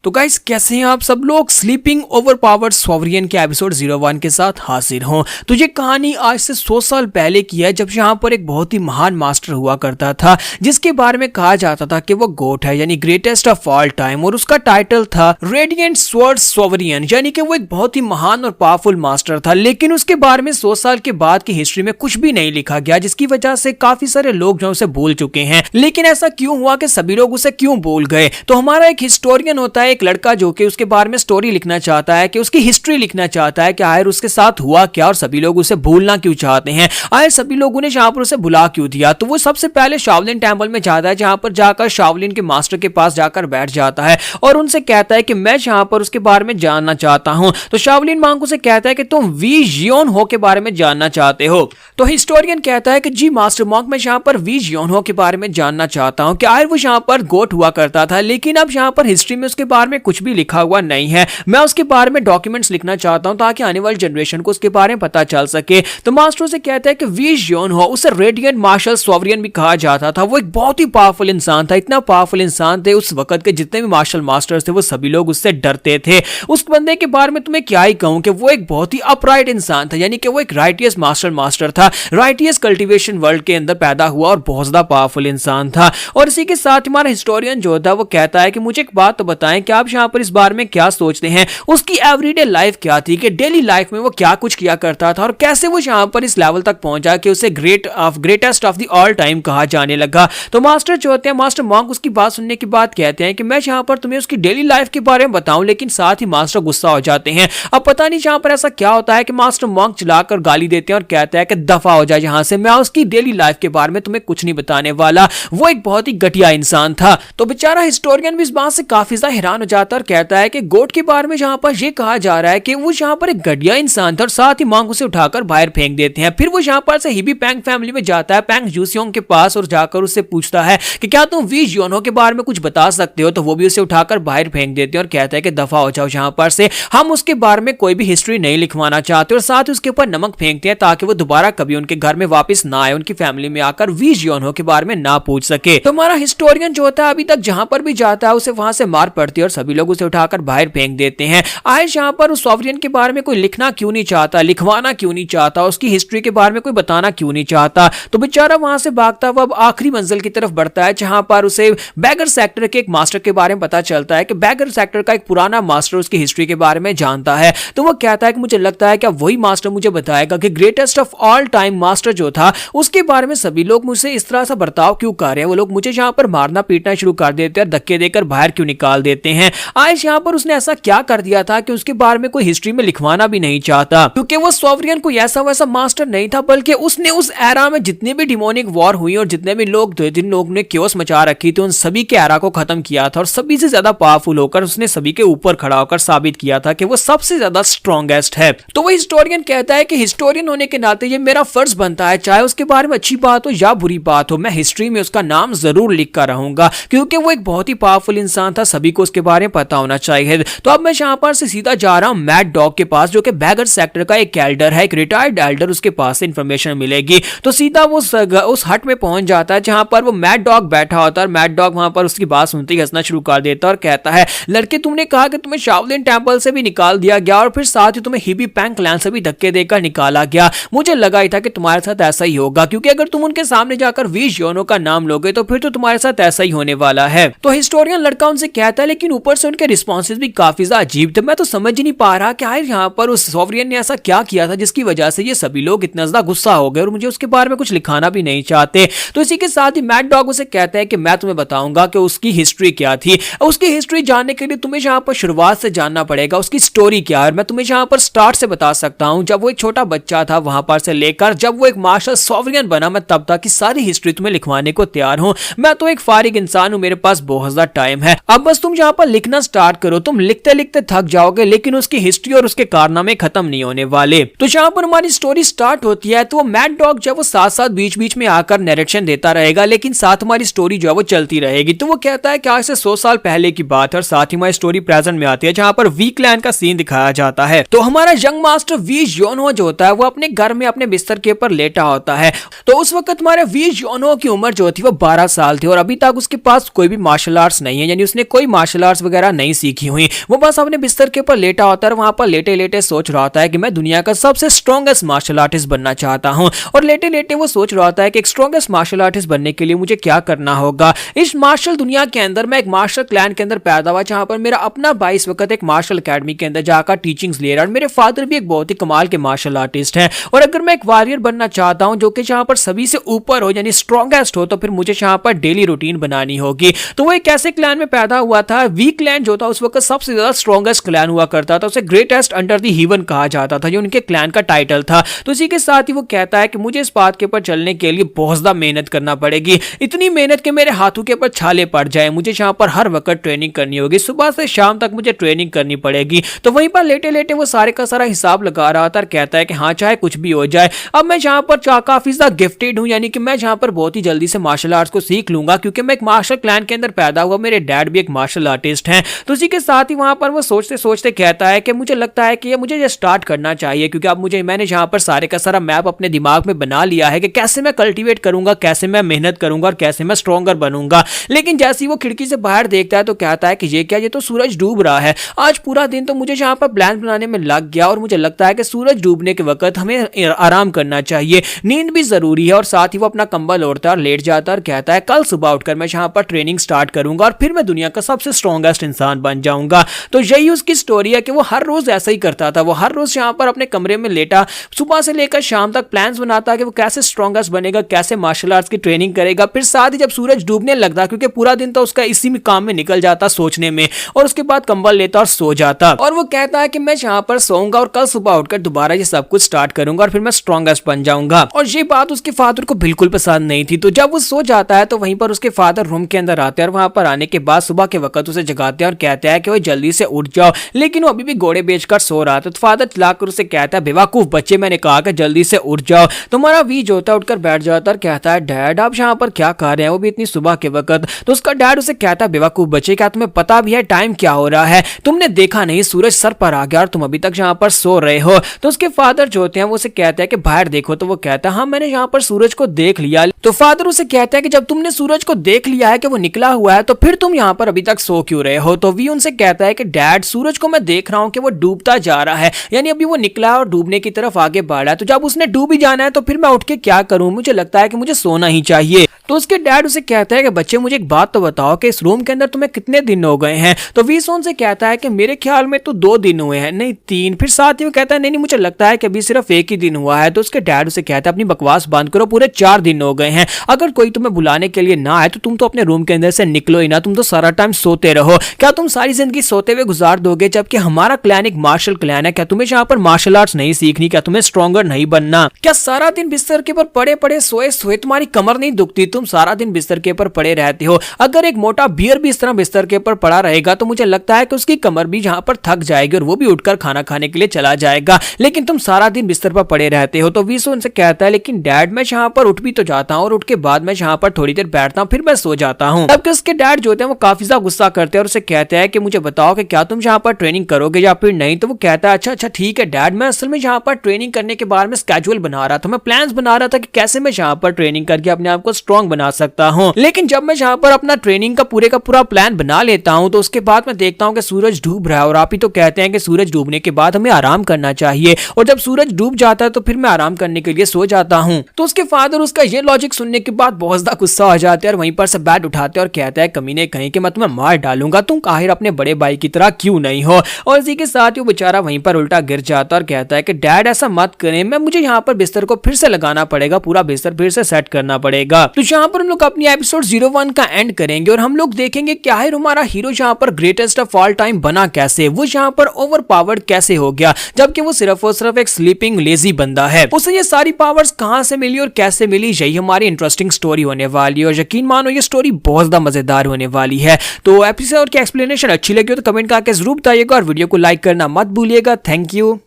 तो गाइस कैसे हैं आप सब लोग। स्लीपिंग ओवरपावर्ड सॉवरियन के एपिसोड 01 के साथ हाजिर हूं। तो ये कहानी आज से 100 साल पहले की है, जब यहाँ पर एक बहुत ही महान मास्टर हुआ करता था जिसके बारे में कहा जाता था कि वो गोट है, यानी ग्रेटेस्ट ऑफ ऑल टाइम, और उसका टाइटल था रेडिएंट स्वॉर्ड सॉवरियन, यानी कि वो एक बहुत ही महान और पावरफुल मास्टर था। लेकिन उसके बारे में 100 साल के बाद की हिस्ट्री में कुछ भी नहीं लिखा गया, जिसकी वजह से काफी सारे लोग जो उसे भूल चुके हैं। लेकिन ऐसा क्यों हुआ कि सभी लोग उसे क्यों भूल गए? तो हमारा एक हिस्टोरियन होता है, एक लड़का जो कि उसके बारे में स्टोरी लिखना चाहता है, कि उसकी हिस्ट्री लिखना चाहता है कि आखिर उसके साथ हुआ क्या और सभी लोग उसे भूलना क्यों चाहते हैं, आखिर सभी लोगों ने जहां पर उसे भुला क्यों दिया। तो वो सबसे पहले शाओलिन टेंपल में जाता है, जहां पर जाकर शाओलिन के मास्टर के पास जाकर बैठ जाता है और उनसे कहता है कि मैं जहां पर उसके बारे में जानना चाहता हूं। तो शाओलिन मांग उसे कहता है कि तुम वी जियोन हो के बारे में जानना चाहते हो। तो हिस्टोरियन कहता है कि जी मास्टर मॉन्क, मैं यहाँ पर वी जियोन हो के बारे में जानना चाहता हूँ कि आखिर वो यहाँ पर गोट हुआ करता था, लेकिन अब यहाँ पर हिस्ट्री में उसके बारे में कुछ भी लिखा हुआ नहीं है। मैं उसके बारे में डॉक्यूमेंट्स लिखना चाहता हूँ ताकि आने वाली जनरेशन को उसके बारे में पता चल सके। तो मास्टर से कहता है कि वी जियोन हो, उसे रेडिएंट मार्शल सॉवरियन भी कहा जाता था। वो एक बहुत ही पावरफुल इंसान था, इतना पावरफुल इंसान थे उस वक्त के जितने भी मार्शल मास्टर्स थे वो सभी लोग उससे डरते थे। उस बंदे के बारे में तुम्हें क्या ही कहूं कि वो एक बहुत ही अपराइट इंसान था, यानी कि वो एक राइटियस मास्टर था, राइटियस कल्टीवेशन वर्ल्ड के अंदर पैदा हुआ और बहुत ज्यादा पावरफुल इंसान था। और इसी के साथ हमारा हिस्टोरियन जो था वो कहता है कि मुझे एक बात तो बताएं कि आप यहाँ पर इस बारे में क्या सोचते हैं, उसकी एवरीडे लाइफ क्या थी, कि डेली लाइफ में वो क्या कुछ किया करता था और कैसे वो यहाँ पर इस लेवल तक पहुंचा कि उसे greatest of the all time कहा जाने लगा। तो मास्टर जो होते हैं, मास्टर मॉन्क, उसकी बात सुनने के बाद कहते हैं कि मैं यहाँ पर तुम्हें उसकी डेली लाइफ के बारे में बताऊं, लेकिन साथ ही मास्टर गुस्सा हो जाते हैं। अब पता नहीं यहाँ पर ऐसा क्या होता है कि मास्टर मॉन्क चलाकर गाली देते हैं और कहता है कि दफा हो जाए यहाँ से, मैं उसकी डेली लाइफ के बारे में तुम्हें कुछ नहीं बताने वाला। वो एक बहुत ही घटिया इंसान था। तो बेचारा हिस्टोरियन भी इस बात से काफी ज्यादा हैरान हो जाता है और कहता है कि गोट के बारे में जहां पर यह कहा जा रहा है कि वो यहाँ पर एक घटिया इंसान था, और साथ ही मॉन्क उसे उठाकर बाहर फेंक देते हैं। फिर वो यहाँ पर से हिबी पैंग फैमिली में जाता है, पैंग जूसियोंग के पास, और जाकर उससे पूछता है कि क्या तुम वी जियोनो के बारे में कुछ बता सकते हो। तो वो भी उसे उठाकर बाहर फेंक देते हैं और कहता है कि दफा हो जाओ यहाँ पर से, हम उसके बारे में कोई भी हिस्ट्री नहीं लिखवाना चाहते, और साथ ही उसके ऊपर नमक फेंकते हैं ताकि वो दोबारा कभी उनके घर में वापस ना आए, उनकी फैमिली में आकर वी जियोनो के बारे में ना पूछ सके। तो हमारा हिस्टोरियन जो होता है अभी तक जहां पर भी जाता है उसे वहां से मार पड़ती है और सभी लोग उसे उठाकर बाहर फेंक देते हैं। आज यहाँ पर उस सॉवरियन के बारे में कोई लिखना क्यों नहीं चाहता, लिखवाना क्यों नहीं चाहता, उसकी हिस्ट्री के बारे में कोई बताना क्यों नहीं चाहता। तो बेचारा वहां से भागता हुआ अब आखिरी मंजिल की तरफ बढ़ता है, जहां पर उसे बैगर सेक्टर के एक मास्टर के बारे में पता चलता है कि बैगर सेक्टर का एक पुराना मास्टर उसकी हिस्ट्री के बारे में जानता है। तो वो कहता है कि मुझे लगता है कि अब वही मास्टर मुझे बताएगा कि greatest of all time master जो था उसके बारे में सभी लोग मुझसे इस तरह से बर्ताव क्यों कर रहे हैं, वो लोग मुझे यहाँ पर मारना पीटना शुरू कर देते हैं, धक्के देकर बाहर क्यों निकाल देते हैं। आज यहाँ पर उसने ऐसा क्या कर दिया था कि उसके बारे में कोई हिस्ट्री में लिखवाना भी नहीं चाहता, क्योंकि वो सॉवरियन कोई ऐसा वैसा मास्टर नहीं था, बल्कि उसने उस एरा में जितने भी डिमोनिक वॉर हुई और जितने भी लोग जिन लोगों ने क्योस मचा रखी थी उन सभी के एरा को खत्म किया था, और सभी से ज्यादा पावरफुल होकर उसने सभी के ऊपर खड़ा होकर साबित किया था कि वो सबसे ज्यादा स्ट्रॉन्गेस्ट है। तो वो हिस्टोरियन कहता है कि हिस्टोरियन होने के नाते ये मेरा फर्ज बनता है, चाहे उसके बारे में अच्छी बात हो या बुरी बात हो, मैं हिस्ट्री में उसका नाम जरूर लिख कर रहूंगा, क्योंकि वो एक बहुत ही पावरफुल इंसान था, सभी को उसके बारे में पता होना चाहिए। तो अब मैं यहाँ पर से सीधा जा रहा हूँ मैड डॉग के पास, जो कि बैगर सेक्टर का एक एल्डर है, एक रिटायर्ड एल्डर, उसके पास से इंफॉर्मेशन मिलेगी। तो सीधा वो उस हट में पहुंच जाता है जहां पर वो मैड डॉग बैठा होता है, और मैड डॉग वहां पर उसकी बात सुनते ही हंसना शुरू कर देता है और कहता है, लड़के तुमने कहा कि तुम्हें शाओलिन टेंपल से भी निकाल दिया गया और फिर साथ ही तुम्हें हिबी पैंग क्लैन से भी धक्के देकर निकाला गया। मुझे लगा ही था कि तुम्हारे साथ ऐसा ही होगा, क्योंकि अगर तुम उनके सामने जाकर वी जियोनो का नाम लोगे तो फिर तो तुम्हारे साथ ऐसा ही होने वाला है। तो हिस्टोरियन लड़का उनसे कहता है, लेकिन ऊपर से उनके रिस्पॉन्सेज भी काफी ज्यादा अजीब थे, मैं तो समझ ही नहीं पा रहा कि आखिर यहाँ पर उस सॉवरियन ने ऐसा क्या किया था जिसकी वजह से ये सभी लोग इतना ज्यादा गुस्सा हो गए और मुझे उसके बारे में कुछ लिखाना भी नहीं चाहते। तो इसी के साथ ही मैड डॉग उसे कहता है कि मैं तुम्हें बताऊंगा कि उसकी हिस्ट्री क्या थी। उसकी हिस्ट्री जानने के लिए तुम्हें यहाँ पर शुरुआत से जानना पड़ेगा, उसकी स्टोरी क्या है। मैं तुम्हें यहाँ पर स्टार्ट से बता सकता हूँ, जब वो एक छोटा बच्चा था वहां पर से लेकर जब वो एक मार्शल सॉवरियन बना, मैं तब तक की सारी हिस्ट्री तुम्हें लिखवाने को तैयार हूँ। मैं तो एक फारिग इंसान हूँ, मेरे पास बहुत ज्यादा टाइम है, अब बस तुम यहाँ पर लिखना स्टार्ट करो। तुम लिखते लिखते थक जाओगे, लेकिन उसकी हिस्ट्री और उसके कारनामे खत्म नहीं होने वाले। तो जहां पर हमारी स्टोरी स्टार्ट होती है तो वो मैड डॉग जो है वो साथ साथ बीच बीच में आकर नरेशन देता रहेगा, लेकिन साथ हमारी स्टोरी जो है वो चलती रहेगी। तो वो कहता है कि आज से 100 साल पहले की बात है, और साथ ही हमारी स्टोरी प्रेजेंट में आती है जहां पर वी क्लैन का सीन दिखाया जाता है। तो हमारा यंग मास्टर वी जियोनो जो होता है वो अपने घर में अपने बिस्तर के ऊपर लेटा होता है। तो उस वक्त हमारे वी जियोनो की उम्र जो थी वो 12 साल थी, और अभी तक उसके पास कोई भी मार्शल आर्ट्स नहीं है, यानी उसने कोई मार्शल आर्ट्स आर्ट्स वगैरह नहीं सीखी हुई, वो बस अपने बिस्तर के ऊपर लेटा होता है, वहां पर लेटे लेटे सोच रहा होता है कि मैं दुनिया का सबसे स्ट्रॉन्गेस्ट मार्शल आर्टिस्ट बनना चाहता हूं। और लेटे लेटे वो सोच रहा होता है कि एक स्ट्रॉन्गेस्ट मार्शल आर्टिस्ट बनने के लिए मुझे क्या करना होगा। इस मार्शल दुनिया के अंदर मैं एक मार्शल क्लैन के अंदर पैदा हुआ, जहां पर मेरा अपना भाई इस वक्त एक मार्शल अकेडमी के अंदर जाकर टीचिंग्स ले रहा है, और मेरे फादर भी एक बहुत ही कमाल के मार्शल आर्टिस्ट हैं। और अगर मैं एक वॉरियर बनना चाहता हूं जो कि जहां पर सभी से ऊपर हो, यानी स्ट्रॉन्गेस्ट हो, तो फिर मुझे जहां पर डेली रूटीन बनानी होगी। तो वो एक ऐसे क्लैन में पैदा हुआ था, वी क्लैन जो था उस वक्त सबसे ज्यादा स्ट्रॉन्गेस्ट क्लैन हुआ करता था, उसे ग्रेटेस्ट अंडर द हेवन कहा जाता था, जो उनके क्लैन का टाइटल था। तो इसी के साथ ही वो कहता है कि मुझे इस बात के ऊपर चलने के लिए बहुत ज्यादा मेहनत करना पड़ेगी, इतनी मेहनत कि मेरे हाथों के ऊपर छाले पड़ जाए, मुझे यहाँ पर हर वक्त ट्रेनिंग करनी होगी, सुबह से शाम तक मुझे ट्रेनिंग करनी पड़ेगी। तो वहीं पर लेटे लेटे वो सारे का सारा हिसाब लगा रहा था और कहता है कि हाँ, चाहे कुछ भी हो जाए, अब मैं जहाँ पर काफी ज्यादा गिफ्टेड हूँ, यानी कि मैं जहाँ पर बहुत ही जल्दी से मार्शल आर्ट्स को सीख लूंगा, क्योंकि मैं एक मार्शल क्लैन के अंदर पैदा हुआ, मेरे डैड भी एक मार्शल आर्टिस्ट हैं। तो इसी के साथ ही वहां पर वो सोचते सोचते कहता है कि मुझे लगता है कि मुझे ये स्टार्ट करना चाहिए, क्योंकि अब मैंने जहाँ पर सारे का सारा मैप अपने दिमाग में बना लिया है कि कैसे मैं कल्टीवेट करूंगा, कैसे मैं मेहनत करूंगा और कैसे मैं स्ट्रॉन्गर बनूंगा। लेकिन जैसे ही वो खिड़की से बाहर देखता है तो कहता है कि ये क्या, ये तो सूरज डूब रहा है, आज पूरा दिन तो मुझे यहाँ पर प्लान बनाने में लग गया, और मुझे लगता है कि सूरज डूबने के वक्त हमें आराम करना चाहिए, नींद भी जरूरी है। और साथ ही वो अपना कंबल ओढ़ता है और लेट जाता है और कहता है कल सुबह उठकर मैं यहाँ पर ट्रेनिंग स्टार्ट करूंगा और फिर मैं दुनिया का सबसे स्ट्रॉन्गेस्ट इंसान बन जाऊंगा। तो यही उसकी स्टोरी है कि वो हर रोज ऐसा ही करता था, वो हर रोज यहाँ पर अपने कमरे में लेटा सुबह से लेकर शाम तक प्लान्स बनाता कि वो कैसे स्ट्रॉन्गेस्ट बनेगा, कैसे मार्शल आर्ट्स की ट्रेनिंग करेगा। फिर साथ ही जब सूरज डूबने लगता, क्योंकि पूरा दिन तो उसका इसी में काम में निकल जाता, सोचने में, और उसके बाद कंबल लेता और सो जाता। और वो कहता है कि मैं यहाँ पर सोऊंगा और कल सुबह उठकर दोबारा ये सब कुछ स्टार्ट करूंगा और फिर मैं स्ट्रॉन्गेस्ट बन जाऊंगा। और ये बात उसके फादर को बिल्कुल पसंद नहीं थी। तो जब वो सो जाता है तो वहीं पर उसके फादर रूम के अंदर आते हैं, और वहां पर आने के बाद सुबह के वक्त उसे जगाते हैं और कहते हैं कि वो जल्दी से उठ जाओ, लेकिन वो अभी भी घोड़े बेचकर सो रहा था। तो फादर चिल्लाकर उसे कहता है बेवकूफ बच्चे, मैंने कहा कि जल्दी से उठ जाओ। तुम्हारा वी जो होता है उठकर बैठ जाता और कहता है डैड आप यहाँ पर क्या कर रहे हैं, वो भी इतनी सुबह के वक्त। तो उसका डैड उसे कहता है बेवकूफ बच्चे, क्या तुम्हें पता भी है टाइम क्या हो रहा है, तुमने देखा नहीं सूरज सर पर आ गया और तुम अभी तक यहाँ पर सो रहे हो। तो उसके फादर जो होते हैं वो उसे कहते हैं कि बाहर देखो। तो वो कहता है हाँ मैंने यहाँ पर सूरज को देख लिया। तो फादर उसे कहता है कि जब तुमने सूरज को देख लिया है कि वो निकला हुआ है, तो फिर तुम यहाँ पर अभी तक सो क्यों रहे हो। तो वी उनसे कहता है कि डैड सूरज को मैं देख रहा हूँ कि वो डूबता जा रहा है, यानी अभी वो निकला है और डूबने की तरफ आगे बढ़ रहा है, तो जब उसने डूब ही जाना है तो फिर मैं उठ के क्या करूं, मुझे लगता है कि मुझे सोना ही चाहिए। तो उसके डैड उसे कहता है कि बच्चे मुझे एक बात तो बताओ कि इस रूम के अंदर तुम्हें कितने दिन हो गए हैं। तो वी उनसे कहता है कि मेरे ख्याल में तो 2 दिन हुए हैं, नहीं 3। फिर साथ ही वो कहता है नहीं मुझे लगता है कि अभी सिर्फ 1 ही दिन हुआ है। तो उसके डैड उसे कहता है अपनी बकवास बंद करो, पूरे 4 दिन हो गए हैं, अगर कोई तुम्हें बुलाने के लिए ना आए तो तुम तो अपने रूम के अंदर से निकलो ही ना, तुम तो सारा टाइम सोते रहो। क्या तुम सारी जिंदगी सोते हुए गुजार दोगे, जबकि हमारा क्लैन एक मार्शल क्लैन है। क्या तुम्हें यहाँ पर मार्शल आर्ट्स नहीं सीखनी, क्या तुम्हें स्ट्रॉन्गर नहीं बनना, क्या सारा दिन बिस्तर के ऊपर पड़े पड़े सोए सोए तुम्हारी कमर नहीं दुखती, तुम सारा दिन बिस्तर के ऊपर पड़े रहते हो। अगर एक मोटा बियर भी इस तरह बिस्तर के ऊपर पड़ा रहेगा तो मुझे लगता है कि उसकी कमर भी यहाँ पर थक जाएगी और वो भी उठकर खाना खाने के लिए चला जाएगा, लेकिन तुम सारा दिन बिस्तर पर पड़े रहते हो। तो वीसो उनसे कहता है लेकिन डैड मैं यहाँ पर उठ भी तो जाता हूँ और उठ के बाद मैं यहाँ पर थोड़ी देर बैठता हूँ, फिर मैं सो जाता हूँ। तब उसके डैड जो होते हैं वो काफी ज्यादा गुस्सा करते हैं और उसे कहते हैं कि मुझे बताओ कि क्या तुम यहाँ पर ट्रेनिंग करोगे या फिर नहीं। तो वो कहता है अच्छा ठीक है डैड, मैं असल में यहाँ पर ट्रेनिंग करने के बारे में स्केड्यूल बना रहा था, मैं प्लान्स बना रहा था कि कैसे मैं यहाँ पर ट्रेनिंग करके अपने आप को स्ट्रॉन्ग बना सकता हूँ। लेकिन जब मैं यहाँ पर अपना ट्रेनिंग का पूरा प्लान बना लेता हूँ तो उसके बाद मैं देखता हूँ कि सूरज डूब रहा है, और आप ही तो कहते हैं कि सूरज डूबने के बाद हमें आराम करना चाहिए, और जब सूरज डूब जाता है तो फिर मैं आराम करने के लिए सो जाता हूँ। तो उसके फादर उसका ये लॉजिक सुनने के बाद बहुत ज्यादा गुस्सा हो जाते हैं और वहीं पर से बैट उठाते हैं और कहता है कमीने कहीं कि मैं तुम्हें मार डालूंगा, तुम आखिर अपने बड़े भाई की तरह क्यों नहीं हो। और इसी के साथ ही वो बेचारा वहीं पर उल्टा गिर जाता है और कहता है कि डैड ऐसा मत करें, मुझे यहाँ पर बिस्तर को फिर से लगाना पड़ेगा, पूरा बिस्तर फिर से सेट करना पड़ेगा। तो यहाँ पर हम लोग अपनी एपिसोड 01 का एंड करेंगे और हम लोग देखेंगे कि आखिर हमारा हीरो यहाँ पर ग्रेटेस्ट ऑफ ऑल टाइम बना कैसे, वो यहाँ पर ओवर पावर्ड कैसे हो गया, जबकि वो सिर्फ और सिर्फ एक स्लीपिंग लेजी बंदा है। उसे ये सारी पावर्स कहां से मिली और कैसे मिली, यही हमारी इंटरेस्टिंग स्टोरी होने वाली है और यकीन मानो ये स्टोरी बहुत ज्यादा मजेदार होने वाली है। तो एपिसोड की एक्सप्लेनेशन अच्छी लगी हो तो कमेंट करके जरूर बताइएगा और वीडियो को लाइक करना मत भूलिएगा। Thank you.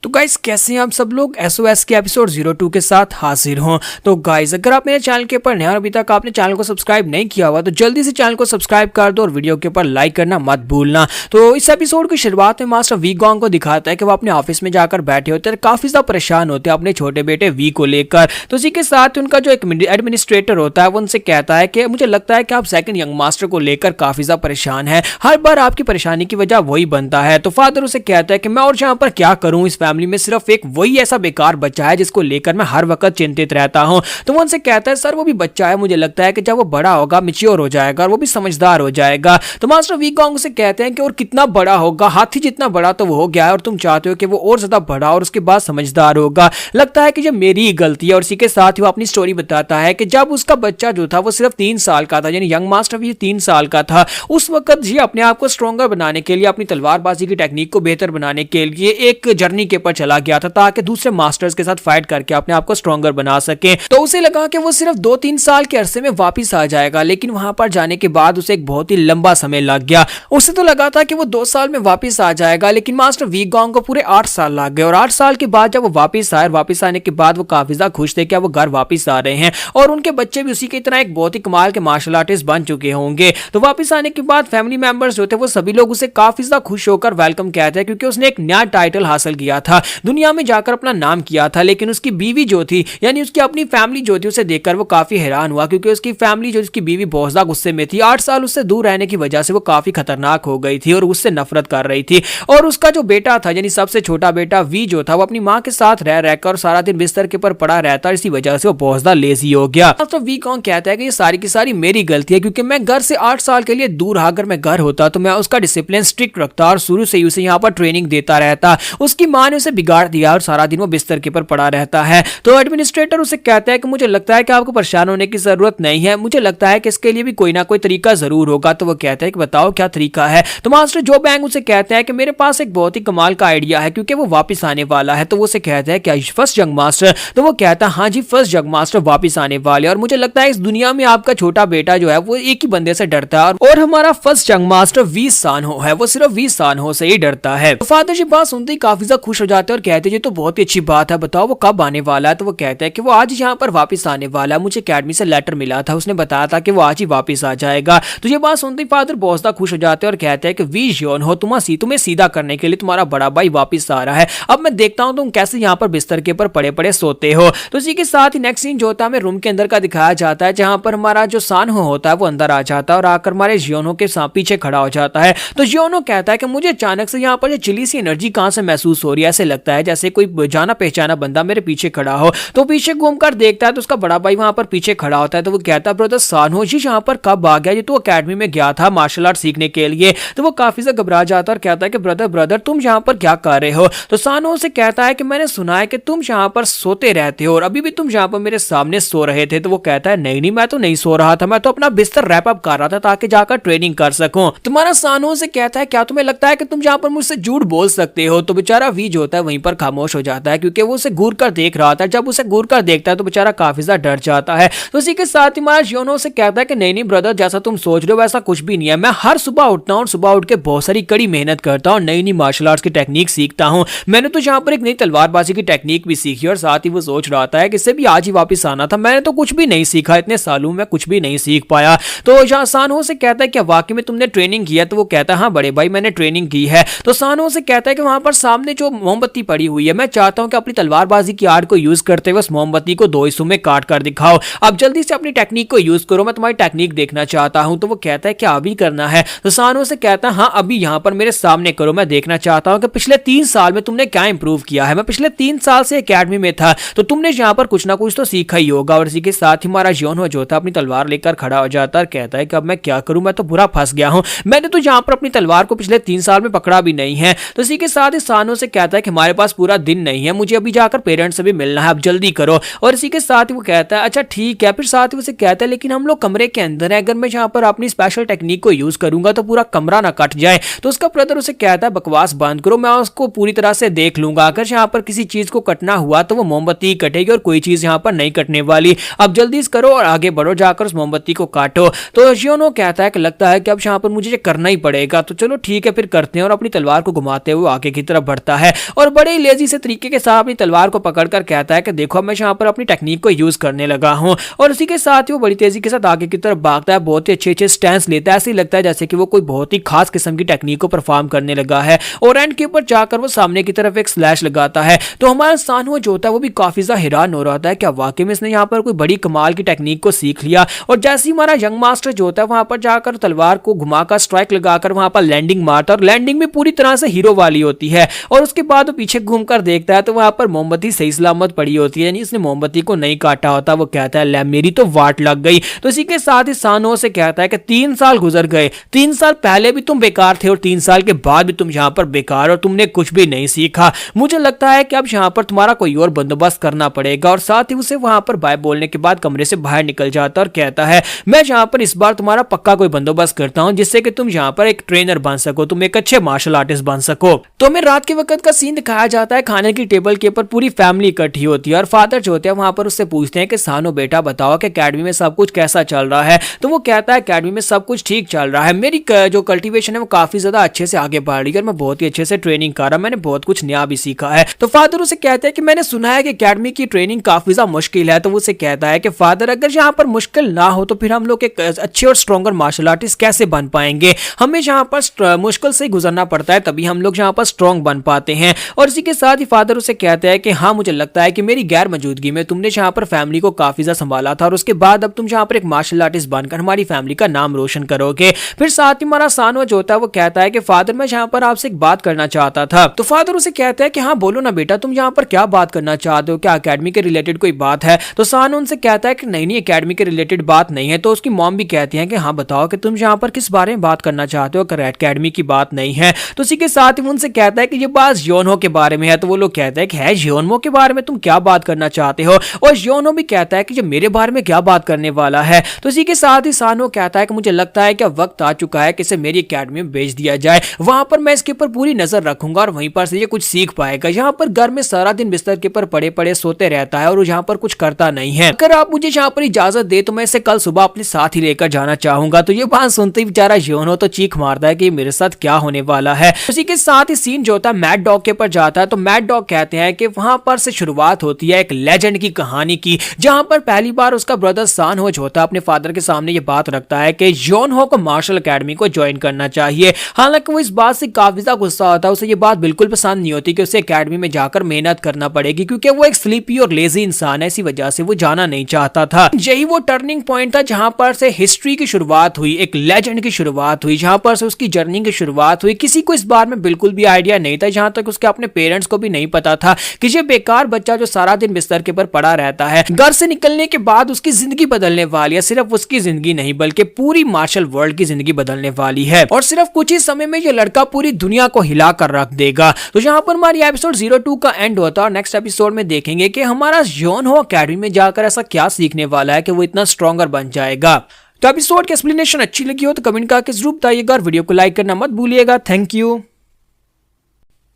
तो गाइस कैसे हैं आप सब लोग। एसओएस के एपिसोड 02 के साथ हाजिर हों। तो गाइस अगर आप मेरे चैनल के ऊपर नए और अभी तक आपने चैनल को सब्सक्राइब नहीं किया हुआ तो जल्दी से चैनल को सब्सक्राइब कर दो और वीडियो के ऊपर लाइक करना मत भूलना। तो इस एपिसोड की शुरुआत में मास्टर वी गॉन्ग को दिखाता है कि वो अपने ऑफिस में जाकर बैठे होते हैं, काफी ज्यादा परेशान होते हैं अपने छोटे बेटे वी को लेकर। तो इसी के साथ उनका जो एक एडमिनिस्ट्रेटर होता है वो उनसे कहता है कि मुझे लगता है कि आप सेकंड यंग मास्टर को लेकर काफी ज्यादा परेशान है, हर बार आपकी परेशानी की वजह वही बनता है। तो फादर उसे कहता है कि मैं और यहाँ पर क्या करूं, इस फैमिली में सिर्फ एक वही ऐसा बेकार बच्चा है जिसको लेकर मैं हर वक्त चिंतित रहता हूं। तो वो उनसे कहता है सर वो भी बच्चा है, मुझे लगता है कि जब वो बड़ा होगा मैच्योर हो जाएगा और वो भी समझदार हो जाएगा। तो मास्टर वी गॉन्ग से कहते हैं कि और कितना बड़ा होगा, हाथी जितना बड़ा तो वो हो गया है और तुम चाहते हो कि वो और ज्यादा बड़ा और उसके बाद समझदार होगा। लगता है कि ये मेरी ही गलती है। और इसी के साथ ही वो अपनी स्टोरी बताता है कि जब उसका बच्चा जो था वो सिर्फ 3 साल का था, यानी यंग मास्टर भी 3 साल का था, उस वक्त ये अपने आप को स्ट्रॉन्गर बनाने के लिए, अपनी तलवारबाजी की टेक्निक को बेहतर बनाने के लिए एक जर्नी के ऊपर चला गया था ताकि दूसरे मास्टर्स के साथ फाइट करके अपने आप को स्ट्रॉन्गर बना सके। तो उसे लगा कि वो सिर्फ 2-3 साल के अरसे में वापिस आ जाएगा, लेकिन वहां पर जाने के बाद उसे एक बहुत ही लंबा समय लग गया। उसे तो लगा था कि वो 2 साल में वापिस आ जाएगा, लेकिन मास्टर वी गॉन्ग को पूरे 8 साल लग गए। और 8 साल के बाद जब वो वापिस आए, वापिस आने के बाद वो काफी ज्यादा खुश थे कि वो घर वापिस आ रहे हैं और उनके बच्चे भी उसी की तरह एक बहुत ही कमाल के मार्शल आर्टिस्ट बन चुके होंगे। तो वापिस आने के बाद फैमिली मेंबर्स जो थे वो सभी लोग उसे काफी ज्यादा खुश होकर वेलकम कहते हैं, क्योंकि उसने एक नया टाइटल हासिल किया था, दुनिया में जाकर अपना नाम किया था। लेकिन उसकी बीवी जो थी, यानी उसकी अपनी फैमिली जो थी, उसे देखकर वो काफी हैरान हुआ, क्योंकि उसकी फैमिली जो उसकी बीवी बहुत ज्यादा गुस्से में थी। 8 साल उससे दूर रहने की वजह से वो काफी खतरनाक हो गई थी और उससे नफरत कर रही थी। और उसका जो बेटा था, यानी सबसे छोटा बेटा वी जो था, वो अपनी माँ के साथ रह रहकर सारा दिन बिस्तर के ऊपर पड़ा रहता है। इसी वजह से वो बहुत ज्यादा लेजी हो गया। तो वी गॉन्ग कहता है कि ये सारी की सारी मेरी गलती है, क्योंकि मैं घर से 8 साल के लिए दूर अगर मैं घर होता तो मैं उसका डिसिप्लिन स्ट्रिक्ट रखता और शुरू से ही उसे यहाँ पर ट्रेनिंग देता रहता। उसकी माँ ने उसे बिगाड़ दिया और सारा दिन वो बिस्तर के ऊपर पड़ा रहता है। तो एडमिनिस्ट्रेटर उसे कहता है कि मुझे लगता है कि आपको परेशान होने की जरूरत नहीं है, मुझे लगता है कि इसके लिए भी कोई ना कोई तरीका जरूर होगा। तो वो कहता है कि बताओ क्या तरीका है। तो मास्टर जो बैंग उसे कहता है कि मेरे पास एक बहुत ही कमाल का आइडिया है, क्योंकि वो वापस आने वाला है। तो वो उसे कहता है क्या फर्स्ट यंग मास्टर? तो वो कहता है हाँ जी, फर्स्ट यंग मास्टर वापस आने वाले, और मुझे लगता है इस दुनिया में आपका छोटा बेटा जो है वो एक ही बंदे से डरता है, और हमारा फर्स्ट यंग मास्टर 20 सानहो है, वो सिर्फ 20 सानहो से ही डरता है। तो फादर जी बात सुनते ही काफी ज्यादा खुश हो जाते हैं और कहते हैं ये तो बहुत ही अच्छी बात है, बताओ वो कब आने वाला है। तो वो कहता है कि वो आज यहाँ पर वापस आने वाला है, मुझे अकेडमी से लेटर मिला था, उसने बताया था कि वो आज ही वापस आ जाएगा। तो ये बात सुनते ही फादर बहुत ज्यादा खुश हो जाते हैं और कहते हैं कि वी जॉन हो, तुम्हें सीधा करने के लिए तुम्हारा बड़ा भाई वापस आ रहा है, अब मैं देखता हूँ तुम कैसे यहाँ पर बिस्तर के ऊपर पड़े पड़े सोते हो। तो इसी के साथ ही नेक्स्ट सीन जो होता है हमें रूम के अंदर का दिखाया जाता है, जहां पर हमारा जो सानहो होता है वो अंदर आ जाता है और आकर हमारे जियोनो के पीछे खड़ा हो जाता है। तो जियोनो कहता है कि मुझे अचानक से यहाँ पर चिली सी एनर्जी कहां से महसूस हो रही है, ऐसे लगता है जैसे कोई जाना पहचाना बंदा मेरे पीछे खड़ा हो। तो पीछे घूमकर देखता है तो उसका बड़ा भाई वहां पर पीछे खड़ा होता है। तो वो कहता है ब्रदर सानहो जी यहाँ पर कब आ गया, ये तो अकेडमी में गया था मार्शल आर्ट सीखने के लिए। तो वो काफी से घबरा जाता है और कहता है कि ब्रदर तुम यहाँ पर क्या कर रहे हो। तो सानहो से कहता है कि मैंने सुना है कि तुम यहाँ पर सोते रहते हो और अभी भी तुम यहाँ पर मेरे सामने सो रहे थे। तो वो कहता है नहीं मैं तो नहीं सो रहा था, मैं तो अपना बिस्तर रैप अप कर रहा था ताकि जाकर ट्रेनिंग कर सकूं। तुम्हारा सानहो से कहता है क्या तुम्हें लगता है कि तुम यहाँ पर मुझसे झूठ बोल सकते हो। तो बेचारा वी जो होता है वहीं पर खामोश हो जाता है, क्योंकि वो उसे घूर कर देख रहा था। जब उसे घूर कर देखता है तो बेचारा काफी ज्यादा डर जाता है। तो इसी के साथ ही हमारा जियोनो से कहता है कि नहीं ब्रदर, जैसा तुम सोच रहे हो वैसा कुछ भी नहीं है, मैं हर सुबह उठता हूँ और सुबह उठ के बहुत सारी कड़ी मेहनत करता हूँ, नई मार्शल आर्ट्स की टेक्निक सीखता हूँ। मैंने तो यहाँ पर एक नई तलवारबाजी की टेक्निक भी सीखी और साथ ही वो सोच रहा था कि इससे भी आज ही वापस आना था, मैंने तो कुछ भी नहीं सीखा, इतने सालों में कुछ भी नहीं सीख पाया। तो जहाँ सानहो से कहता है कि वाकई में तुमने ट्रेनिंग किया। तो वो कहता है हाँ बड़े भाई मैंने ट्रेनिंग की है। तो सानहो से कहता है कि वहां पर सामने जो मोमबत्ती पड़ी हुई है, मैं चाहता हूं कि अपनी तलवारबाजी की आर्ट को यूज करते हुए उस मोमबत्ती को 2 हिस्सों में काट कर दिखाओ, अब जल्दी से अपनी टेक्निक को यूज करो, मैं तुम्हारी टेक्निक देखना चाहता हूं। तो वो कहता है क्या अभी करना है। तो सानहो से कहता है हाँ अभी यहाँ पर मेरे सामने करो, मैं देखना चाहता हूँ कि पिछले 3 साल में तुमने क्या इंप्रूव किया है। मैं पिछले 3 साल से एकेडमी में था, तो तुमने यहाँ पर कुछ ना कुछ तो सीखा ही होगा। और इसी के साथ ही हमारा जियोनो जो था अपनी तलवार लेकर खड़ा हो जाता है और कहता है कि अब मैं क्या करूं, मैं तो बुरा फंस गया हूं, मैंने तो यहाँ पर अपनी तलवार को पिछले 3 साल में पकड़ा भी नहीं है। तो इसी के साथ ही सानहो से कहता है कि हमारे पास पूरा दिन नहीं है, मुझे अभी जाकर पेरेंट्स से भी मिलना है, अब जल्दी करो। और इसी के साथ ही वो कहता है अच्छा ठीक है। फिर साथ ही उसे कहता है लेकिन हम लोग कमरे के अंदर है, अगर मैं यहाँ पर अपनी स्पेशल टेक्निक को यूज करूंगा तो पूरा कमरा ना कट जाए। तो उसका ब्रदर उसे कहता है बकवास बंद करो, मैं उसको पूरी तरह से देख लूंगा, अगर यहाँ पर किसी चीज को कटना हुआ तो वो मोमबत्ती कटेगी और कोई चीज यहाँ पर नहीं कटने वाली, अब जल्दी करो और आगे बढ़ो, जाकर उस मोमबत्ती को काटो। तो जियोनो कहता है कि लगता है कि अब यहाँ पर मुझे ये करना ही पड़ेगा। तो चलो ठीक है फिर करते हैं, और अपनी तलवार को घुमाते हुए आगे की तरफ बढ़ता है। और बड़े लेजी से तरीके के साथ अपनी तलवार को पकड़कर कहता है कि देखो मैं यहाँ पर अपनी टेक्निक को यूज करने लगा हूँ। और उसी के साथ ही वो बड़ी तेजी के साथ आगे की तरफ भागता है, बहुत ही अच्छे अच्छे स्टैंस लेता है, ऐसे लगता है जैसे कि वो कोई बहुत ही खास किस्म की टेक्निक को परफॉर्म करने लगा है। और एंड के ऊपर जाकर वो सामने की तरफ एक स्लैश लगाता है। तो हमारा सानहो जो होता है वो भी काफी ज्यादा हैरान हो रहा था, क्या वाकई में इसने यहाँ पर कोई बड़ी कमाल की टेक्निक को सीख लिया। और जैसे ही हमारा यंग मास्टर जो होता है वहां पर जाकर तलवार को घुमाकर स्ट्राइक लगाकर वहां पर लैंडिंग मारता है, और लैंडिंग भी पूरी तरह से हीरो वाली होती है। और उसके बाद वो पीछे घूमकर देखता है तो वहां पर मोमबत्ती सही सलामत पड़ी होती है, यानी इसने मोमबत्ती को नहीं काटा होता। वो कहता है ले मेरी तो वाट लग गई। तो इसी के साथ ही सानहो से कहता है कि 3 साल गुजर गए, 3 साल पहले भी तुम बेकार थे और 3 साल के बाद भी तुम यहाँ पर बेकार और तुमने कुछ भी नहीं सीखा। मुझे लगता है कि अब यहाँ पर तुम्हारा कोई और बंदोबस्त करना पड़ेगा। और साथ ही उसे वहां पर बाय बोलने के बाद कमरे से बाहर निकल जाता है और कहता है मैं यहाँ पर इस बार तुम्हारा पक्का कोई बंदोबस्त करता हूँ जिससे कि तुम यहाँ पर एक ट्रेनर बन सको, तुम एक अच्छे मार्शल आर्टिस्ट बन सको। तो हमें रात के वक्त का सीन दिखाया जाता है, खाने की टेबल के ऊपर पूरी फैमिली इकट्ठी होती है और फादर जो होते हैं वहां पर उससे पूछते हैं कि सानहो बेटा बताओ कि एकेडमी में सब कुछ कैसा चल रहा है। तो वो कहता है एकेडमी में सब कुछ ठीक चल रहा है, मेरी जो कल्टीवेशन है वो काफी ज्यादा अच्छे से आगे बढ़ रही है और मैं बहुत ही अच्छे से ट्रेनिंग कर रहा हूं, मैंने बहुत कुछ नया भी सीखा है। तो फादर उसे कहते हैं कि मैंने सुना है कि एकेडमी की ट्रेनिंग काफी ज्यादा मुश्किल है। तो वो उसे कहता है कि फादर अगर यहाँ पर मुश्किल ना हो तो फिर हम लोग एक अच्छे और स्ट्रॉन्गर मार्शल आर्टिस्ट कैसे बन पाएंगे, हमें यहाँ पर मुश्किल से गुजरना पड़ता है तभी हम लोग यहाँ पर स्ट्रॉन्ग बन पाते हैं। और इसी के साथ ही फादर उसे कहते हैं कि हाँ मुझे लगता है कि मेरी गैर मौजूदगी में तुमने यहाँ पर फैमिली को काफी ज्यादा संभाला था और उसके बाद अब तुम यहाँ पर एक मार्शल आर्टिस्ट बनकर हमारी फैमिली का नाम रोशन करोगे। फिर साथ ही हमारा सानहो जो होता है वो कहता है कि फादर मैं यहाँ पर आपसे एक बात करना चाहता था। तो फादर उसे कहता है कि हाँ बोलो ना बेटा, तुम यहाँ पर क्या बात करना चाहते हो, क्या एकेडमी के रिलेटेड कोई बात है। तो सानहो उनसे कहता है कि नहीं एकेडमी के रिलेटेड बात नहीं है। तो उसकी मॉम भी कहती है कि हाँ बताओ कि तुम यहाँ पर किस बारे में बात करना चाहते हो, अगर एकेडमी की बात नहीं है। तो उसी के साथ ही उनसे कहता है कि ये बात योनहो के बारे में है। तो वो लोग कहते हैं कि है योनहो के बारे में तुम क्या बात करना चाहते हो, और योनहो भी कहता है कि ये मेरे बारे में क्या बात करने वाला है। तो इसी के साथ ही सानहो कहता है कि मुझे लगता है कि वक्त आ चुका है कि इसे मेरी एकेडमी में भेज दिया जाए, वहां पर मैं इसके ऊपर पूरी नजर रखूंगा और वहीं पर से ये कुछ सीख पाएगा। यहाँ पर घर में सारा दिन बिस्तर के ऊपर पड़े पड़े सोते रहता है और यहाँ पर कुछ करता नहीं है। अगर आप मुझे यहाँ पर इजाजत दे तो मैं इसे कल सुबह अपने साथ ही लेकर जाना चाहूंगा। तो ये बात सुनते ही बेचारा योनहो तो चीख मारता है कि मेरे साथ क्या होने वाला है। उसी के साथ ही सीन जो होता है मैड डॉग के ऊपर जाता है। तो मैड डॉग कहते हैं कि वहां पर से शुरुआत होती है एक लेजेंड की कहानी की, जहां पर पहली बार उसका ब्रदर सानहो जो होता है अपने फादर के सामने ये बात रखता है कि योनहो को मार्शल एकेडमी को ज्वाइन करना चाहिए। हालांकि वो इस बात से काफी ज्यादा गुस्सा होता है, उसे ये बात बिल्कुल पसंद नहीं होती कि उसे एकेडमी में जाकर मेहनत करना पड़ेगी, क्योंकि वो एक स्लीपी और लेजी इंसान है, इसी वजह से वो जाना नहीं चाहता था। यही वो टर्निंग पॉइंट था जहां पर से हिस्ट्री की शुरुआत हुई, एक लेजेंड की शुरुआत हुई, जहां पर से उसकी जर्नी की शुरुआत हुई। किसी को इस बारे में बिल्कुल भी आइडिया नहीं था, जहां तक उसके अपने पेरेंट्स को भी नहीं पता था कि ये बेकार बच्चा जो सारा दिन बिस्तर के ऊपर पड़ा रहता है, घर से निकलने के बाद उसकी जिंदगी बदलने वाली है। सिर्फ उसकी जिंदगी नहीं बल्कि पूरी मार्शल वर्ल्ड की जिंदगी बदलने वाली है, और सिर्फ कुछ ही समय में ये लड़का पूरी दुनिया को हिला कर रख देगा। तो यहाँ पर हमारी एपिसोड 02 का एंड होता है और नेक्स्ट एपिसोड में देखेंगे कि हमारा योनहो एकेडमी में जाकर ऐसा क्या सीखने वाला है कि वो इतना स्ट्रॉन्गर बन जाएगा। तो एपिसोड की एक्सप्लेनेशन अच्छी लगी हो तो कमेंट करके जरूर बताइएगा और वीडियो को लाइक करना मत भूलिएगा। Thank you.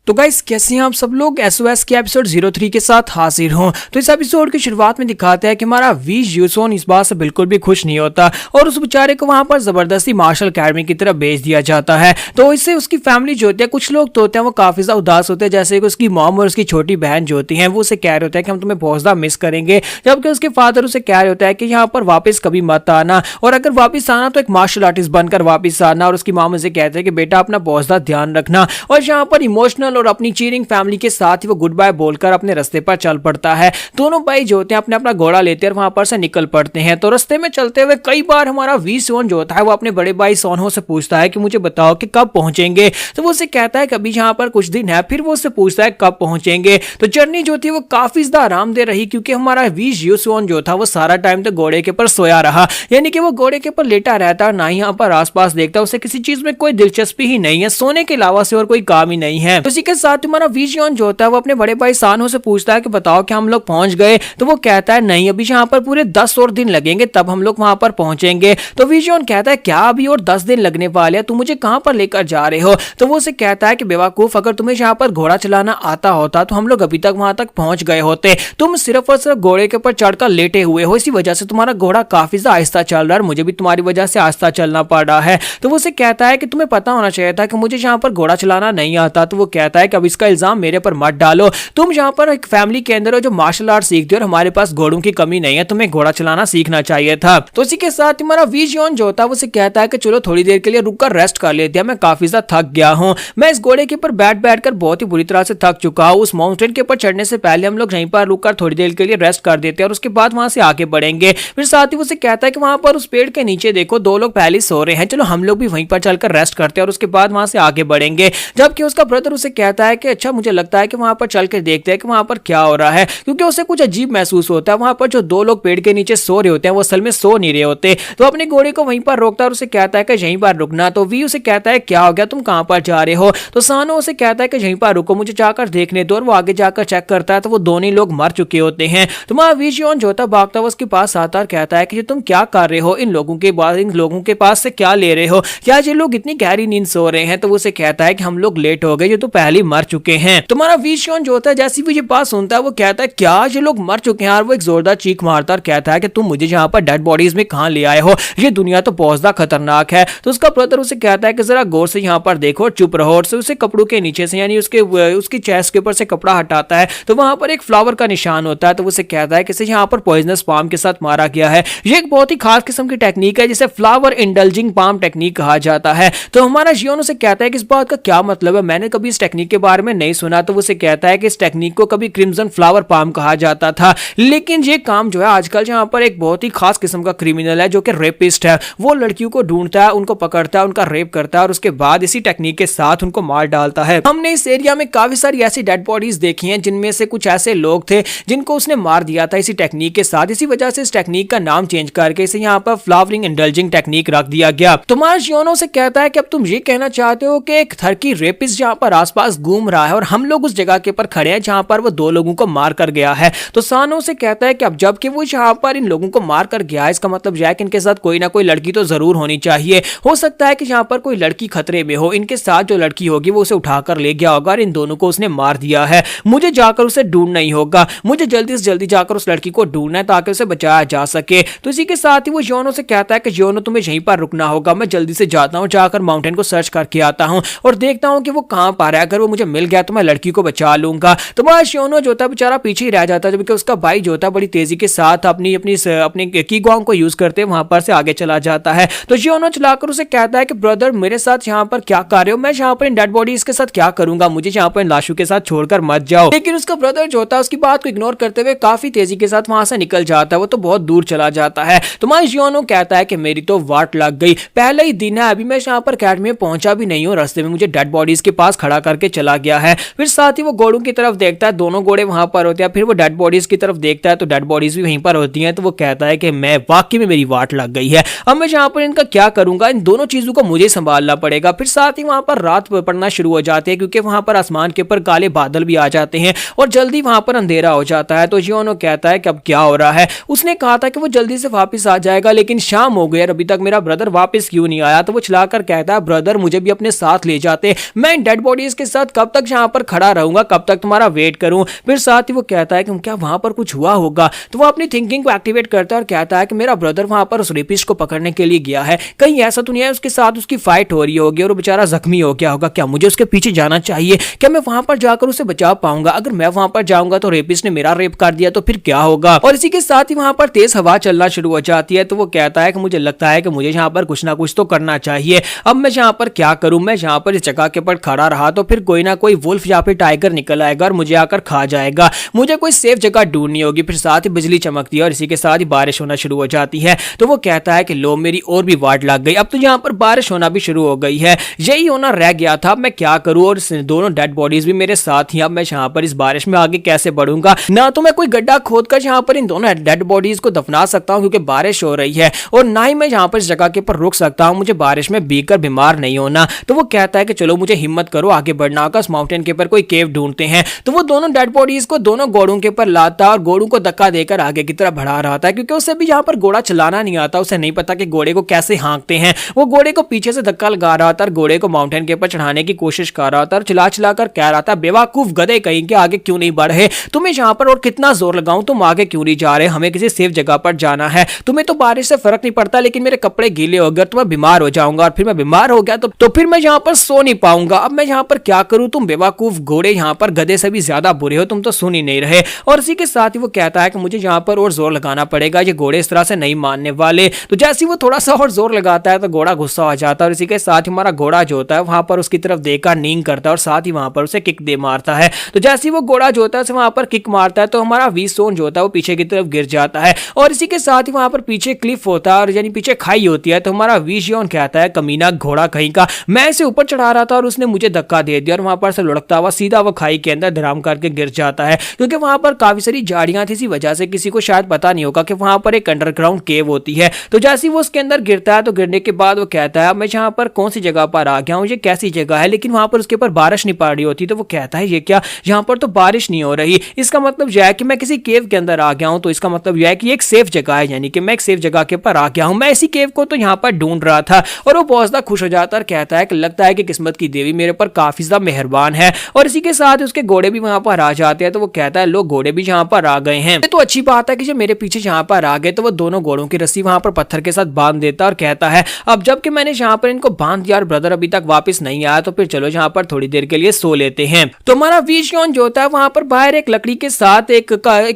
तो गाइस कैसे हैं आप सब लोग, एसओएस के एपिसोड 03 के साथ हाजिर हूं। तो इस एपिसोड की शुरुआत में दिखाते हैं कि हमारा वी यूसोन इस बात से बिल्कुल भी खुश नहीं होता और उस बेचारे को वहां पर जबरदस्ती मार्शल एकेडमी की तरफ भेज दिया जाता है। तो इससे उसकी फैमिली जो होती है, कुछ लोग तो होते हैं वो काफी ज्यादा उदास होते हैं, जैसे कि उसकी मॉम और उसकी छोटी बहन जो होती है वो उसे कह रहे होते हैं कि हम तुम्हें बहुत ज्यादा मिस करेंगे, जबकि उसके फादर उसे कह रहे होता है कि यहाँ पर वापस कभी मत आना, और अगर वापस आना तो एक मार्शल आर्टिस्ट बनकर वापस आना। और उसकी मॉम उसे कहते हैं कि बेटा अपना बहुत ज्यादा ध्यान रखना। और यहाँ पर इमोशनल और अपनी चीयरिंग फैमिली के साथ ही वो गुड बाय बोलकर अपने रास्ते पर चल पड़ता है। दोनों भाई जो होते हैं अपने अपना घोड़ा लेते हैं और वहां पर से निकल पड़ते हैं। तो रास्ते में चलते हुए कई बार हमारा वी सोन जो होता है वो अपने बड़े भाई सोनहो से पूछता है कि मुझे बताओ कि कब पहुंचेंगे। तो वो उसे कहता है कभी यहाँ पर कुछ दिन है, फिर वो उससे पूछता है कब पहुंचेंगे। तो जर्नी जो थी वो काफी ज्यादा आरामदेह रही, क्योंकि हमारा वी यूसोन जो था वो सारा टाइम तो घोड़े के ऊपर सोया रहा, यानी कि वो घोड़े के ऊपर लेटा रहता, ना ही यहाँ पर आसपास देखता, उसे किसी चीज में कोई दिलचस्पी ही नहीं है, सोने के अलावा से और कोई काम ही नहीं है। तो इसी के साथ हमारा वी योन जो होता है वो अपने बड़े भाई सानहो से पूछता है कि बताओ कि हम लोग पहुंच गए। तो वो कहता है नहीं, अभी यहाँ पर पूरे 10 और दिन लगेंगे तब हम लोग वहां पर पहुंचेंगे। तो विजयन कहता है क्या अभी और 10 दिन लगने वाले हैं, तुम मुझे कहां पर लेकर जा रहे हो। तो वो उसे कहता है कि बेवकूफ, अगर तुम्हें यहाँ पर घोड़ा चलाना आता होता तो हम लोग अभी तक वहां तक पहुंच गए होते, तुम सिर्फ और सिर्फ घोड़े के ऊपर चढ़कर लेटे हुए हो, इसी वजह से तुम्हारा घोड़ा काफी ज्यादा आहिस्ता चल रहा है, मुझे भी तुम्हारी वजह से आहिस्ता चलना पड़ रहा है। तो वो उसे कहता है कि तुम्हें पता होना चाहिए था कि मुझे यहाँ पर घोड़ा चलाना नहीं आता। तो वो कहता कहता है कि अब इसका इल्जाम मेरे पर मत डालो, तुम यहाँ पर एक फैमिली के अंदर हो जो मार्शल आर्ट सीखते हो और हमारे पास घोड़ों की कमी नहीं है, तुम्हें घोड़ा चलाना सीखना चाहिए था। तो इसी के साथ हमारा विजियन जो होता है वो उसे कहता है कि चलो थोड़ी देर के लिए रुक कर रेस्ट कर लेते हैं, मैं काफी ज्यादा थक गया हूँ, मैं इस घोड़े के ऊपर बैठ बैठ कर बहुत ही बुरी तरह से थक चुका हूँ, उस माउंटेन के ऊपर चढ़ने से पहले हम लोग यहीं पर रुक कर थोड़ी देर के लिए रेस्ट कर देते हैं और उसके बाद वहां से आगे बढ़ेंगे। फिर साथ ही उसे कहता है कि वहां पर उस पेड़ के नीचे देखो दो लोग पहले सो रहे हैं, चलो हम लोग भी वहीं पर चलकर रेस्ट करते हैं और उसके बाद वहां से आगे बढ़ेंगे। जबकि उसका ब्रदर उसे कहता है कि अच्छा मुझे लगता है कि वहां पर चल के देखते हैं कि वहां पर क्या हो रहा है, क्योंकि उसे कुछ अजीब महसूस होता है, वहां पर जो दो लोग पेड़ के नीचे सो रहे होते हैं वो असल में सो नहीं रहे होते। तो अपने घोड़े को वहीं पर रोकता है और उसे कहता है कि यहीं पर रुकना। तो वी उसे कहता है क्या हो गया, तुम कहां पर जा रहे हो? तो सानो उसे कहता है कि यहीं पर रुको, मुझे जाकर देखने दो, और वो आगे जाकर चेक करता है तो वो दोनों लोग मर चुके होते हैं। तुम्हारा विजियन जो होता भागता हुआ उसके पास आता और कहता है कि तुम क्या कर रहे हो, इन लोगों के पास से क्या ले रहे हो, क्या ये लोग इतनी गहरी नींद सो रहे हैं? तो वो उसे कहता है कि हम लोग लेट हो गए, ये तो पहले मर चुके हैं। तुम्हारा विजियन जो होता है जैसे भी ये बात सुनता है वो कहता है क्या ये लोग मर चुके हैं? और वो एक जोरदार चीख मारता और कहता है कि तुम मुझे यहाँ पर डेड बॉडीज में कहां ले आए हो, ये दुनिया तो बहुत ज्यादा खतरनाक है। तो उसका ब्रदर उसे कहता है कि जरा गौर से यहाँ पर देखो, चुप रहो, और उसे कपड़ों के नीचे से यानी उसकी चेस्ट के ऊपर से कपड़ा हटाता है तो वहां पर एक फ्लावर का निशान होता है। तो उसे कहता है कि इसे यहाँ पर पॉइजनस पाम के साथ मारा गया है, ये एक बहुत ही खास किस्म की टेक्निक है जिसे फ्लावर इंडल्जिंग पाम टेक्निक कहा जाता है। तो हमारा जियोन उसे कहता है कि इस बात का क्या मतलब है, मैंने कभी इस टेक्निक के बारे में नहीं सुना। तो उसे कहता है कि इस टेक्निक को कभी क्रिम्सन फ्लावर पाम कहा जाता था, लेकिन ये काम जो है आजकल यहाँ पर एक बहुत ही खास किस्म का क्रिमिनल है जो कि रेपिस्ट है, वो लड़कियों को ढूंढता है, उनको पकड़ता है, उनका रेप करता है और उसके बाद इसी टेक्निक के साथ उनको मार डालता है। हमने इस एरिया में काफी सारी ऐसी डेड बॉडीज देखी हैं जिनमें से कुछ ऐसे लोग थे जिनको उसने मार दिया था इसी टेक्निक के साथ। इसी वजह से इस टेक्निक का नाम चेंज करके इसे यहाँ पर फ्लावरिंग इंडल्जिंग टेक्निक रख दिया गया। तुम्हारा जियोनो से कहता है कि अब तुम ये कहना चाहते हो कि एक थर्की रेपिस्ट जहाँ पर आसपास घूम रहा है और हम लोग उस जगह के पर खड़े हैं जहाँ पर वो दो लोगों को मार कर गया है। तो सानो से कहता है कि अब जबकि वो यहाँ पर इन लोगों को मार कर गया है, इसका मतलब यह है कि इनके साथ कोई ना कोई लड़की तो जरूर होनी चाहिए। हो सकता है कि यहाँ पर कोई लड़की खतरे में हो, इनके साथ जो लड़की होगी वो उसे उठाकर ले गया होगा और इन दोनों को उसने मार दिया है। मुझे जाकर उसे ढूंढना ही होगा, मुझे जल्दी से जल्दी जाकर उस लड़की को ढूंढना है ताकि उसे बचाया जा सके। तो इसी के साथ ही वो जियोनो से कहता है कि जियोनो तुम्हें यहीं पर रुकना होगा, मैं जल्दी से जाता हूँ, जाकर माउंटेन को सर्च करके आता हूँ और देखता हूँ कि वो कहाँ पर है, अगर वो मुझे मिल गया तो मैं लड़की को बचा लूंगा। तो वह जियोनो जो था बेचारा पीछे ही रह जाता है, जबकि उसका भाई जो था बड़ी तेजी के साथ अपनी कीगोंग को यूज करते वहां पर से आगे चला जाता है। तो जियोनो चलाकर उसे कहता है कि ब्रदर मेरे साथ यहाँ पर क्या कर रहे हो, मैं यहाँ पर इन डेड बॉडीज के साथ क्या करूंगा, मुझे यहाँ पर इन लाशों के साथ छोड़कर मत जाओ। लेकिन उसका ब्रदर जो होता है उसकी बात को इग्नोर करते हुए काफी तेजी के साथ वहां से निकल जाता है, वो तो बहुत दूर चला जाता है। तो मैं जियोनो कहता है कि मेरी तो वाट लग गई, पहला ही दिन है, अभी मैं यहाँ पर अकेडमी में पहुंचा भी नहीं हूँ, रास्ते में मुझे डेड बॉडीज के पास खड़ा करके चला गया है। फिर साथ ही वो घोड़ों की तरफ देखता है, दोनों घोड़े वहां पर होते हैं, फिर वो डेड बॉडीज की तरफ देखता है तो डेड बॉडीज भी वहीं पर होती हैं। तो वो कहता है कि मैं वाकई में मेरी वाट लग गई है, अब मैं यहाँ पर इनका क्या करूंगा, इन दोनों चीजों को मुझे संभालना पड़ेगा। फिर साथ ही वहां पर रात पड़ना शुरू हो जाती है क्योंकि वहां पर आसमान के ऊपर काले बादल भी आ जाते हैं और जल्दी वहां पर अंधेरा हो जाता है। तो जियोनो कहता है कि अब क्या हो रहा है, उसने कहा था कि वो जल्दी से वापस आ जाएगा लेकिन शाम हो गई और अभी तक मेरा ब्रदर वापस क्यों नहीं आया। तो वो चलाकर कहता है ब्रदर मुझे भी अपने साथ ले जाते, मैं इन डेड बॉडीज के साथ कब तक यहाँ पर खड़ा रहूंगा, कब तक तुम्हारा वेट करूं। फिर साथ ही वो कहता है कि क्या वहां पर कुछ हुआ होगा। तो वो अपनी थिंकिंग को एक्टिवेट करता है और कहता है कि मेरा ब्रदर वहां पर उस रेपिस्ट को पकड़ने के लिए गया है, कहीं ऐसा तो नहीं है उसके साथ उसकी फाइट हो रही होगी और वो बेचारा जख्मी हो गया होगा, क्या मुझे उसके पीछे जाना चाहिए, क्या मैं वहां पर जाकर उसे बचा पाऊंगा, अगर मैं वहां पर जाऊंगा तो रेपिस्ट ने मेरा रेप कर दिया तो फिर क्या होगा। और इसी के साथ ही वहां पर तेज हवा चलना शुरू हो जाती है। तो वो कहता है कि मुझे लगता है कि मुझे यहाँ पर कुछ ना कुछ तो करना चाहिए, अब मैं यहाँ पर क्या करूं, मैं यहाँ पर इस जगह के पर खड़ा रहा तो फिर कोई ना कोई वुल्फ या फिर टाइगर निकल आएगा और मुझे आकर खा जाएगा, मुझे कोई सेफ जगह ढूंढनी होगी। फिर साथ ही बिजली चमकती है और इसी के साथ ही बारिश होना शुरू हो जाती है। तो वो कहता है कि लो मेरी और भी वाट लग गई, अब तो यहाँ पर बारिश होना भी शुरू हो गई है, यही होना रह गया था, मैं क्या करूं, और दोनों डेड बॉडीज भी मेरे साथ ही, अब मैं यहाँ पर इस बारिश में आगे कैसे बढ़ूंगा, ना तो मैं कोई गड्ढा खोदकर यहाँ पर इन दोनों डेड बॉडीज को दफना सकता हूँ क्योंकि बारिश हो रही है, और ना ही मैं यहाँ पर इस जगह के पर रुक सकता हूँ, मुझे बारिश में भीगकर बीमार नहीं होना। तो वो कहता है कि चलो मुझे हिम्मत करो आगे बढ़ना होगा, इस माउंटेन के ऊपर कोई केव ढूंढते हैं। तो वो दोनों डेड बॉडीज को दोनों घोड़ों के ऊपर लाता और घोड़ों को धक्का देकर आगे की तरफ बढ़ा रहा था क्योंकि उसे भी यहाँ पर घोड़ा चलाना नहीं आता, उसे नहीं पता कि घोड़े को कैसे हाँकते हैं। वो घोड़े को पीछे से धक्का लगा रहा था और घोड़े को माउंटेन के ऊपर चढ़ाने की कोशिश कर रहा था और चला चला कर कह रहा था बेवकूफ गधे कहीं के, आगे क्यों नहीं बढ़ रहे, तुम्हें यहाँ पर और कितना जोर लगाऊं, तुम आगे क्यों नहीं जा रहे, हमें किसी सेफ जगह पर जाना है, तुम्हें तो बारिश से फर्क नहीं पड़ता लेकिन मेरे कपड़े गीले हो गए तो मैं बीमार हो जाऊंगा और फिर मैं बीमार हो गया तो फिर मैं यहाँ पर सो नहीं पाऊंगा, अब मैं यहाँ पर क्या करूं, तुम बेवकूफ घोड़े यहाँ पर गधे से भी ज्यादा बुरे हो, तुम तो सुन ही नहीं रहे। और इसी के साथ ही वो कहता है कि मुझे यहाँ पर और जोर लगाना पड़ेगा, ये घोड़े इस तरह से नहीं मानने वाले। तो जैसे ही वो थोड़ा सा और जोर लगाता है तो घोड़ा गुस्सा हो जाता है और इसी के साथ ही हमारा घोड़ा जो होता है वहां पर उसकी तरफ देखकर नींग करता है और साथ ही वहां पर उसे किक दे मारता है। तो जैसे ही वो घोड़ा जो होता है उसे वहां पर किक मारता है तो हमारा वीसोन जो होता है वो पीछे की तरफ गिर जाता है और इसी के साथ ही वहां पर पीछे क्लिफ होता है और यानी पीछे खाई होती है। तो हमारा विशियोन कहता है कमीना घोड़ा कहीं का, मैं इसे ऊपर चढ़ा रहा था और उसने मुझे धक्का दे दिया और वहां पर से लुढ़कता हुआ सीधा वो खाई के अंदर धड़ाम करके गिर जाता है। क्योंकि वहां पर काफी सारी झाड़ियां थी, इसी वजह से किसी को शायद पता नहीं होगा कि वहां पर एक अंडरग्राउंड केव होती है। तो जैसे ही वो उसके अंदर गिरता है तो गिरने के बाद वो कहता है मैं यहाँ पर कौन सी जगह पर आ गया हूँ, ये कैसी जगह है। लेकिन वहां पर उसके ऊपर बारिश नहीं पड़ रही होती। तो वो कहता है ये क्या, यहाँ पर तो बारिश नहीं हो रही, इसका मतलब यह है कि मैं किसी केव के अंदर आ गया हूँ। तो इसका मतलब यह है कि एक सेफ जगह है, यानी कि मैं एक सेफ जगह के ऊपर आ गया हूँ। मैं इसी केव को तो यहाँ पर ढूंढ रहा था। और वो बहुत ज्यादा खुश हो जाता है और कहता है कि लगता है कि किस्मत की देवी मेरे पर काफी ज्यादा मेहरबान है। और इसी के साथ उसके घोड़े भी वहां पर आ जाते हैं। तो वो कहता है लोग घोड़े भी यहाँ पर आ गए हैं, तो अच्छी बात है कि जो मेरे पीछे यहाँ पर आ गए। तो वो दोनों घोड़ों की रस्सी वहां पर पत्थर के साथ बांध देता और कहता है अब जबकि मैंने यहाँ पर इनको बांध दिया और ब्रदर अभी तक वापस नहीं आया तो फिर चलो यहाँ पर थोड़ी देर के लिए सो लेते हैं। तो हमारा विशियोन जो होता है वहां पर बाहर एक लकड़ी के साथ एक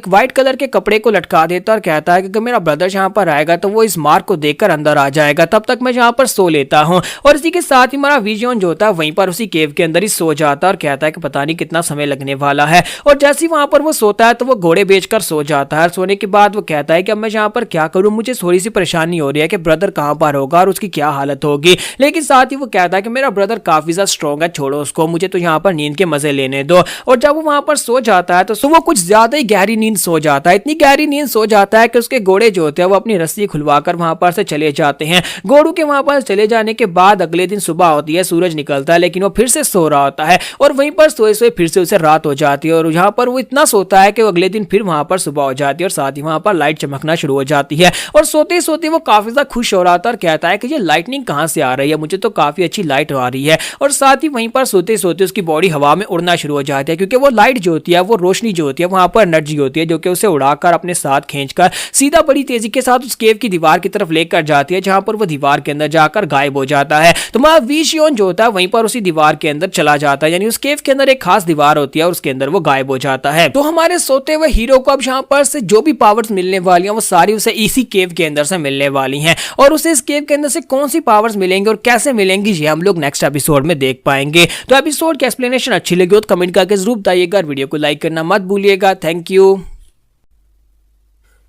व्हाइट कलर के कपड़े को लटका देता और कहता है कि मेरा ब्रदर यहाँ पर आएगा तो वो इस मार्क को देखकर अंदर आ जाएगा, तब तक मैं यहाँ पर सो लेता हूँ। और इसी के साथ ही हमारा विशियोन जो होता है वहीं पर उसी केव के अंदर ही सो जाता है और कहता है कि पता नहीं कितना समय लगने वाला है। और जैसे ही वहां पर वो सोता है तो वो घोड़े बेचकर सो जाता है। सोने के बाद वो कहता है कि अब मैं यहाँ पर क्या करूं, मुझे थोड़ी सी परेशानी हो रही है कि ब्रदर कहां पर होगा और उसकी क्या हालत होगी। लेकिन साथ ही वो कहता है कि मेरा ब्रदर काफी ज्यादा स्ट्रॉन्ग है, छोड़ो उसको, मुझे तो यहाँ पर नींद के मजे लेने दो। और जब वो वहां पर सो जाता है तो वो कुछ ज्यादा ही गहरी नींद सो जाता है, इतनी गहरी नींद सो जाता है कि उसके घोड़े जो होते हैं वो अपनी रस्सी खुलवाकर वहां पर से चले जाते हैं। घोड़ों के वहां पर चले जाने के बाद अगले दिन सुबह होती है, सूरज निकलता है लेकिन वो फिर से सो रहा होता है और वहीं पर सोए सोए फिर से उसे रात हो जाती है। और यहाँ पर वो इतना सोता है कि अगले दिन फिर वहां पर सुबह हो जाती है और साथ ही वहां पर लाइट चमकना शुरू हो जाती है। और सोते सोते वो काफी ज्यादा खुश हो रहा था और कहता है कि ये लाइटनिंग कहां से आ रही है, मुझे तो काफी अच्छी लाइट आ रही है। और साथ ही वहीं पर सोते सोते उसकी बॉडी हवा में उड़ना शुरू हो जाती है, क्योंकि वो लाइट जो होती है वो रोशनी जो होती है वहां पर एनर्जी होती है जो कि उसे उड़ाकर अपने साथ खींचकर सीधा बड़ी तेजी के साथ उस केव की दीवार की तरफ लेकर जाती है, जहां पर वो दीवार के अंदर जाकर गायब हो जाता है। तो हमारा विशियोन जो होता है वहीं पर उसी दीवार के अंदर चला जाता है, यानी उस केव के अंदर एक खास दीवार होती है और उसके अंदर वो गायब हो जाता है। तो हमारे सोते हुए हीरो को अब यहाँ पर से जो भी पावर्स मिलने वाली हैं वो सारी उसे इसी केव के अंदर से मिलने वाली हैं। और उसे इस केव के अंदर से कौन सी पावर्स मिलेंगी और कैसे मिलेंगी ये हम लोग नेक्स्ट एपिसोड में देख पाएंगे। तो एपिसोड की एक्सप्लेनेशन अच्छी लगी हो तो कमेंट करके जरूर बताइएगा, वीडियो को लाइक करना मत भूलिएगा। Thank you.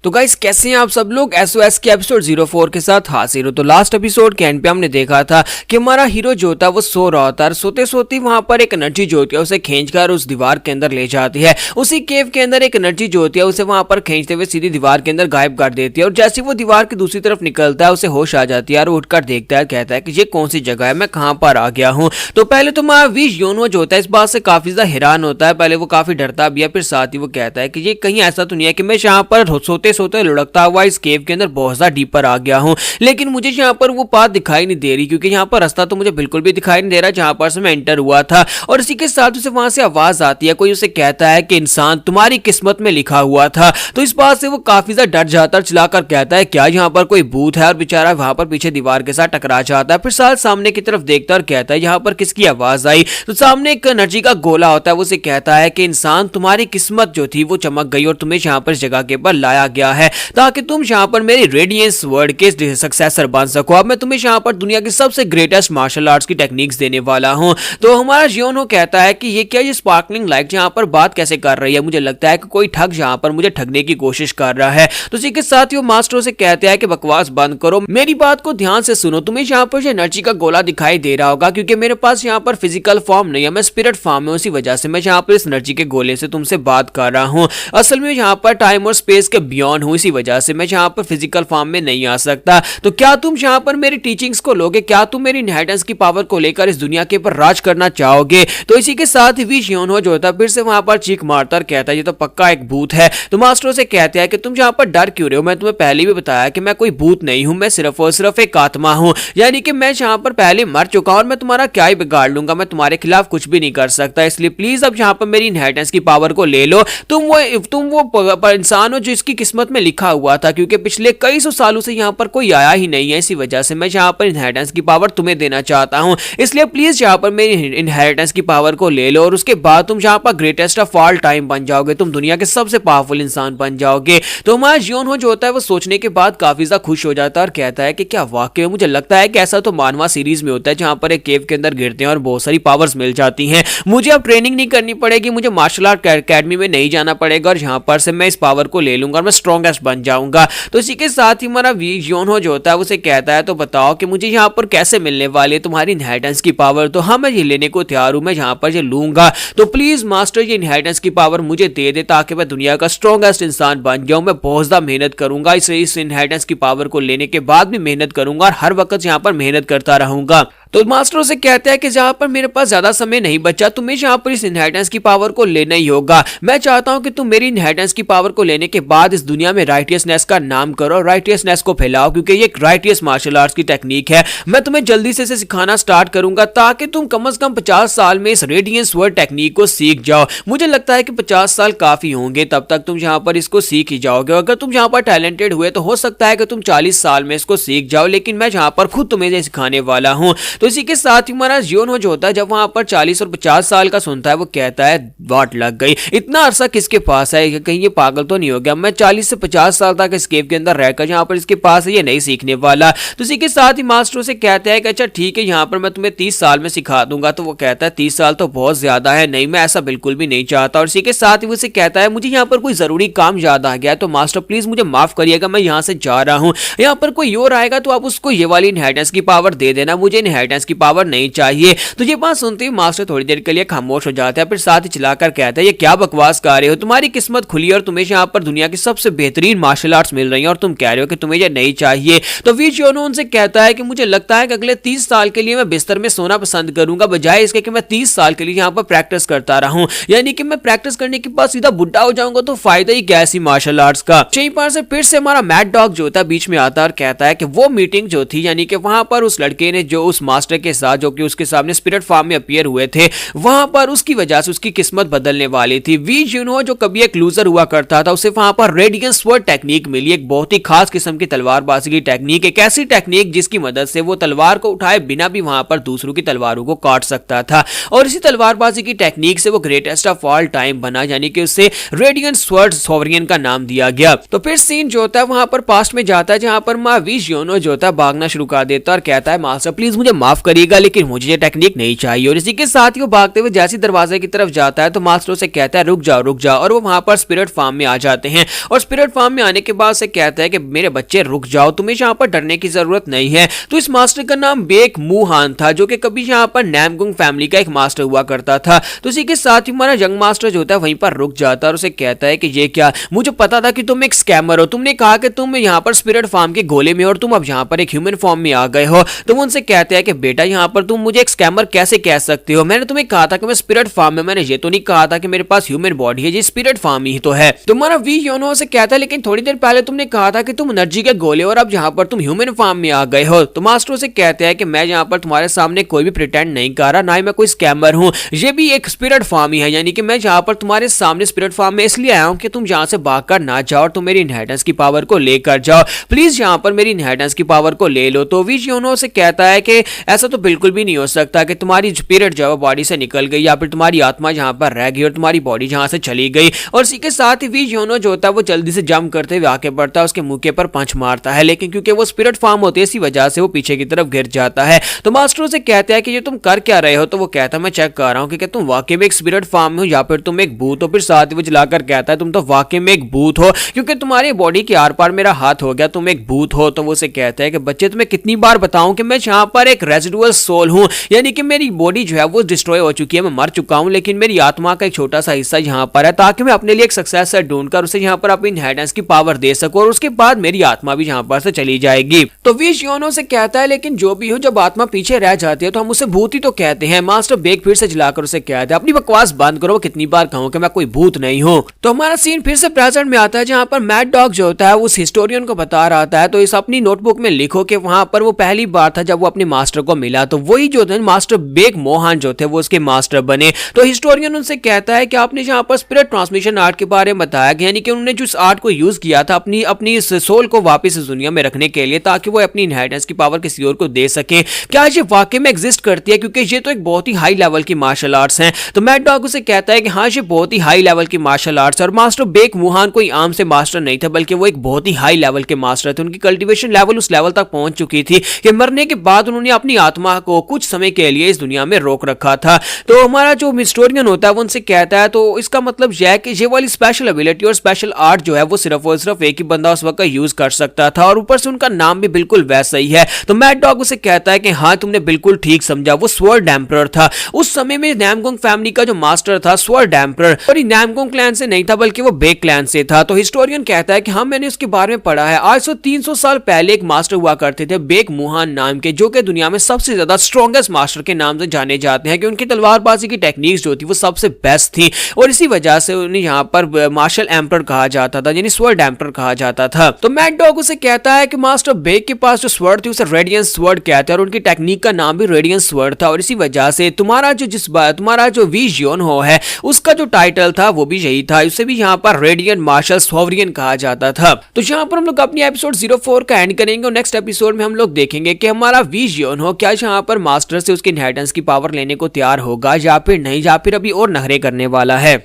तो गाइस कैसे हैं आप सब लोग, एसओएस के एपिसोड 04 के साथ हाजिर हो। तो लास्ट एपिसोड के एंड पे हमने देखा था कि हमारा हीरो जो होता है वो सो रहा होता है, सोते सोते वहां पर एक एनर्जी जो होती है उसे खींचकर उस दीवार के अंदर ले जाती है। उसी केव के अंदर एक एनर्जी जो होती है उसे वहां पर खींचते हुए सीधी दीवार के अंदर गायब कर देती है। और जैसे वो दीवार की दूसरी तरफ निकलता है उसे होश आ जाती है और उठकर देखता है, कहता है कि ये कौन सी जगह है, मैं कहां पर आ गया हूं। तो पहले तो हमारा विशियोन जो होता है इस बात से काफी ज्यादा हैरान होता है, पहले वो काफी डरता भी है, फिर साथ ही वो कहता है कि ये कहीं ऐसा तो नहीं है कि मैं यहाँ पर सोते सोते लुढ़कता हुआ इस केव के अंदर बहुत ज्यादा डीपर आ गया हूं, लेकिन मुझे यहाँ पर वो बात दिखाई नहीं दे रही, क्योंकि यहाँ पर रास्ता तो मुझे बिल्कुल भी दिखाई नहीं दे रहा जहां पर से मैं एंटर हुआ था। और इसी के साथ उसे वहां से आवाज आती है, कोई उसे कहता है कि इंसान तुम्हारी किस्मत में लिखा हुआ था। तो इस बात से वो काफी ज्यादा डर जाता है, चिल्लाकर कहता है क्या यहाँ पर कोई भूत है, और बेचारा वहां पर पीछे दीवार के साथ टकरा जाता है। फिर साथ सामने की तरफ देखता और कहता है यहाँ पर किसकी आवाज आई। तो सामने एक एनर्जी का गोला होता है, वो उसे कहता है कि इंसान तुम्हारी किस्मत जो थी वो चमक गई और तुम्हें यहाँ पर जगह के ऊपर लाया गया है ताकि तुम यहाँ पर मेरी रेडियंस वर्ल्ड के सक्सेसर बन सको। अब मैं तुम्हें यहाँ पर दुनिया की सबसे ग्रेटेस्ट मार्शल आर्ट्स की टेक्निक्स देने वाला हूँ। तो हमारा जियोनो कहता है कि ये क्या, ये स्पार्कलिंग लाइट यहाँ पर बात कैसे कर रही है, मुझे लगता है कि कोई ठग यहाँ पर मुझे ठगने की कोशिश कर रहा है। तो इसी के साथ ही वो मास्टर से कहते हैं कि बकवास बंद करो, मेरी बात को ध्यान से सुनो। तुम्हें यहाँ पर एनर्जी का गोला दिखाई दे रहा होगा, क्योंकि मेरे पास यहाँ पर फिजिकल फॉर्म नहीं है, मैं स्पिरिट फॉर्म में, उसी वजह से मैं यहाँ पर इस एनर्जी के गोले से तुमसे बात कर रहा हूँ। असल में यहाँ पर टाइम और स्पेस के बियॉन्ड हूँ, इसी वजह से मैं यहाँ पर फिजिकल फॉर्म में नहीं आ सकता। तो क्या तुम यहाँ पर मेरी टीचिंग्स को लोगे, क्या तुम मेरी इनहेरिटेंस की पावर को लेकर इस दुनिया के ऊपर राज करना चाहोगे। तो इसी के साथ ही विशियोनो जो होता है फिर से वहां पर चीख मारता और कहता है ये तो पक्का एक भूत है। तो मास्टर से कहते हैं कि तुम यहाँ पर डर क्यों रहे हो, मैं तुम्हें पहले भी बताया कि मैं कोई भूत नहीं हूं, मैं सिर्फ और सिर्फ एक आत्मा हूं, यानी कि मैं यहाँ पर पहले मर चुका हूं और मैं तुम्हारा क्या ही बिगाड़ लूंगा, मैं तुम्हारे खिलाफ कुछ भी नहीं कर सकता। इसलिए प्लीज अब यहाँ पर मेरी इनहेरिटेंस की पावर को ले लो। तुम वो इंसान हो जिसकी किस्मत किस्मत में लिखा हुआ था, क्योंकि पिछले कई सौ सालों से यहाँ पर कोई आया ही नहीं है। इसी वजह से मैं यहाँ पर इनहेरिटेंस की पावर तुम्हें देना चाहता हूँ, इसलिए प्लीज यहाँ पर मेरी इनहेरिटेंस की पावर को ले लो और उसके बाद तुम यहाँ पर ग्रेटेस्ट ऑफ ऑल टाइम बन जाओगे, तुम दुनिया के सबसे पावरफुल इंसान बन जाओगे। तो हमारा जियोनो जो होता है वो सोचने के बाद काफी ज्यादा खुश हो जाता है और कहता है कि क्या वाकई मुझे लगता है कि ऐसा तो मानवा सीरीज में होता है जहां पर एक केव के अंदर गिरते हैं और बहुत सारी पावर्स मिल जाती हैं, मुझे अब ट्रेनिंग नहीं करनी पड़ेगी, मुझे मार्शल आर्ट एकेडमी में नहीं जाना पड़ेगा और यहाँ पर से मैं इस पावर को ले लूंगा और मैं स्ट्रॉन्गेस्ट बन जाऊंगा। तो इसी के साथ ही हमारा जियोनो जो होता है उसे कहता है तो बताओ कि मुझे यहाँ पर कैसे मिलने वाली है तुम्हारी इनहेरिटेंस की पावर। तो हाँ, मैं ये लेने को तैयार हूं, मैं यहाँ पर ये लूंगा, तो प्लीज मास्टर ये इनहेरिटेंस की पावर मुझे दे दे ताकि मैं दुनिया का स्ट्रॉन्गेस्ट इंसान बन जाऊं। मैं बहुत ज्यादा मेहनत करूंगा, इस इनहेरिटेंस की पावर को लेने के बाद भी मेहनत करूंगा और हर वक्त यहाँ पर मेहनत करता रहूंगा। तो मास्टर से कहता है कि जहां पर मेरे पास ज्यादा समय नहीं बचा, तुम्हें यहाँ पर इस इनहेरिटेंस की पावर को लेना ही होगा। मैं चाहता हूं कि तुम मेरी इनहेरिटेंस की पावर को लेने के बाद इस दुनिया में राइटियसनेस का नाम करो, राइटियसनेस को फैलाओ, क्योंकि ये एक राइटियस मार्शल आर्ट्स की टेक्निक है। मैं तुम्हें जल्दी से इसे सिखाना स्टार्ट करूंगा ताकि तुम कम से कम 50 साल में इस रेडियंस वर्ड टेक्निक को सीख जाओ। मुझे लगता है कि 50 साल काफी होंगे, तब तक तुम यहाँ पर इसको सीख ही जाओगे। अगर तुम यहाँ पर टैलेंटेड हुए तो हो सकता है कि तुम 40 साल में इसको सीख जाओ, लेकिन मैं यहाँ पर खुद तुम्हें सिखाने वाला हूँ। तो इसी के साथ ही हमारा जियोनो जो होता है जब वहां पर 40 और 50 साल का सुनता है वो कहता है वाट लग गई, इतना अरसा किसके पास है, कहीं ये पागल तो नहीं हो गया। मैं 40 से 50 साल तक इस केव के अंदर रहकर यहाँ पर इसके पास है, ये नहीं सीखने वाला। तो इसी के साथ ही मास्टर से कहता है कि अच्छा ठीक है, यहाँ पर मैं तुम्हें 30 साल में सिखा दूंगा। तो वो कहता है 30 साल तो बहुत ज्यादा है, नहीं मैं ऐसा बिल्कुल भी नहीं चाहता। और इसी के साथ ही वो कहता है मुझे यहाँ पर कोई जरूरी काम याद आ गया, तो मास्टर प्लीज मुझे माफ करिएगा, मैं यहाँ से जा रहा हूँ। यहाँ पर कोई और आएगा तो आप उसको ये वाली इनहेरिटेंस की पावर दे देना, मुझे इनहेरिटेंस की पावर नहीं चाहिए। तो ये बात सुनते ही मास्टर थोड़ी देर के लिए खामोश हो जाता है, फिर साथ ही चिल्लाकर कहता है ये क्या बकवास कर रहे हो, तुम्हारी किस्मत खुली और तुम्हें यहाँ पर दुनिया की सबसे बेहतरीन मार्शल आर्ट्स मिल रही है और तुम कह रहे हो कि तुम्हें ये नहीं चाहिए। तो वी जियोनो उनसे कहता है कि मुझे लगता है कि अगले 30 साल के लिए मैं बिस्तर में सोना पसंद करूंगा, बजाय इसके कि मैं 30 साल के लिए यहाँ पर प्रैक्टिस करता रहूं, यानी कि मैं प्रैक्टिस करने के बाद सीधा बुढ़ा हो जाऊंगा, तो फायदा ही क्या ऐसी मार्शल आर्ट्स का। यहीं पर से फिर से हमारा मैड डॉग जो होता है बीच में आता है और कहता है कि वो मीटिंग जो थी, यानी कि वहां पर उस लड़के ने जो उस मास्टर के साथ जो कि उसके सामने स्पिरिट फॉर्म में अपीयर हुए थे, वहां पर उसकी वजह से उसकी किस्मत बदलने वाली थी। वी जियोनो जो कभी एक लूजर हुआ करता था, उसे वहां पर रेडियंस स्वॉर्ड टेक्निक मिली, एक बहुत ही खास किस्म की तलवारबाजी की टेक्निक, एक ऐसी टेक्निक जिसकी मदद से वो तलवार को उठाए बिना भी वहां पर दूसरों की तलवारों को काट सकता था। और इसी तलवारबाजी की टेक्निक से वो ग्रेटेस्ट ऑफ ऑल टाइम बना, यानी कि उससे रेडियंट स्वॉर्ड सॉवरियन का नाम दिया गया। तो फिर सीन जो होता है वहां पर पास्ट में जाता है, जहां पर मां वी जियोनो जो होता है भागना शुरू कर देता है और कहता है मास्टर प्लीज मुझे माफ करिएगा, लेकिन मुझे ये टेक्निक नहीं चाहिए। और इसी के साथ ही वो भागते हुए जैसे दरवाजे की तरफ जाता है तो मास्टर से कहता है रुक जाओ रुक जाओ, और वो वहां पर स्पिरिट फार्म में आ जाते हैं। और स्पिरिट फार्म में आने के बाद से कहता है कि मेरे बच्चे रुक जाओ, तुम्हें यहाँ पर डरने की जरूरत नहीं है। तो इस मास्टर का नाम बेक मुहान था, जो कि कभी यहाँ पर नैमगुंग फैमिली का एक मास्टर हुआ करता था। तो इसी के साथ ही हमारा यंग मास्टर जो होता है वहीं पर रुक जाता है और उसे कहता है कि ये क्या, मुझे पता था कि तुम एक स्कैमर हो, तुमने कहा कि तुम यहाँ पर स्पिरिट फार्म के गोले में और तुम अब यहाँ पर एक ह्यूमन फॉर्म में आ गए हो। तो वो उनसे कहते हैं कि बेटा यहाँ पर तुम मुझे एक स्कैमर कैसे कह सकते हो, मैंने तुम्हें कहा था कि मैं स्पिरिट फार्म में, मैंने ये तो नहीं कहा था कि मेरे पास ह्यूमन बॉडी है, ये स्पिरिट फार्म ही तो है। तुम्हारा वी जियोनो से कहता है लेकिन थोड़ी देर पहले तुमने कहा था कि तुम एनर्जी के गोले और अब यहाँ पर तुम ह्यूमन फार्म में आ गए हो। तो मास्टर से कहते हैं कि मैं यहाँ पर तुम्हारे सामने कोई भी प्रिटेंड नहीं कर रहा, ना ही मैं कोई स्कैमर हूँ, ये भी एक स्पिरिट फार्म ही है, यानी कि मैं यहाँ पर तुम्हारे सामने स्पिरिट फार्म में इसलिए आया हूँ कि तुम यहाँ से भागकर ना जाओ और तुम मेरी इनहेरिटेंस की पावर को लेकर जाओ, प्लीज यहाँ पर मेरी इनहेरिटेंस की पावर को ले लो। तो वी जियोनो से कहता है कि ऐसा तो बिल्कुल भी नहीं हो सकता कि तुम्हारी स्पिरिट जो है बॉडी से निकल गई या फिर तुम्हारी आत्मा यहाँ पर रह गई और तुम्हारी बॉडी जहाँ से चली गई। और इसी के साथ ही वी जियोनो जो होता है वो जल्दी से जंप करते हुए आके पड़ता है, उसके मुंह के पर पंच मारता है, लेकिन क्योंकि वो स्पिरिट फॉर्म होती है इसी वजह से वो पीछे की तरफ गिर जाता है। तो मास्टर से कहते हैं कि ये तुम कर क्या रहे हो। तो वो कहता है मैं चेक कर रहा हूँ कि तुम वाकई में एक स्पिरिट फॉर्म में हो या फिर तुम एक भूत हो। फिर साथ ही वो जलाकर कहता है तुम तो वाकई में एक भूत हो, क्योंकि तुम्हारी बॉडी के आर पार मेरा हाथ हो गया, तुम एक भूत हो। तो वो से कहता है कि बच्चे तुम्हें कितनी बार बताऊं कि मैं यहाँ पर एक रेजिडुअल सोल हूँ, यानी कि मेरी बॉडी जो है वो डिस्ट्रॉय हो चुकी है, मैं मर चुका हूँ, लेकिन मेरी आत्मा का एक छोटा सा हिस्सा यहाँ पर है, ताकि मैं अपने लिए एक सक्सेसर ढूंढकर उसे यहाँ पर अपनी इनहेरिटेंस की पावर दे सकूं और उसके बाद मेरी आत्मा भी यहाँ पर से चली जाएगी। तो वी जियोनो से कहता है लेकिन जो भी हो, जब आत्मा पीछे रह जाती है तो हम उसे भूत ही तो कहते हैं। मास्टर बेग फिर से जलाकर उसे कहता है अपनी बकवास बंद करो, कितनी बार कहूं कि मैं कोई भूत नहीं हूँ। तो हमारा सीन फिर से प्रेजेंट में आता है, जहाँ पर मैड डॉग जो होता है उस हिस्टोरियन को बता रहा था, तो इस अपनी नोटबुक में लिखो कि वहां पर वो पहली बार था जब वो अपने मास्टर मास्टर को मिला तो वही जो थे मास्टर बेग मोहन जो थे वो उसके मास्टर बने। तो हिस्टोरियन उनसे कहता है कि आपने यहाँ पर स्पिरिट ट्रांसमिशन आर्ट के बारे में बताया कि यानी कि उन्होंने जो इस आर्ट को यूज किया था अपनी अपनी इस सोल को वापस इस दुनिया में रखने के लिए ताकि वो अपनी इनहेरिटेंस की पावर किसी और को दे सके, क्या ये वाकई में एग्जिस्ट करती है? क्योंकि ये तो एक बहुत ही हाई लेवल की मार्शल आर्ट्स हैं। तो मैड डॉग उसे कहता है कि हाँ ये बहुत ही हाई लेवल की मार्शल आर्ट्स और मास्टर बेग मोहन कोई आम से मास्टर नहीं थे बल्कि वो एक बहुत ही हाई लेवल के मास्टर थे। उनकी कल्टीवेशन लेवल उस लेवल तक पहुंच चुकी थी कि मरने के बाद उन्होंने अपनी आत्मा को कुछ समय के लिए इस दुनिया में रोक रखा था। तो हमारा जो हिस्टोरियन होता है वो उनसे कहता है तो इसका मतलब यह है कि ये वाली स्पेशल एबिलिटी और स्पेशल आर्ट जो है वो सिर्फ और सिर्फ एक ही बंदा उस वक्त यूज कर सकता था और ऊपर से उनका नाम भी बिल्कुल वैसा ही है। तो मैड डॉग उसे कहता है कि हाँ तुमने बिल्कुल ठीक समझा, वो स्वर्ड एम्परर था। उस समय में नैमगोंग फैमिली का जो मास्टर था स्वर्ड एम्परर और ये नैमगोंग क्लैन से नहीं था बल्कि वो बेग क्लैन से था। तो हिस्टोरियन कहता है कि हाँ मैंने उसके बारे में पढ़ा है। आज से 300 साल पहले एक मास्टर हुआ करते थे बेग मोहन नाम के, जो कि दुनिया में सबसे ज्यादा स्ट्रॉन्गेस्ट मास्टर के नाम से जाने जाते हैं कि उनकी तलवारबाजी की टेक्निक्स जो थी वो सबसे बेस्ट थी और इसी वजह से उन्हें यहाँ पर मार्शल एम्परर कहा जाता था, यानी स्वर्ड एम्परर कहा जाता था। तो मैड डॉग उसे कहता है कि मास्टर बेग के पास जो स्वर्ड थी उसे रेडियंट स्वर्ड कहते हैं और उनकी टेक्निक का नाम भी रेडियंट स्वर्ड था और इसी वजह से तुम्हारा जो वी जियोन हो है उसका जो टाइटल था वो भी यही था, उसे भी यहाँ पर रेडियंट मार्शल सॉवरियन कहा जाता था। तो यहाँ पर हम लोग अपनी एपिसोड 04 का एंड करेंगे और नेक्स्ट एपिसोड में हम लोग देखेंगे कि हमारा वी जियोन हो क्या यहाँ पर मास्टर से उसकी इनहेरिटेंस की पावर लेने को तैयार होगा या फिर नहीं, या फिर अभी और नखरे करने वाला है।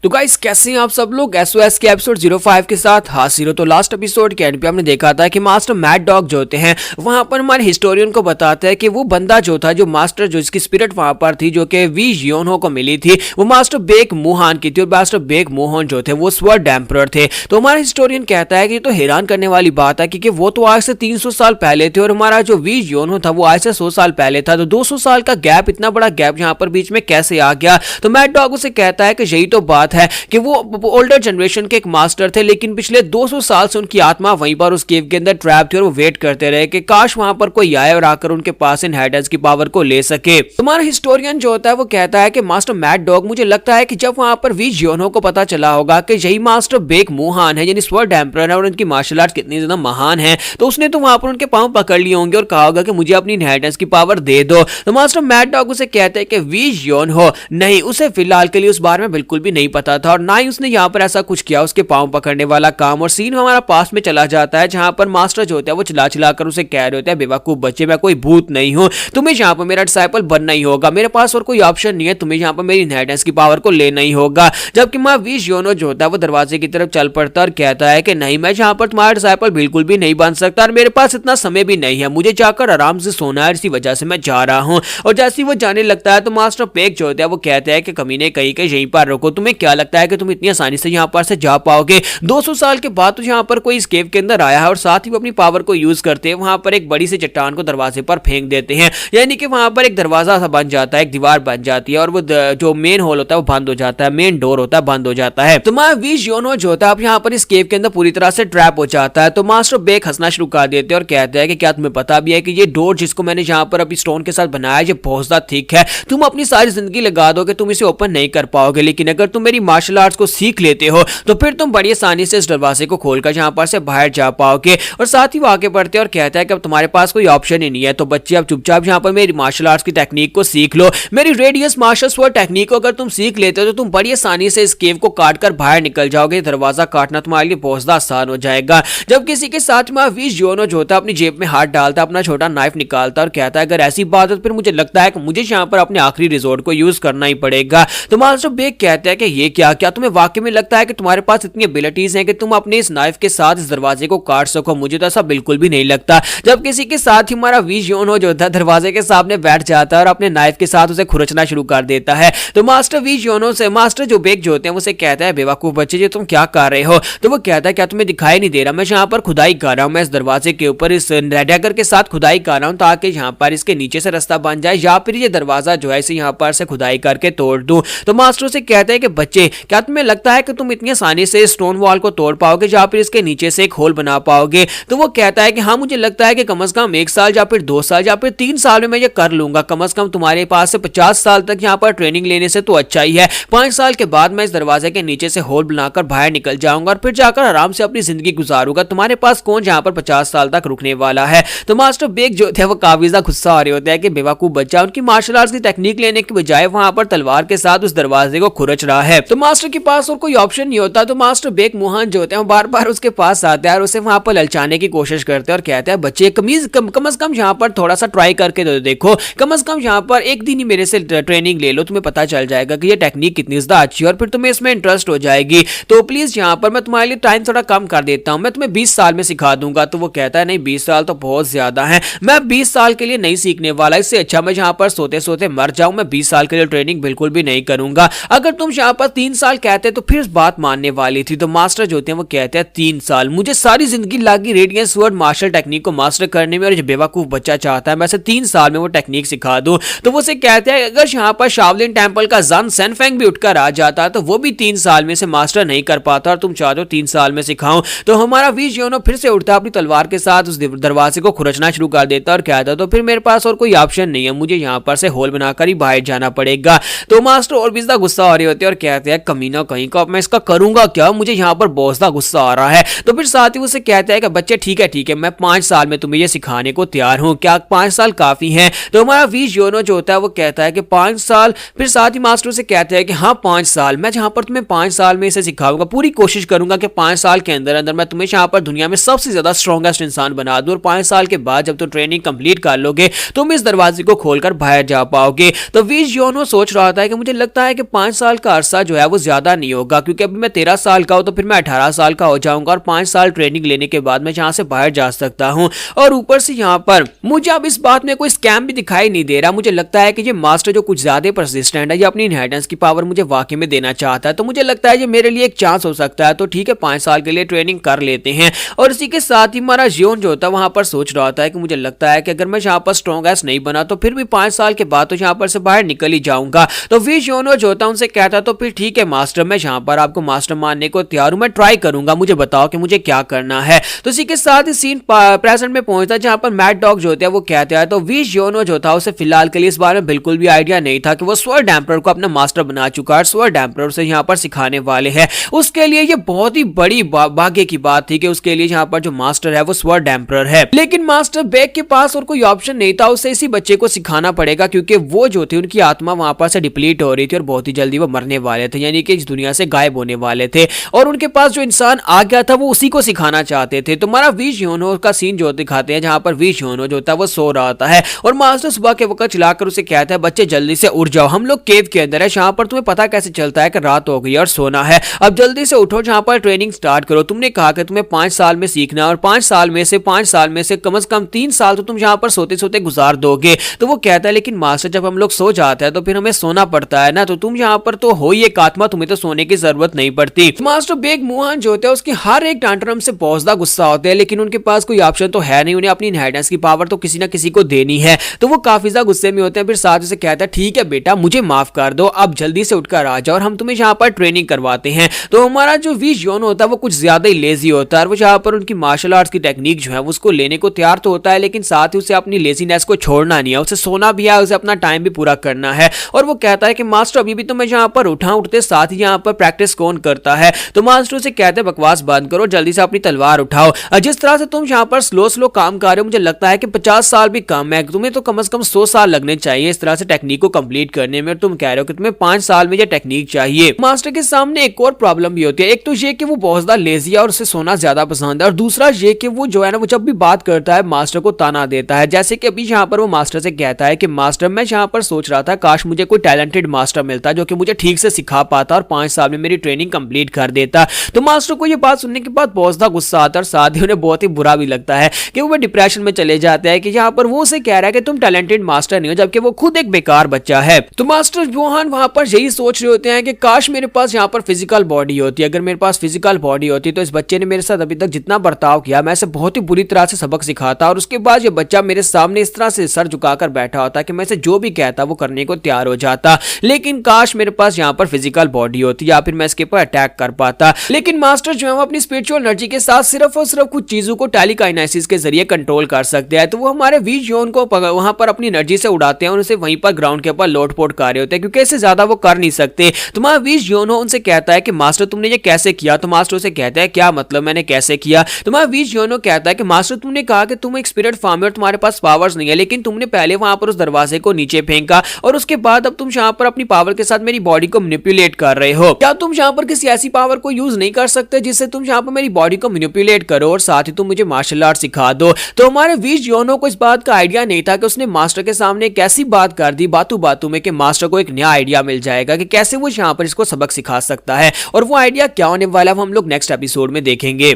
तो गाइस कैसे हैं आप सब लोग एसओएस के एपिसोड 05 के साथ हाजिर हो। तो लास्ट एपिसोड के एंड पे हमने देखा था कि मास्टर मैड डॉग जो होते हैं वहां पर हमारे हिस्टोरियन को बताते हैं कि वो बंदा जो था, जो मास्टर जो इसकी स्पिरिट वहां पर थी जो कि वी जियोनो को मिली थी, वो मास्टर बेग मोहन की थी और मास्टर बेग मोहन जो थे वो स्वर्ड एम्परर थे। तो हमारा हिस्टोरियन कहता है कि तो हैरान करने वाली बात है क्योंकि वो तो आज से 300 साल पहले थे और हमारा जो वी जियोनो था वो आज से 100 साल पहले था। तो 200 साल का गैप, इतना बड़ा गैप यहाँ पर बीच में कैसे आ गया? तो मैड डॉग उसे कहता है कि यही तो बात है कि वो ओल्डर जनरेशन के एक मास्टर थे लेकिन पिछले 200 साल से उनकी आत्मा वहीं पर उस केव के अंदर ट्रैप थी और वो वेट करते रहे कि काश वहां पर कोई आए और आकर उनके पास इनहेरिटेंस की पावर को ले सके। तुम्हारा हिस्टोरियन जो होता है वो कहता है कि मास्टर मैड डॉग, मुझे लगता है कि जब वहां पर वी जियोनो को पता चला होगा कि यही मास्टर बेग मोहन है यानी स्वर्ड एम्परर है और उनकी मार्शल आर्ट कितनी ज्यादा महान है, तो उसने तो वहां पर उनके पांव पकड़ लिए होंगे और कहा होगा कि मुझे अपनी इनहेरिटेंस की पावर दे दो। तो मास्टर मैड डॉग उसे कहते हैं कि वी जियोनो नहीं, उसे फिलहाल के लिए उस बारे में बिल्कुल भी नहीं पता था और ना ही उसने यहाँ पर ऐसा कुछ किया उसके पांव पकड़ने वाला काम। और सीन हमारा पास में चला जाता है जहां पर मास्टर जो होता है वो चिल्ला चिल्ला कर उसे कह रहे होते हैं, बेवकूफ बच्चे, मैं कोई भूत नहीं हूं, तुम्हें यहाँ पर मेरा डिसाइपल बनना ही होगा, मेरे पास और कोई ऑप्शन नहीं है, तुम्हें यहाँ पर मेरी इनहेरिटेंस की पावर को लेना ही होगा। जबकि मां वी जियोनो जो होता है वो दरवाजे की तरफ चल पड़ता है और कहता है कि नहीं, मैं यहाँ पर तुम्हारा डिसाइपल बिल्कुल भी नहीं बन सकता और मेरे पास इतना समय भी नहीं है, मुझे जाकर आराम से सोना है, इसी वजह से मैं जा रहा हूँ। और जैसे ही वो जाने लगता है तो मास्टर बेग जो होता है वो कहते हैं कि कमीने कहीं के यहीं पर रुको, तुम्हें क्या लगता है कि तुम इतनी आसानी से यहाँ पर से जा पाओगे? 200 साल के बाद तो यहाँ पर कोई इस केव के अंदर आया है और साथ ही वो अपनी पावर को यूज करते हैं वहां पर एक बड़ी सी चट्टान को दरवाजे पर फेंक देते हैं, यानी कि वहां पर एक दरवाजा सा बन जाता है, एक दीवार बन जाती है और वो जो मेन होल होता है वो बंद हो जाता है, मेन डोर होता है बंद हो जाता है। तो मां वी जियोनो जो होता है अब यहाँ पर इस केव के अंदर पूरी तरह से ट्रैप हो जाता है। तो मास्टर बेग हंसना शुरू कर देते हैं और कहते हैं कि क्या तुम्हें पता भी है कि ये डोर जिसको मैंने यहाँ पर अभी स्टोन के साथ बनाया ये बहुत ज्यादा थिक है, तुम अपनी सारी जिंदगी लगा दोगे तुम इसे ओपन नहीं कर पाओगे, लेकिन अगर तुम मेरी मार्शल आर्ट्स को सीख लेते हो तो फिर तुम बड़ी आसानी से इस दरवाजे को खोलकर यहाँ पर से बाहर जा पाओगे। और साथ ही वो आगे बढ़ते हैं और कहता है कि अब तुम्हारे पास कोई ऑप्शन ही नहीं है, तो बच्चे अब चुपचाप यहाँ पर मेरी मार्शल आर्ट्स की टेक्निक को सीख लो, मेरी रेडियस मार्शल स्वर्ड टेक्निक को अगर तुम सीख लेते हो तो तुम बड़ी आसानी से इस केव को काट कर बाहर निकल जाओगे, दरवाजा काटना तुम्हारे लिए बहुत ज्यादा आसान हो जाएगा। जब किसी के साथ में वी जियोनो जो होता है अपनी जेब में हाथ डालता है, अपना छोटा नाइफ निकालता है और कहता है अगर ऐसी बात है तो फिर मुझे लगता है कि मुझे यहाँ पर अपने आखिरी रिजोर्ट को यूज करना ही पड़ेगा। तो मास्टर बेग कहता है कि ये क्या तुम्हें वाकई में लगता है कि तुम्हारे पास इतनी एबिलिटीज हैं कि तुम अपने इस नाइफ के साथ इस दरवाजे को काट सको? मुझे तो ऐसा बिल्कुल भी नहीं लगता। जब किसी के साथ ही हमारा वी जियोनो जो था दरवाजे के सामने बैठ जाता है और अपने नाइफ के साथ उसे खुरचना शुरू कर देता है, तो मास्टर वी जियोनो से मास्टर जो बेग जो होते हैं उसे कहता है बेवकूफ बच्चे जी तुम क्या कर रहे हो? तो वो कहता है क्या तुम्हें दिखाई नहीं दे रहा, मैं यहाँ पर खुदाई कर रहा हूँ, मैं इस दरवाजे के ऊपर इस डैगर के साथ खुदाई कर रहा हूँ ताकि यहाँ पर इसके नीचे से रास्ता बन जाए या फिर ये दरवाजा जो है इसे यहाँ पर से खुदाई करके तोड़ दूं। तो मास्टर से कहते हैं कि बच्चे बच्चे, क्या तुम्हें लगता है कि तुम इतनी आसानी से स्टोन वॉल को तोड़ पाओगे या फिर इसके नीचे से एक होल बना पाओगे? तो वो कहता है कि हाँ, मुझे लगता है कि कम से कम 1 साल या फिर 2 साल या फिर 3 साल में मैं ये कर लूंगा। कम से कम तुम्हारे पास से 50 साल तक यहाँ पर ट्रेनिंग लेने से तो अच्छा ही है। 5 साल के बाद मैं इस दरवाजे के नीचे से होल बनाकर बाहर निकल जाऊंगा और फिर जाकर आराम से अपनी जिंदगी गुजारूंगा। तुम्हारे पास कौन यहाँ पर 50 साल तक रुकने वाला है? तो मास्टर बेक जो थे वो काफी ज्यादा गुस्सा आ रहे होते हैं कि बेवकूफ बच्चा उनकी मार्शल आर्ट्स की टेक्निक लेने के बजाय वहां पर तलवार के साथ उस दरवाजे को खुरच रहा है। तो मास्टर के पास और कोई ऑप्शन नहीं होता। तो मास्टर बेक मोहन जो होते हैं बार बार उसके पास आते हैं और उसे वहां पर ललचाने की कोशिश करते हैं और कहते हैं बच्चे कम से कम यहाँ पर थोड़ा सा ट्राई करके तो देखो, कम से कम यहाँ पर एक दिन ही मेरे से ट्रेनिंग ले लो, तुम्हें पता चल जाएगा कि ये टेक्निक कितनी ज्यादा अच्छी है और फिर तुम्हें इसमें इंटरेस्ट हो जाएगी। तो प्लीज यहाँ पर मैं तुम्हारे लिए टाइम थोड़ा कम कर देता हूँ, मैं तुम्हें 20 साल में सिखा दूंगा। तो वो कहता है नहीं, 20 साल तो बहुत ज्यादा है, मैं 20 साल के लिए नहीं सीखने वाला, इससे अच्छा मैं यहाँ पर सोते सोते मर जाऊं। मैं 20 साल के लिए ट्रेनिंग बिल्कुल भी नहीं करूंगा। अगर तुम यहाँ पर 3 साल कहते तो फिर इस बात मानने वाली थी। तो मास्टर जो होते हैं वो कहते हैं 3 साल, मुझे सारी जिंदगी लगी रेडियंस स्वॉर्ड मार्शल टेक्निक को मास्टर करने में और जो बेवकूफ बच्चा चाहता है मैं से 3 साल में वो टेक्निक सिखा दूं। तो वो से कहते हैं अगर यहाँ पर शाओलिन टेंपल का जन सेनफेंग भी उठकर आ जाता तो वो भी 3 साल में से मास्टर नहीं कर पाता और तुम चाहते हो 3 साल में सिखाऊं। तो हमारा वी जियोनो फिर से उठता अपनी तलवार के साथ उस दरवाजे को खुरचना शुरू कर देता और कहता तो फिर मेरे पास और कोई ऑप्शन नहीं है, मुझे यहाँ पर से होल बनाकर ही बाहर जाना पड़ेगा। तो मास्टर और भी ज्यादा गुस्सा आ रहे होते हैं और कहते हैं कमीना कहीं का, मैं इसका करूंगा क्या, मुझे यहाँ पर बहुत ज्यादा गुस्सा आ रहा है। तो फिर साथ ही उसे कहता है कि बच्चे ठीक है मैं 5 साल में तुम्हें ये सिखाने को तैयार हूँ, क्या 5 साल काफी है? तो हमारा वी जियोनो जो होता है वो कहता है कि 5 साल। फिर साथ ही मास्टर से कहता है कि हाँ 5 साल, मैं जहाँ पर तुम्हें 5 साल में इसे सिखाऊंगा, पूरी कोशिश करूंगा कि 5 साल के अंदर अंदर मैं तुम्हें यहाँ पर दुनिया में सबसे ज्यादा स्ट्रॉन्गेस्ट इंसान बना दूं और 5 साल के बाद जब तुम ट्रेनिंग कंप्लीट कर लोगे तुम इस दरवाजे को खोलकर बाहर जा पाओगे। तो वी जियोनो सोच रहा था कि मुझे लगता है कि 5 साल का अरसा जो है वो ज्यादा नहीं होगा, क्योंकि अभी मैं 13 साल का हूं तो फिर मैं 18 साल का हो जाऊंगा और 5 साल ट्रेनिंग लेने के बाद मैं यहाँ से बाहर जा सकता हूँ। और ऊपर से यहाँ पर मुझे अब इस बात में कोई स्कैम भी दिखाई नहीं दे रहा। मुझे लगता है कि ये मास्टर जो कुछ ज्यादा परसिस्टेंट है, ये अपनी इनहेरिटेंस की पावर मुझे वाकई में देना चाहता है। तो मुझे लगता है ये मेरे लिए एक चांस हो सकता है। तो ठीक है 5 साल के लिए ट्रेनिंग कर लेते हैं। और इसी के साथ ही हमारा जियोन जो होता है वहां पर सोच रहा था कि मुझे लगता है कि अगर मैं यहाँ पर स्ट्रॉन्गेस्ट नहीं बना तो फिर भी 5 साल के बाद तो यहाँ पर से बाहर निकल ही जाऊंगा। तो वी जियोनो जो होता है उनसे कहता तो फिर ठीक है मास्टर, मैं यहाँ पर आपको मास्टर मानने को तैयार हूं, मैं ट्राई करूंगा, मुझे बताओ कि मुझे क्या करना है। तो इसी के साथ ही सीन प्रेजेंट में पहुंचता है जहां पर मैड डॉग जो होते हैं वो कहते हैं। तो वी जियोनो जो था उसे फिलहाल के लिए इस बारे में बिल्कुल भी आइडिया नहीं था कि वो स्वॉर्ड एम्परर को अपना मास्टर बना चुका है, स्वॉर्ड एम्परर से यहाँ पर सिखाने वाले हैं। उसके लिए ये बहुत ही बड़ी भाग्य की बात थी कि उसके लिए यहाँ पर जो मास्टर है वो स्वॉर्ड एम्परर है। लेकिन मास्टर बेक के पास और कोई ऑप्शन नहीं था, उसे इसी बच्चे को सिखाना पड़ेगा क्योंकि वो जो थी उनकी आत्मा वहां पर से डिप्लीट हो रही थी और बहुत ही जल्दी वो मरने वाले थे, यानी कि इस दुनिया से गायब होने वाले थे। और उनके पास जो इंसान आ गया था वो उसी को सिखाना चाहते थे। तो हमारा वी जियोनो का सीन जो दिखाते हैं जहां पर वी जियोनो जो होता है वो सो रहा होता है और मास्टर सुबह के वक्त चिल्लाकर उसे कहता है बच्चे जल्दी से उठ जाओ, हम लोग केव के अंदर है, जहां पर तुम्हें पता कैसे चलता है कि रात हो गई और सोना है, अब जल्दी से उठो, जहां पर ट्रेनिंग स्टार्ट करो। तुमने कहा कि तुम्हें 5 साल में सीखना है और 5 साल में से कम से कम 3 साल तो तुम यहाँ पर सोते सोते गुजार दोगे। तो वो कहता है लेकिन मास्टर जब हम लोग सो जाते हैं तो फिर हमें सोना पड़ता है ना, तो तुम यहाँ पर तो हो ही एक आत्मा, तुम्हें तो सोने की जरूरत नहीं पड़ती। मास्टर बेग मोहन जो होते हैं उसके हर एक टांटरम से बहुत ज्यादा गुस्सा होते हैं, लेकिन उनके पास कोई ऑप्शन तो है नहीं, उन्हें अपनी इनहेरिटेंस की पावर तो किसी ना किसी को देनी है। तो वो काफी ज्यादा गुस्से में होते हैं। फिर साथ से कहता है ठीक है बेटा मुझे माफ कर दो, अब जल्दी से उठकर आ जाओ और हम तुम्हें यहाँ पर ट्रेनिंग करवाते हैं। तो हमारा जो वी जियोनो होता है वो कुछ ज्यादा ही लेजी होता है और वो यहाँ पर उनकी मार्शल आर्ट्स की टेक्निक जो है उसको लेने को तैयार तो होता है, लेकिन साथ ही उसे अपनी लेजीनेस को छोड़ना नहीं है, उसे सोना भी है, उसे अपना टाइम भी पूरा करना है। और वो कहता है कि मास्टर अभी भी तो मैं यहाँ पर उठते साथ ही यहाँ पर प्रैक्टिस कौन करता है। तो मास्टर उसे कहते हैं बकवास बंद करो, जल्दी से अपनी तलवार उठाओ, जिस तरह से तुम यहाँ पर स्लो काम कर रहे हो मुझे लगता है कि 50 साल भी कम है, तुम्हें तो कम से कम 100 साल लगने चाहिए इस तरह से टेक्निक को कंप्लीट करने में, तुम कह रहे हो कि तुम्हें 5 साल में ये टेक्निक चाहिए। मास्टर के सामने एक और प्रॉब्लम भी होती है, एक तो ये कि वो बहुत ज्यादा लेजी है और उसे सोना ज्यादा पसंद है, और दूसरा ये कि वो जो है ना वो जब भी बात करता है मास्टर को ताना देता है। जैसे कि अभी यहाँ पर वो मास्टर से कहता है कि मास्टर मैं यहाँ पर सोच रहा था काश मुझे कोई टैलेंटेड मास्टर मिलता जो कि मुझे ठीक से सिखा पाता और 5 साल में मेरी ट्रेनिंग कंप्लीट कर देता। तो मास्टर को ये बात सुनने के बाद बहुत ज्यादा गुस्सा आता है और साथ ही उन्हें बहुत ही बुरा भी लगता है कि वो डिप्रेशन में चले जाते हैं कि यहाँ पर वो उसे कह रहा है कि तुम टैलेंटेड मास्टर नहीं हो, जबकि वो खुद एक बेकार बच्चा है। तो मास्टर जोहान वहां पर यही सोच रहे होते हैं कि काश मेरे पास यहाँ पर फिजिकल बॉडी होती, अगर मेरे पास फिजिकल बॉडी होती तो इस बच्चे ने मेरे साथ अभी तक जितना बर्ताव किया मैं इसे बहुत ही बुरी तरह से सबक सिखाता और उसके बाद ये बच्चा मेरे सामने इस तरह से सर झुकाकर बैठा होता कि मैं इसे जो भी कहता वो करने को तैयार हो जाता। लेकिन काश मेरे पास यहाँ पर फिजिकल बॉडी होती या फिर मैं इसके ऊपर अटैक कर पाता। लेकिन मास्टर जो है वो अपनी स्पिरिचुअल एनर्जी के साथ सिर्फ और सिर्फ कुछ चीजों को टेलीकाइनेसिस के जरिए कंट्रोल कर सकते हैं। तो वो हमारे वीज जोन को वहां पर अपनी एनर्जी से उड़ाते हैं और उसे वहीं पर ग्राउंड के ऊपर लोटपोट कर रहे होते हैं, क्योंकि इससे ज्यादा वो कर नहीं सकते। तुम्हारा वीज जोन हो उनसे कहता है कि मास्टर तुमने ये कैसे किया। तो मास्टर उसे कहता है क्या मतलब मैंने कैसे किया। तुम्हारा वीज जोन कहता है कि मास्टर तुमने कहा कि तुम एक स्पिरिट फॉर्म है और तुम्हारे पास पावर्स नहीं है, लेकिन तुमने पहले वहां पर उस दरवाजे को नीचे फेंका और उसके बाद अब तुम यहाँ पर अपनी पावर के साथ मेरी बॉडी को मैनिपुलेट कर रहे हो। क्या तुम यहाँ पर किसी ऐसी पावर को यूज नहीं कर सकते जिससे तुम यहाँ पर मेरी बॉडी को मैनिपुलेट करो और साथ ही तुम मुझे मार्शल आर्ट सिखा दो। तो हमारे वीज जोनो को इस बात का आइडिया नहीं था कि उसने मास्टर के सामने एक ऐसी बात कर दी बातों बातों में कि मास्टर को एक नया आइडिया मिल जाएगा कि कैसे वो यहाँ पर इसको सबक सिखा सकता है, और वो आइडिया क्या होने वाला है वो हम लोग नेक्स्ट एपिसोड में देखेंगे।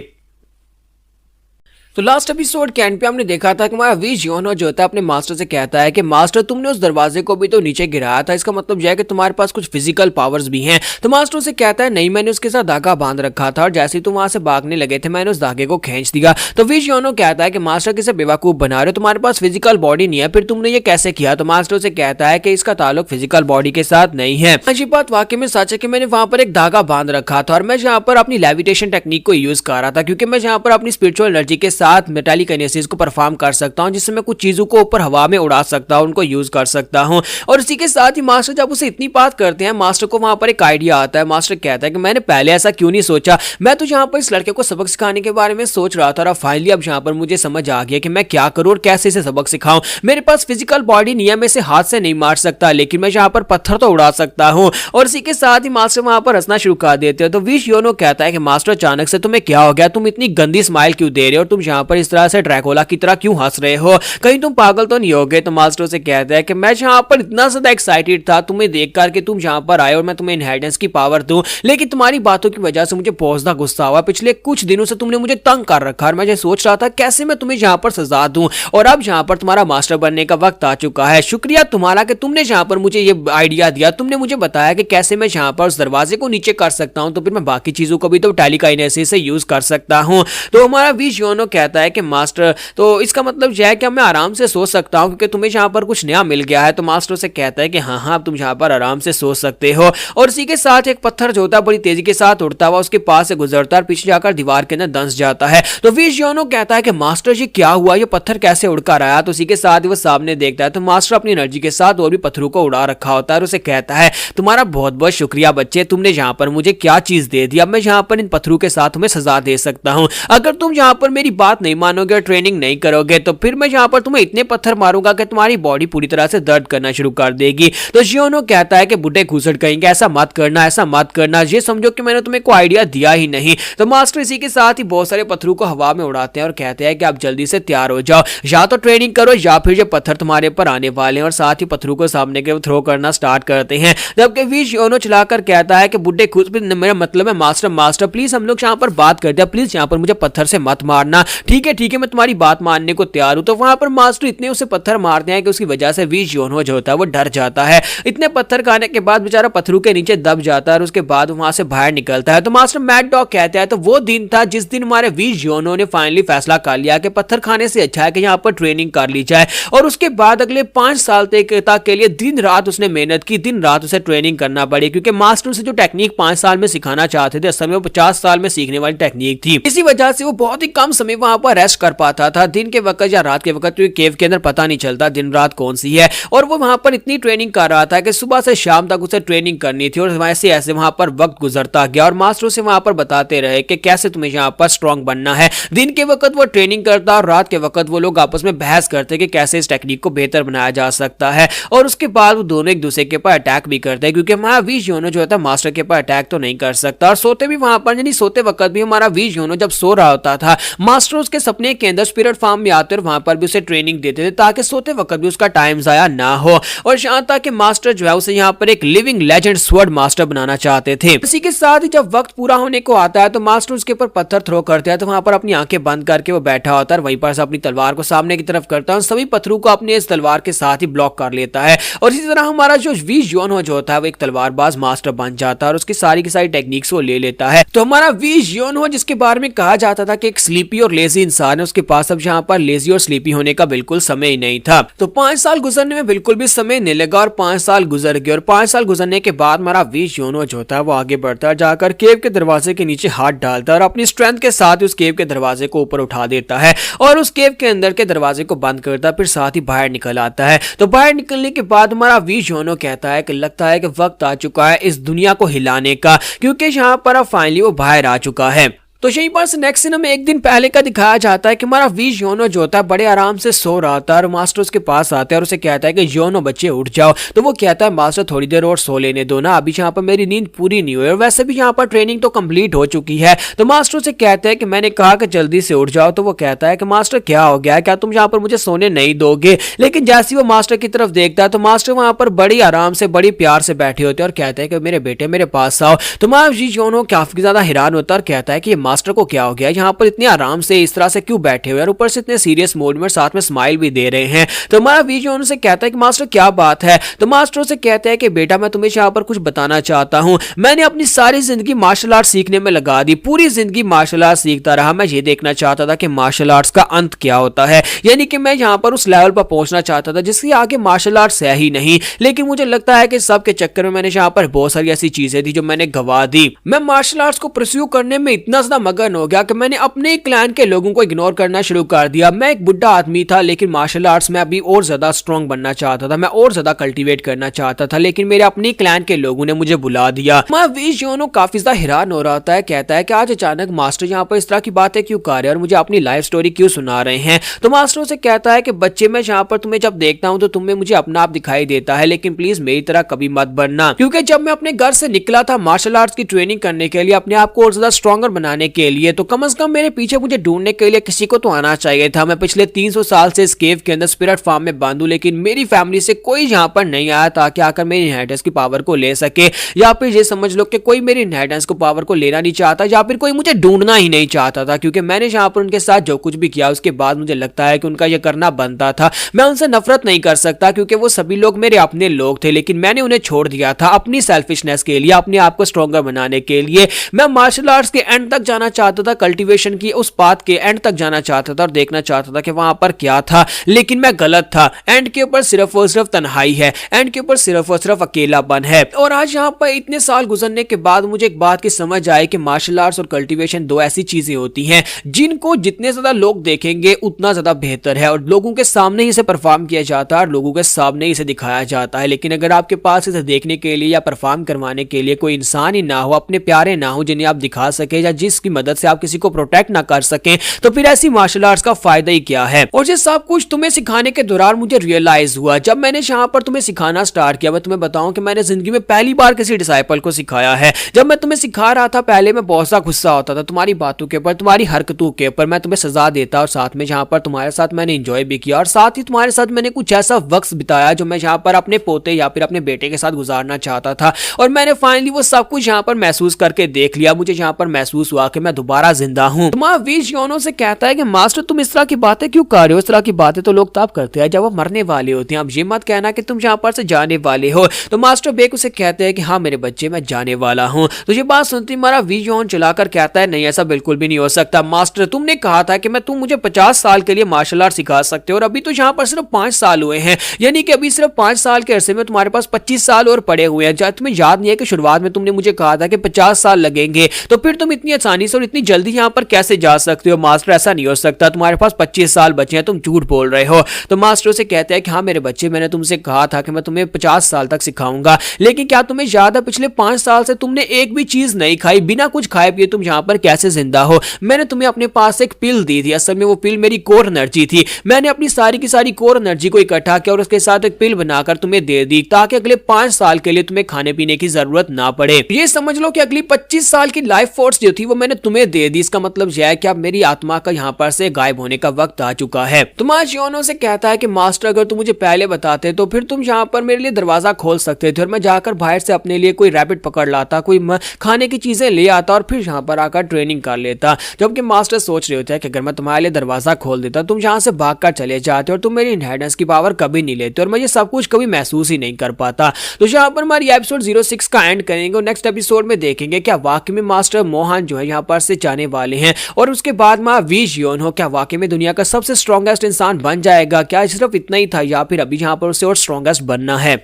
तो लास्ट एपिसोड के एंड पे हमने देखा था कि हमारा वीज योनो जो होता है अपने मास्टर से कहता है कि मास्टर तुमने उस दरवाजे को भी तो नीचे गिराया था, इसका मतलब यह है कि तुम्हारे पास कुछ फिजिकल पावर्स भी हैं। तो मास्टर उसे कहता है नहीं, मैंने उसके साथ धागा बांध रखा था और जैसे ही तुम वहां से भागने लगे थे मैंने उस धागे को खींच दिया। तो वीज योनो कहता है कि मास्टर किसे बेवकूफ बना रहे हो, तुम्हारे पास फिजिकल बॉडी नहीं है, फिर तुमने ये कैसे किया। तो मास्टर उसे कहता है कि इसका ताल्लुक फिजिकल बॉडी के साथ नहीं है। अच्छी बात वाकई में सच है कि मैंने वहां पर एक धागा बांध रखा था और मैं यहाँ पर अपनी लेविटेशन टेक्निक को यूज कर रहा था, क्योंकि मैं यहाँ पर अपनी स्पिरिचुअल एनर्जी के साथ मेटालिक को परफॉर्म कर सकता हूं, जिससे मैं कुछ चीजों को ऊपर हवा में उड़ा सकता हूं, उनको यूज कर सकता हूं। और इसी के साथ ही मास्टर जब उसे इतनी बात करते हैं, मास्टर को वहां पर एक आइडिया आता है। मास्टर कहता है कि मैंने पहले ऐसा क्यों नहीं सोचा, मैं तो यहाँ पर इस लड़के को सबक सिखाने के बारे में सोच रहा था और फाइनली अब यहाँ पर मुझे समझ आ गया कि मैं क्या करूं और कैसे इसे सबक सिखाऊं। मेरे पास फिजिकल बॉडी नहीं है, मैं इसे हाथ से नहीं मार सकता, लेकिन मैं यहाँ पर पत्थर तो उड़ा सकता हूं। और इसी के साथ ही मास्टर वहां पर हंसना शुरू कर देते हैं। तो वीश योनो कहता है कि मास्टर अचानक से तुम्हें क्या हो गया, तुम इतनी गंदी स्माइल क्यों दे रहे हो और तुम यहाँ पर इस तरह से ड्रैकुला की तरह क्यों हंस रहे हो, कहीं तुम पागल तो नहीं हो गए। तो मास्टर से कहता है कि मैं यहाँ पर इतना ज्यादा एक्साइटेड था तुम्हें देखकर कि तुम यहाँ पर आए और मैं तुम्हें इनहेरिटेंस की पावर दूं, लेकिन तुम्हारी बातों की वजह से मुझे बहुत ज्यादा गुस्सा हुआ। पिछले कुछ दिनों से तुमने मुझे तंग कर रखा और मैं सोच रहा था कैसे मैं तुम्हें यहाँ पर सजा दूं, और अब यहाँ पर तुम्हारा मास्टर बनने का वक्त आ चुका है। शुक्रिया तुम्हारा कि तुमने यहाँ पर मुझे ये आइडिया दिया, तुमने मुझे बताया कि कैसे मैं यहाँ पर उस दरवाजे को नीचे कर सकता हूँ, तो फिर मैं बाकी चीजों को भी तो टेलीकाइनेसिस से यूज कर सकता हूँ। तो हमारा वीज योनो कहता है कि मास्टर तो इसका मतलब यह है कि मैं आराम से सो सकता हूं क्योंकि तुम्हें यहाँ पर कुछ नया मिल गया है। तो मास्टर से कहता है कि हाँ हाँ तुम यहाँ पर आराम से सो सकते हो। और इसी के साथ एक पत्थर जो होता है बड़ी तेजी के साथ उड़ता हुआ उसके पास से गुजरता है और पीछे जाकर दीवार के अंदर दंस जाता है। तो वीज योनो कहता है कि मास्टर ये क्या हुआ, ये पत्थर कैसे उड़कर आया। तो इसी के साथ वो सामने देखता है तो मास्टर अपनी एनर्जी के साथ और भी पत्थरों को उड़ा रखा होता है और उसे कहता है तुम्हारा बहुत बहुत शुक्रिया बच्चे, तुमने यहाँ पर मुझे क्या चीज दे दी, अब मैं यहाँ पर इन पत्थरों के साथ तुम्हें सजा दे सकता हूँ। अगर तुम यहाँ पर मेरी बात नहीं मानोगे और ट्रेनिंग नहीं करोगे तो फिर मैं यहाँ पर तुम्हें इतने पत्थर मारूंगा कि तुम्हारी बॉडी पूरी तरह से दर्द करना शुरू कर देगी। तो जियोनो कहता है कि बुड्ढे घूसट कहेंगे ऐसा मत करना, ऐसा मत करना, ये समझो कि मैंने तुम्हें कोई आइडिया दिया ही नहीं। तो मास्टर इसी के साथ ही बहुत सारे पत्थरों को हवा में उड़ाते हैं और कहते हैं कि आप जल्दी से तैयार हो जाओ, या तो ट्रेनिंग करो या फिर ये पत्थर तुम्हारे ऊपर आने वाले हैं। और साथ ही पत्थरों को सामने के थ्रो करना स्टार्ट करते हैं। जबकि वी जियोनो चलाकर कहता है कि बुड्ढे खुद मेरा मतलब है मास्टर प्लीज हम लोग यहाँ पर बात करते हैं, प्लीज यहाँ पर मुझे पत्थर से मत मारना। ठीक है मैं तुम्हारी बात मानने को तैयार हूं। तो वहां पर मास्टर इतने उसे पत्थर मारते हैं कि उसकी वजह से वी जियोनो जो होता है वो डर जाता है। इतने पत्थर खाने के बाद बेचारा पत्थरों के नीचे दब जाता है और उसके बाद वहां से बाहर निकलता है। तो मास्टर मैड डॉग कहता है तो वो दिन था जिस दिन हमारे वी जियोनो ने फाइनली फैसला कर लिया कि पत्थर खाने से अच्छा है कि यहाँ पर ट्रेनिंग कर ली जाए। और उसके बाद अगले 5 साल तक के लिए दिन रात उसने मेहनत की, दिन रात उसे ट्रेनिंग करना पड़ी, क्योंकि मास्टर उसे जो टेक्निक 5 साल में सिखाना चाहते थे असल में वो 50 साल में सीखने वाली टेक्निक थी। इसी वजह से वो बहुत ही कम समय वहां पर रेस्ट कर पाता था, दिन के वक्त या रात के वक्त, क्योंकि केव के अंदर पता नहीं चलता दिन रात कौन सी है। और वो वहां पर इतनी ट्रेनिंग कर रहा था कि सुबह से शाम तक उसे ट्रेनिंग करनी थी और ऐसे ऐसे वहां पर वक्त गुजरता गया और मास्टर उसे वहां पर बताते रहे कि कैसे तुम्हें यहाँ पर स्ट्रांग बनना है। दिन के वक्त वो ट्रेनिंग करता और रात के वक्त वो लोग आपस में बहस करते कि कैसे इस टेक्निक को बेहतर बनाया जा सकता है। और उसके बाद वो दोनों एक दूसरे के ऊपर अटैक भी करते हैं, क्योंकि हमारा वी जियोनो जो होता है मास्टर के ऊपर अटैक तो नहीं कर सकता। और सोते भी वहां पर, यानी सोते वक्त भी हमारा वी जियोनो जब सो रहा होता था मास्टर उसके सपने के अंदर स्पिरिट फॉर्म में आते और वहां पर भी उसे ट्रेनिंग देते थे ताकि सोते वक्त भी उसका टाइम जाया ना हो। और यहाँ तक कि मास्टर जो है उसे यहाँ पर एक लिविंग लेजेंड स्वर्ड मास्टर बनाना चाहते थे। इसी के साथ ही जब वक्त पूरा होने को आता है तो मास्टर उसके ऊपर पत्थर थ्रो करते हैं, तो वहां पर अपनी आंखें बंद करके वो बैठा होता है, वहीं पर से अपनी तलवार को सामने की तरफ करता है, सभी पत्थरों को अपने इस तलवार के साथ ही ब्लॉक कर लेता है। और इसी तरह हमारा जो वी जियोनो जो होता है वो एक तलवारबाज मास्टर बन जाता है और उसकी सारी की सारी टेक्निक्स वो ले लेता है। तो हमारा वी जियोनो जिसके बारे में कहा जाता था कि एक स्लीपी और लेजी इंसान है उसके पास अब यहाँ पर लेजी और स्लीपी होने का बिल्कुल समय ही नहीं था। तो 5 साल गुजरने में बिल्कुल भी समय नहीं लगा और 5 साल गुजर गए और 5 साल गुजरने के बाद हमारा वीज योनो जो होता है वो आगे बढ़ता है, जाकर केव के दरवाजे के नीचे हाथ डालता है और अपनी स्ट्रेंथ के साथ उस केव के दरवाजे को ऊपर उठा देता है और उस केव के अंदर के दरवाजे को बंद करता है, फिर साथ ही बाहर निकल आता है। तो बाहर निकलने के बाद हमारा वीज योनो कहता है कि लगता है कि वक्त आ चुका है इस दुनिया को हिलाने का, क्योंकि यहाँ पर अब फाइनली वो बाहर आ चुका है। तो यहीं पर से नेक्स्ट सीन में एक दिन पहले का दिखाया जाता है कि हमारा वीज योनो जो होता है बड़े आराम से सो रहा था और मास्टर उसके पास आता है और उसे कहता है कि योनो बच्चे उठ जाओ। तो वो कहता है मास्टर थोड़ी देर और सो लेने दो ना, अभी यहाँ पर मेरी नींद पूरी नहीं हुई और वैसे भी यहाँ पर ट्रेनिंग तो कंप्लीट हो चुकी है। तो मास्टर उसे कहता है कि मैंने कहा कि जल्दी से उठ जाओ। तो वो कहता है कि मास्टर क्या हो गया, क्या तुम यहाँ पर मुझे सोने नहीं दोगे? लेकिन जैसे वो मास्टर की तरफ देखता है तो मास्टर वहां पर बड़ी आराम से बड़ी प्यार से बैठे होते हैं और कहते हैं कि मेरे बेटे मेरे पास आओ। तो हमारा वीज योनो काफी ज्यादा हैरान होता है और कहता है कि ये मास्टर को क्या हो गया, यहाँ पर इतने आराम से इस तरह से क्यों बैठे हुए और ऊपर से इतने सीरियस मोड में साथ में स्माइल भी दे रहे हैं। तो हमारा वीज योनो से कहता है कि मास्टर क्या बात है? तो मास्टर से कहता है कि बेटा मैं तुम्हें यहाँ पर कुछ बताना चाहता हूँ, मैंने अपनी सारी जिंदगी मार्शल आर्ट सीखने में लगा दी, पूरी जिंदगी मार्शल आर्ट सीखता रहा। मैं ये देखना चाहता था कि मार्शल आर्ट्स का अंत क्या होता है, यानी कि मैं यहाँ पर उस लेवल पर पहुंचना चाहता था जिसके आगे मार्शल आर्ट्स है ही नहीं। लेकिन मुझे लगता है कि सबके चक्कर में मैंने यहाँ पर बहुत सारी ऐसी चीजें थी जो मैंने गवा दी। मैं मार्शल आर्ट्स को परस्यू करने में इतना ज्यादा मगन हो गया कि मैंने अपने क्लैन के लोगों को इग्नोर करना शुरू कर दिया। मैं एक बुढ़ा आदमी था लेकिन मार्शल आर्ट्स में अभी और ज्यादा स्ट्रॉन्ग बनना चाहता था, मैं और ज्यादा कल्टीवेट करना चाहता था, लेकिन मेरे अपने क्लैन के लोगों ने मुझे बुला दिया। मैं वीज योनो काफी ज्यादा हैरान हो रहा था, कहता है कि आज अचानक मास्टर यहाँ पर इस तरह की बातें क्यों कर रहे हैं और मुझे अपनी लाइफ स्टोरी क्यों सुना रहे हैं। तो मास्टर से कहता है कि बच्चे मैं यहाँ पर तुम्हें जब देखता हूँ तो तुम्हें मुझे अपना आप दिखाई देता है, लेकिन प्लीज मेरी तरह कभी मत बनना, क्योंकि जब मैं अपने घर से निकला था मार्शल आर्ट्स की ट्रेनिंग करने के लिए, अपने आप को और ज्यादा स्ट्रॉन्गर बनाने के लिए, तो कम से कम मेरे पीछे मुझे ढूंढने के लिए किसी को तो आना चाहिए था। मैं पिछले 300 साल से इस केव के अंदर स्पिरिट फार्म में बंद हूं, लेकिन मेरी फैमिली से कोई यहाँ पर नहीं आया ताकि आकर मेरी इनहेरिटेंस की पावर को ले सके, या फिर ये समझ लो कि कोई मेरी इनहेरिटेंस को पावर को लेना नहीं चाहता, या फिर कोई मुझे ढूंढना ही नहीं चाहता था, क्योंकि मैंने यहाँ पर उनके साथ जो कुछ भी किया उसके बाद मुझे लगता है कि उनका यह करना बनता था। मैं उनसे नफरत नहीं कर सकता क्योंकि वो सभी लोग मेरे अपने लोग थे, लेकिन मैंने उन्हें छोड़ दिया था अपनी सेल्फिशनेस के लिए, अपने आप को स्ट्रॉन्गर बनाने के लिए। मैं मार्शल आर्ट्स के एंड तक जाना चाहता था, कल्टीवेशन की उस पाथ के एंड तक जाना चाहता था और देखना चाहता था कि वहां पर क्या था, लेकिन मैं गलत था। एंड के ऊपर सिर्फ और सिर्फ तन्हाई है, एंड के ऊपर सिर्फ और सिर्फ अकेलापन है। और आज यहाँ पर इतने साल गुजरने के बाद मुझे एक बात की समझ आई कि मार्शल आर्ट्स और कल्टीवेशन दो ऐसी चीजें होती हैं जिनको जितने ज्यादा लोग देखेंगे उतना ज्यादा बेहतर है, और लोगों के सामने इसे परफॉर्म किया जाता है और लोगों के सामने इसे दिखाया जाता है। लेकिन अगर आपके पास इसे देखने के लिए या परफॉर्म करवाने के लिए कोई इंसान ही ना हो, अपने प्यारे ना हो जिन्हें आप दिखा सके, या जिसकी मदद से आप किसी को प्रोटेक्ट ना कर सकें, तो फिर ऐसी मार्शल आर्ट्स का फायदा ही क्या है। और ये सब कुछ तुम्हें सिखाने के दौरान मुझे रियलाइज हुआ, जब मैंने यहाँ पर तुम्हें सिखाना स्टार्ट किया। मैं तुम्हें बताऊं कि मैंने जिंदगी में पहली बार किसी डिसाइपल को सिखाया है। जब मैं तुम्हें सिखा रहा था पहले मैं बहुत सा गुस्सा होता था तुम्हारी बातों के ऊपर, तुम्हारी हरकतों के ऊपर, मैं तुम्हें सजा देता और साथ में यहाँ पर तुम्हारे साथ मैंने एंजॉय भी किया, और साथ ही तुम्हारे साथ मैंने कुछ ऐसा वक्त बिताया जो मैं यहाँ पर अपने पोते या फिर अपने बेटे के साथ गुजारना चाहता था। और मैंने फाइनली वो सब कुछ यहाँ पर महसूस करके देख लिया। मुझे यहाँ पर महसूस हुआ कि मैं दोबारा जिंदा हूँ। तुम्हारा वीज योनो से कहता है कि मास्टर तुम इस तरह की बातें क्यों कर रहे हो? इस तरह की बातें तो लोग तब करते हैं जब वो मरने वाले होते हैं, अब ये मत कहना कि तुम यहाँ पर से जाने वाले हो। तो मास्टर बेक उसे कहते हैं कि हाँ मेरे बच्चे मैं जाने वाला हूँ। तो ये बात सुनती हमारा वीज योनो चलाकर कहता है नहीं ऐसा बिल्कुल भी नहीं हो सकता मास्टर, तुमने कहा था कि मैं तुम मुझे 50 साल के लिए मार्शल आर्ट सिखा सकते हो, और अभी तो यहाँ पर सिर्फ 5 साल हुए हैं, यानी कि अभी सिर्फ 5 साल के अरसे में तुम्हारे पास 25 साल और पड़े हुए हैं। जब तुम्हें याद नहीं है कि शुरुआत में तुमने मुझे कहा था कि 50 साल लगेंगे, तो फिर तुम इतनी आसानी से और इतनी जल्दी यहाँ पर कैसे जा सकते हो? मास्टर ऐसा नहीं हो सकता, तुम्हारे पास 25 साल बचे हैं, तुम झूठ बोल रहे हो। तो मास्टर से कहते हैं कि हाँ मेरे बच्चे मैंने तुमसे कहा था कि मैं तुम्हें 50 साल तक सिखाऊंगा, लेकिन क्या तुम्हें याद है पिछले 5 साल से तुमने एक भी चीज नहीं खाई, बिना कुछ खाए पिए तुम यहाँ पर कैसे जिंदा हो? मैंने तुम्हें अपने पास एक पिल दी थी, असल में वो पिल मेरी कोर एनर्जी थी। मैंने अपनी सारी की सारी कोर एनर्जी को इकट्ठा किया और उसके साथ एक पिल बनाकर तुम्हें दे दी ताकि अगले 5 साल के लिए तुम्हें खाने पीने की जरूरत ना पड़े। ये समझ लो कि अगली 25 साल की लाइफ फोर्स जो थी वो मैंने तुम्हें दे दी। इसका मतलब यह है कि अब मेरी आत्मा का यहाँ पर से गायब होने का वक्त आ चुका है। तुम्हारा योनो से कहता है कि मास्टर अगर तुम मुझे पहले बताते तो फिर तुम यहाँ पर मेरे लिए दरवाजा खोल सकते थे और मैं जाकर बाहर से अपने लिए कोई रैबिट पकड़ लाता, कोई खाने की चीजें ले आता और फिर यहाँ पर आकर ट्रेनिंग कर लेता। जबकि मास्टर सोच रहे होते हैं कि अगर मैं तुम्हारे लिए दरवाजा खोल देता तुम यहाँ से भागकर चले जाते और तुम मेरी इनहेरिटेंस की पावर कभी नहीं लेते और मैं ये सब कुछ कभी महसूस ही नहीं कर पाता। तो यहाँ पर हमारी एपिसोड 06 का एंड करेंगे और नेक्स्ट एपिसोड में देखेंगे क्या वाकई में मास्टर मोहन जो है यहाँ यहाँ पर से जाने वाले हैं और उसके बाद में वी जियोनो क्या वाकई में दुनिया का सबसे स्ट्रॉन्गेस्ट इंसान बन जाएगा क्या? सिर्फ इतना ही था या फिर अभी यहाँ पर उसे और स्ट्रॉन्गेस्ट बनना है?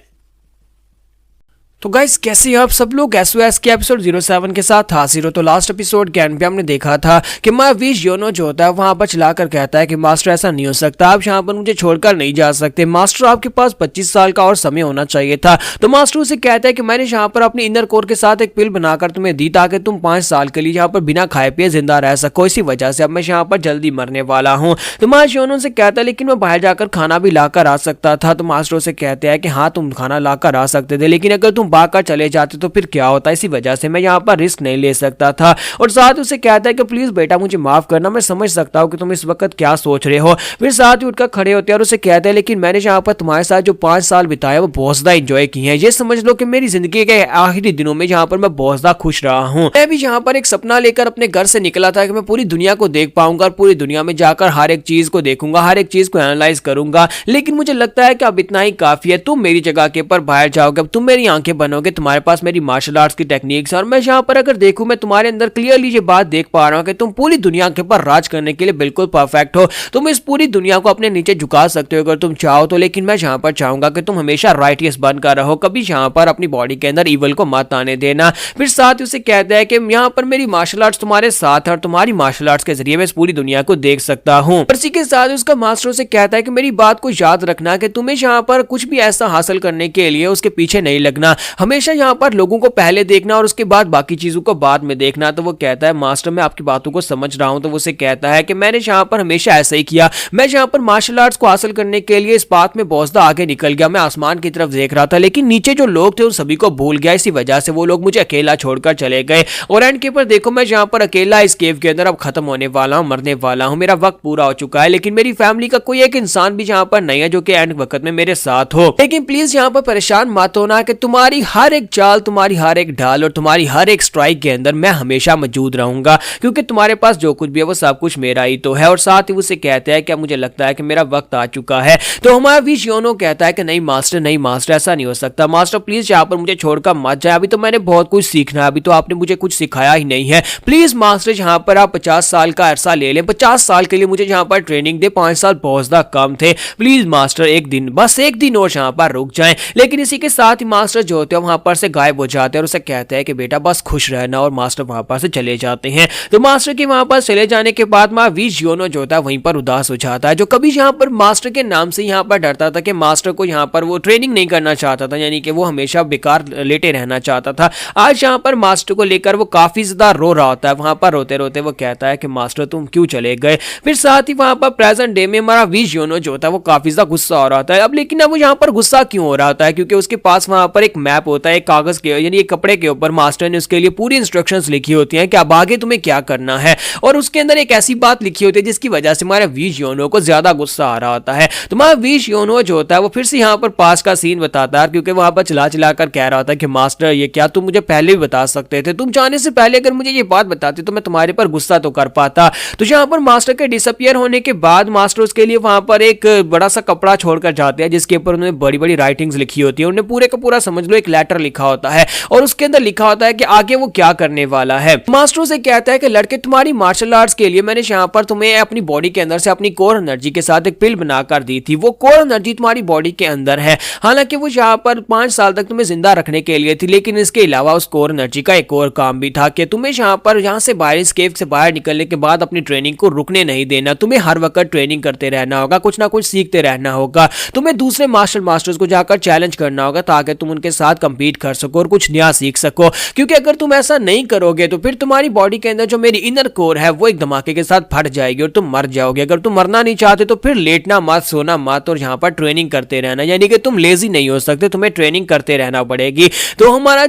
तो गाइस कैसे आप सब लोग एसओएस के एपिसोड 07 के साथ हाजिर हो। तो लास्ट एपिसोड के एंड पे हमने देखा था कि वी जियोनो जो होता है वहां पर चलाकर कहता है कि मास्टर ऐसा नहीं हो सकता, आप यहाँ पर मुझे छोड़कर नहीं जा सकते, मास्टर आपके पास 25 साल का और समय होना चाहिए था। तो मास्टर उसे कहता है कि मैंने यहाँ पर अपने इनर कोर के साथ एक पिल बनाकर तुम्हें दी ताकि तुम 5 साल के लिए यहाँ पर बिना खाए पिए जिंदा रह सको, इसी वजह से अब मैं यहाँ पर जल्दी मरने वाला हूँ। तो वी जियोनो से कहता है लेकिन मैं बाहर जाकर खाना भी लाकर आ सकता था। तो मास्टर उसे कहते हैं कि हाँ तुम खाना लाकर आ सकते थे, लेकिन अगर तुम भागकर चले जाते तो फिर क्या होता, इसी वजह से मैं यहाँ पर रिस्क नहीं ले सकता था। और साथ उसे कहता है कि प्लीज बेटा मुझे माफ करना, मैं समझ सकता हूँ कि तुम इस वक्त क्या सोच रहे हो। फिर साथ ही उठकर खड़े होते हैं और उसे कहते हैं लेकिन मैंने यहाँ पर तुम्हारे साथ जो 5 साल बिताए वो बहुत ज्यादा एंजॉय किए हैं, ये समझ लो कि मेरी जिंदगी के आखिरी दिनों में यहाँ पर मैं बहुत ज्यादा खुश रहा हूँ। मैं भी यहाँ पर एक सपना लेकर अपने घर से निकला था कि मैं पूरी दुनिया को देख पाऊंगा और पूरी दुनिया में जाकर हर एक चीज को देखूंगा, हर एक चीज को एनालाइज करूंगा, लेकिन मुझे लगता है कि अब इतना ही काफी है। तुम मेरी जगह के पर बाहर जाओगे, अब तुम मेरी आंखें बनोगे, तुम्हारे पास मेरी मार्शल आर्ट्स की टेक्निक्स और मैं यहाँ पर अगर देखूं मैं तुम्हारे अंदर क्लियरली ये बात देख पा रहा हूं कि तुम पूरी दुनिया के ऊपर राज करने के लिए बिल्कुल परफेक्ट हो, तुम इस पूरी दुनिया को अपने नीचे झुका सकते हो अगर तुम चाहो तो, लेकिन मैं यहाँ पर चाहूंगा कि तुम हमेशा राइटियस बनकर रहो, कभी यहाँ पर अपनी बॉडी के अंदर इवल को मत आने देना। फिर साथ ही उसे कहता है कि यहाँ पर मेरी मार्शल आर्ट्स तुम्हारे साथ है और तुम्हारी मार्शल आर्ट्स के जरिए मैं इस पूरी दुनिया को देख सकता हूँ। इसी के साथ उसका मास्टर से कहता है कि मेरी बात को याद रखना कि तुम्हें यहाँ पर कुछ भी ऐसा हासिल करने के लिए उसके पीछे नहीं लगना, हमेशा यहाँ पर लोगों को पहले देखना और उसके बाद बाकी चीजों को बाद में देखना। तो वो कहता है मास्टर मैं आपकी बातों को समझ रहा हूं। तो वो उसे कहता है कि मैंने यहाँ पर हमेशा ऐसा ही किया, मैं यहाँ पर मार्शल आर्ट्स को हासिल करने के लिए इस बात में बहुत ज्यादा आगे निकल गया, मैं आसमान की तरफ देख रहा था लेकिन नीचे जो लोग थे उन सभी को भूल गया, इसी वजह से वो लोग मुझे अकेला छोड़कर चले गए और एंड के पर देखो मैं यहाँ पर अकेला इस केव के अंदर अब खत्म होने वाला हूँ, मरने वाला हूँ, मेरा वक्त पूरा हो चुका है, लेकिन मेरी फैमिली का कोई एक इंसान भी यहाँ पर नहीं है जो कि एंड वक्त में मेरे साथ हो। लेकिन प्लीज यहाँ पर परेशान मत होना कि तुम्हारी हर एक चाल, तुम्हारी हर एक ढाल और तुम्हारी हर एक स्ट्राइक के अंदर मैं हमेशा मौजूद रहूंगा, क्योंकि तुम्हारे पास जो कुछ भी है वो सब कुछ मेरा ही तो है। और साथ ही उसे कहता है कि मुझे लगता है कि मेरा वक्त आ चुका है। तो हमारा वी जियोनो कहता है कि नहीं मास्टर, नहीं मास्टर, ऐसा नहीं हो सकता, मास्टर प्लीज यहाँ पर मुझे छोड़कर मत जाए, अभी तो मैंने बहुत कुछ सीखना है, अभी तो आपने मुझे कुछ सिखाया ही नहीं है, प्लीज मास्टर यहाँ पर आप 50 साल का अरसा ले लें, 50 साल के लिए मुझे यहाँ पर ट्रेनिंग दे, 5 साल बहुत ज्यादा कम थे, प्लीज मास्टर एक दिन, बस एक दिन और यहाँ पर रुक जाएं। लेकिन इसी के साथ ही मास्टर जो होते हैं वहां पर से गायब हो जाते हैं और उसे कहते हैं कि बेटा बस खुश रहना, और मास्टर वहां पर से चले जाते हैं। तो मास्टर के वहां पर चले जाने के बाद वी जियोनो जो होता है वहीं पर उदास हो जाता है, जो कभी यहाँ पर मास्टर के नाम से यहाँ पर डरता था कि मास्टर को यहाँ पर वो ट्रेनिंग नहीं करना चाहता था, यानी कि वो हमेशा बेकार लेटे रहना चाहता था, आज यहाँ पर मास्टर को लेकर वो काफी ज्यादा रो रहा होता है। वहां पर रोते रोते वो कहता है कि मास्टर तुम क्यों चले गए। फिर साथ ही वहां पर प्रेजेंट डे में हमारा वी जियोनो जो होता है वो काफी ज्यादा गुस्सा हो रहा होता है। अब लेकिन अब वो यहाँ पर गुस्सा क्यों हो रहा होता है, क्योंकि उसके पास वहां पर एक मैप होता है, एक कागज के यानी एक कपड़े के ऊपर मास्टर ने उसके लिए पूरी इंस्ट्रक्शंस लिखी होती हैं कि अब आगे तुम्हें क्या करना है, और उसके अंदर एक ऐसी बात लिखी होती है जिसकी वजह से हमारे वी जियोनो को ज्यादा गुस्सा आ रहा होता है। तो हमारा वी जियोनो जो होता है वो फिर से यहाँ पर पास का सीन बताता है, क्योंकि वहां पर चिल्ला चिल्ला कर कह रहा होता है कि मास्टर ये क्या, तुम मुझे पहले भी बता सकते थे, तुम जाने से पहले अगर मुझे ये बात बताते तो मैं तुम्हारे पर गुस्सा तो कर पाता। तो यहाँ पर मास्टर के डिसअपियर होने के बाद मास्टर उसके लिए वहां पर एक बड़ा सा कपड़ा छोड़कर जाते हैं जिसके ऊपर उन्होंने बड़ी बड़ी राइटिंग्स लिखी होती है, उन्हें पूरे का पूरा समझ लो एक लेटर लिखा होता है और उसके अंदर लिखा होता है कि आगे वो क्या करने वाला है। मास्टर से कहता है कि लड़के तुम्हारी मार्शल आर्ट्स के लिए मैंने यहाँ पर तुम्हें अपनी बॉडी के अंदर से अपनी कोर एनर्जी के साथ एक पिल बनाकर दी थी, वो कोर एनर्जी तुम्हारी बॉडी के अंदर है, हालांकि वो यहाँ पर 5 साल तक तुम्हें जिंदा रखने के लिए थी, लेकिन इसके अलावा उस कोर एनर्जी का एक और काम भी था कि तुम्हें यहाँ से बाहर इस केव से बाहर निकलने के बाद अपनी ट्रेनिंग को रुकने नहीं देना, तुम्हें हर वक्त ट्रेनिंग करते रहना होगा, कुछ ना कुछ सीखते रहना होगा, तुम्हें दूसरे मार्शल मास्टर्स को जाकर चैलेंज करना होगा ताकि तुम उनके साथ कंपीट कर सको और कुछ नया सीख सको, क्योंकि अगर तुम ऐसा नहीं करोगे तो फिर तुम्हारी बॉडी के अंदर जो मेरी इनर कोर है वो एक धमाके के साथ फट जाएगी और तुम मर जाओगे। अगर तुम मरना नहीं चाहते तो फिर लेटना मत, सोना मत और यहाँ पर ट्रेनिंग करते रहना, यानी कि तुम लेजी नहीं हो सकते, तुम्हें ट्रेनिंग करते रहना पड़ेगी। तो हमारा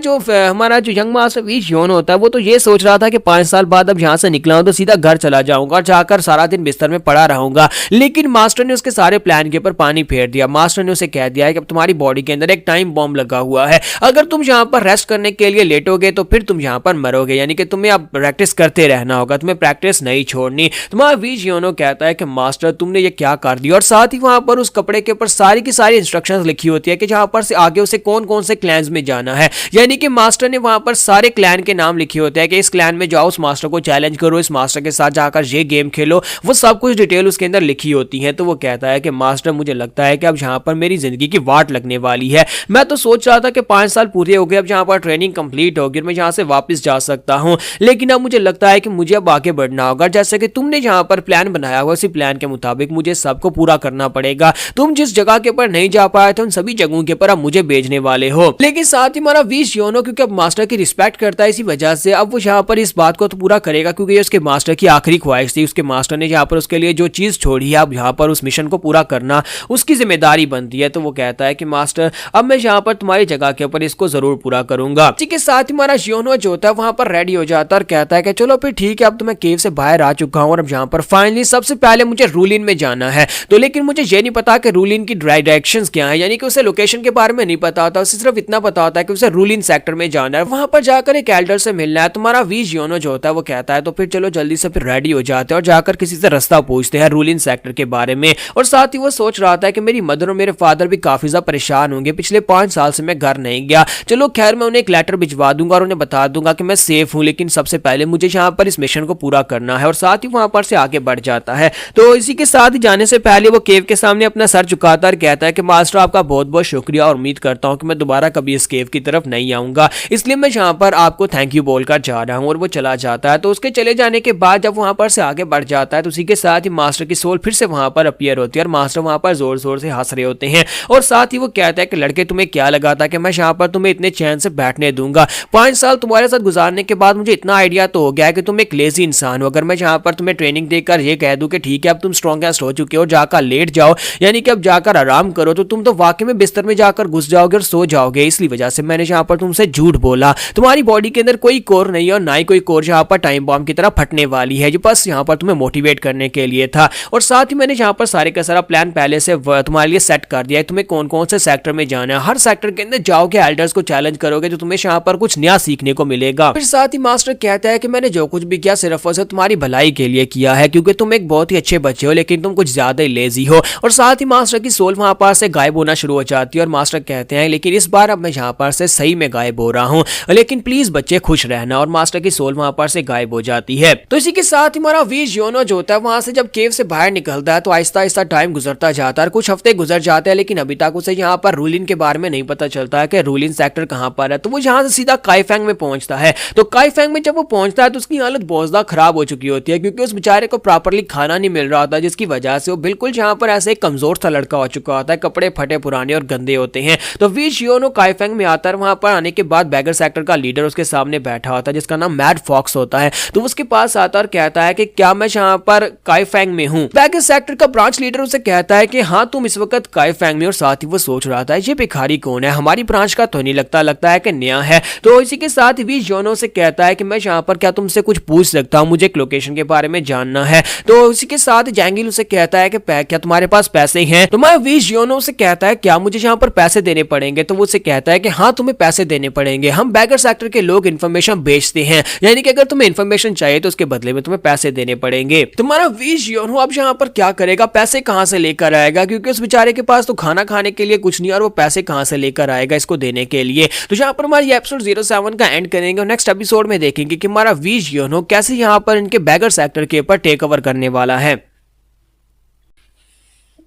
जो यंग मास्टर वी जियोनो होता है वो तो ये सोच रहा था कि 5 साल बाद अब यहाँ से निकला हूं तो सीधा घर चला जाऊंगा, जाकर सारा दिन बिस्तर में पड़ा रहूंगा, लेकिन मास्टर ने उसके सारे प्लान के ऊपर पानी फेर दिया। मास्टर ने उसे कह दिया है कि अब तुम्हारी बॉडी के अंदर एक टाइम बॉम्ब लगा हुआ है, है। अगर तुम यहाँ पर रेस्ट करने के लिए लेटोगे तो फिर तुम यहाँ पर मरोगे, यानी कि तुम्हें अब प्रैक्टिस करते रहना होगा, तुम्हें प्रैक्टिस नहीं छोड़नी। तुम्हारा वी जियोनो कहता है कि मास्टर तुमने ये क्या कर दिया, और साथ ही वहां पर उस कपड़े के ऊपर सारी की सारी इंस्ट्रक्शंस लिखी होती है कि जहां पर से आगे उसे कौन कौन से क्लैंस में जाना है। यानी कि मास्टर ने वहां पर सारे क्लैन के नाम लिखे होते हैं कि इस क्लैन में जाओ, उस मास्टर को चैलेंज करो, इस मास्टर के साथ जाकर ये गेम खेलो, वो सब कुछ डिटेल उसके अंदर लिखी होती है। तो वो कहता है कि मास्टर मुझे लगता है कि अब यहाँ पर मेरी जिंदगी की वाट लगने वाली है। मैं तो सोच रहा था कि 5 साल पूरे हो गए, अब यहाँ पर ट्रेनिंग कंप्लीट होगी, मैं यहाँ से वापस जा सकता हूँ, लेकिन अब मुझे लगता है कि मुझे अब आगे बढ़ना होगा। जैसे कि तुमने यहाँ पर प्लान बनाया हुआ, उसी प्लान के मुताबिक मुझे सबको पूरा करना पड़ेगा। तुम जिस जगह के ऊपर नहीं जा पाए थे उन सभी जगहों के ऊपर अब मुझे भेजने वाले हो। लेकिन साथ ही हमारा वी जियोनो क्योंकि अब मास्टर की रिस्पेक्ट करता है, इसी वजह से अब वो यहाँ पर इस बात को तो पूरा करेगा, क्योंकि ये उसके मास्टर की आखिरी ख्वाहिश थी। उसके मास्टर ने यहाँ पर उसके लिए जो चीज छोड़ी है, अब यहाँ पर उस मिशन को पूरा करना उसकी जिम्मेदारी बनती है। तो वो कहता है कि मास्टर अब मैं यहाँ पर तुम्हारी जगह के ऊपर इसको जरूर पूरा करूंगा। इसी के साथ ही हमारा जियोनो जो होता है वहां पर रेडी हो जाता है और कहता है कि चलो फिर ठीक है, अब तो मैं केव से बाहर आ चुका हूँ और अब यहाँ पर फाइनली सबसे पहले मुझे रूलिन में जाना है। तो लेकिन मुझे ये नहीं पता कि रूलिन की डायरेक्शंस क्या है, यानी कि उसे लोकेशन के बारे में नहीं पता होता, उसे सिर्फ इतना पता होता है कि उसे रूलिन सेक्टर में जाना है, वहां पर जाकर एक एल्डर से मिलना है। तुम्हारा वी जियोनो जो होता है वो कहता है तो फिर चलो जल्दी से फिर रेडी हो जाते हैं और जाकर किसी से रास्ता पूछते हैं रूलिन सेक्टर के बारे में। और साथ ही वो सोच रहा था कि मेरी मदर और मेरे फादर भी काफी ज्यादा परेशान होंगे, पिछले 5 साल से मैं घर नहीं गया। चलो खैर मैं उन्हें एक लेटर भिजवा दूंगा और उन्हें बता दूंगा कि मैं सेफ हूं, लेकिन सबसे पहले मुझे यहाँ पर इस मिशन को पूरा करना है। और साथ ही वहां पर से आगे बढ़ जाता है। तो इसी के साथ ही जाने से पहले वो केव के सामने अपना सर झुकाता और कहता है कि मास्टर आपका बहुत बहुत शुक्रिया और उम्मीद करता हूं कि मैं दोबारा कभी इस केव की तरफ नहीं आऊंगा, इसलिए मैं यहाँ पर आपको थैंक यू बोलकर जा रहा हूँ। और वो चला जाता है। तो उसके चले जाने के बाद जब वहां पर से आगे बढ़ जाता है तो उसी के साथ ही मास्टर की सोल फिर से वहां पर अपीयर होती है और मास्टर वहां पर जोर जोर से हंस रहे होते हैं। और साथ ही वो कहता है कि लड़के तुम्हें क्या लगा था कि मैं यहाँ पर तुम्हें इतने चैन से बैठने दूंगा। 5 साल तुम्हारे साथ गुजारने के बाद मुझे इतना आइडिया तो हो गया है कि तुम एक लेजी इंसान हो। अगर मैं यहाँ पर तुम्हें ट्रेनिंग देकर ये कह दूं कि ठीक है अब तुम स्ट्रॉन्गेस्ट हो चुके हो, जाकर लेट जाओ, यानी कि अब जाकर आराम करो, तो तुम तो वाकई में बिस्तर में जाकर घुस जाओगे और सो जाओगे। इसलिए वजह से मैंने यहाँ पर तुमसे झूठ बोला। तुम्हारी बॉडी के अंदर कोई कोर नहीं है और ना ही कोई कोर यहाँ पर टाइम बॉम्ब की तरह फटने वाली है, जो बस यहाँ पर तुम्हें मोटिवेट करने के लिए था। और साथ ही मैंने यहाँ पर सारे का सारा प्लान पहले से तुम्हारे लिए सेट कर दिया है। तुम्हें कौन कौन से सेक्टर में जाना है, हर सेक्टर के अंदर जाओगे, एल्डर्स को चैलेंज करोगे, तो तुम्हें यहाँ पर कुछ नया सीखने को मिलेगा। फिर साथ ही मास्टर कहता है कि मैंने जो कुछ भी किया सिर्फ और सिर्फ तुम्हारी भलाई के लिए किया है, क्योंकि तुम एक बहुत ही अच्छे बच्चे हो लेकिन तुम कुछ ज्यादा ही लेजी हो। और साथ ही मास्टर की सोल वहां पर से गायब होना शुरू हो जाती है और मास्टर कहते हैं लेकिन इस बार अब मैं यहाँ पर से सही में गायब हो रहा हूँ, लेकिन प्लीज बच्चे खुश रहना। और मास्टर की सोल वहां पर से गायब हो जाती है। तो इसी के साथ ही हमारा वी जियोनो जो होता है वहां से जब केव से बाहर निकलता है तो आहिस्ता आहिस्ता टाइम गुजरता जाता है, कुछ हफ्ते गुजर जाते हैं, लेकिन अभी तक उसे यहाँ पर रूलिन के बारे में नहीं पता चलता है कि रूलिन सेक्टर कहाँ पर है। तो वो यहाँ से सीधा काइफेंग में पहुंचता है। तो काइफेंग में जब वो पहुंचता है तो उसकी हालत बहुत ज्यादा खराब हो चुकी होती है, क्योंकि उस बेचारे को प्रॉपरली खाना नहीं मिल रहा होता, जिसकी वजह से वो बिल्कुल यहाँ पर ऐसे एक कमजोर सा लड़का हो चुका होता है, कपड़े फटे पुराने और गंदे होते हैं। तो वी जियोनो काइफेंग में आता है। वहां पर आने के बाद बैगर सेक्टर का लीडर उसके सामने बैठा होता है जिसका नाम मैड फॉक्स होता है। तो उसके पास आता और कहता है कि क्या मैं यहाँ पर काइफेंग में हूँ। बैगर सेक्टर का ब्रांच लीडर उसे कहता है कि हाँ तुम इस वक्त काइफेंग में। और साथ ही वो सोच रहा था ये भिखारी कौन है, हमारी ब्रांच का तो नहीं लगता है कि नया है। तो इसी के साथ वी जियोनो से कहता है कि मैं यहाँ पर क्या तुमसे कुछ पूछ सकता हूँ, मुझे एक लोकेशन के बारे में जानना है। तो इसी के साथ जैंगिल उसे कहता है कि क्या तुम्हारे पास पैसे हैं। तो मैं वी जियोनो से कहता है क्या मुझे यहाँ पर पैसे देने पड़ेंगे। तो वो उसे कहता है कि हाँ तुम्हें पैसे देने पड़ेंगे, हम बैगर सेक्टर के लोग इन्फॉर्मेशन बेचते हैं, यानी कि अगर तुम्हें इन्फॉर्मेशन चाहिए तो उसके बदले में तुम्हें पैसे देने पड़ेंगे। तुम्हारा वी जियोनो अब यहाँ पर क्या करेगा, पैसे कहाँ से लेकर आएगा, क्योंकि उस बेचारे के पास तो खाना खाने के लिए कुछ नहीं और वो पैसे कहाँ से लेकर आएगा इसको देने के लिए। तो यहाँ पर हमारी एपिसोड 07 का एंड करेंगे और नेक्स्ट एपिसोड में देखेंगे कि हमारा वी जियोनो कैसे यहाँ पर इनके बैगर सेक्टर के ऊपर टेक ओवर करने वाला है।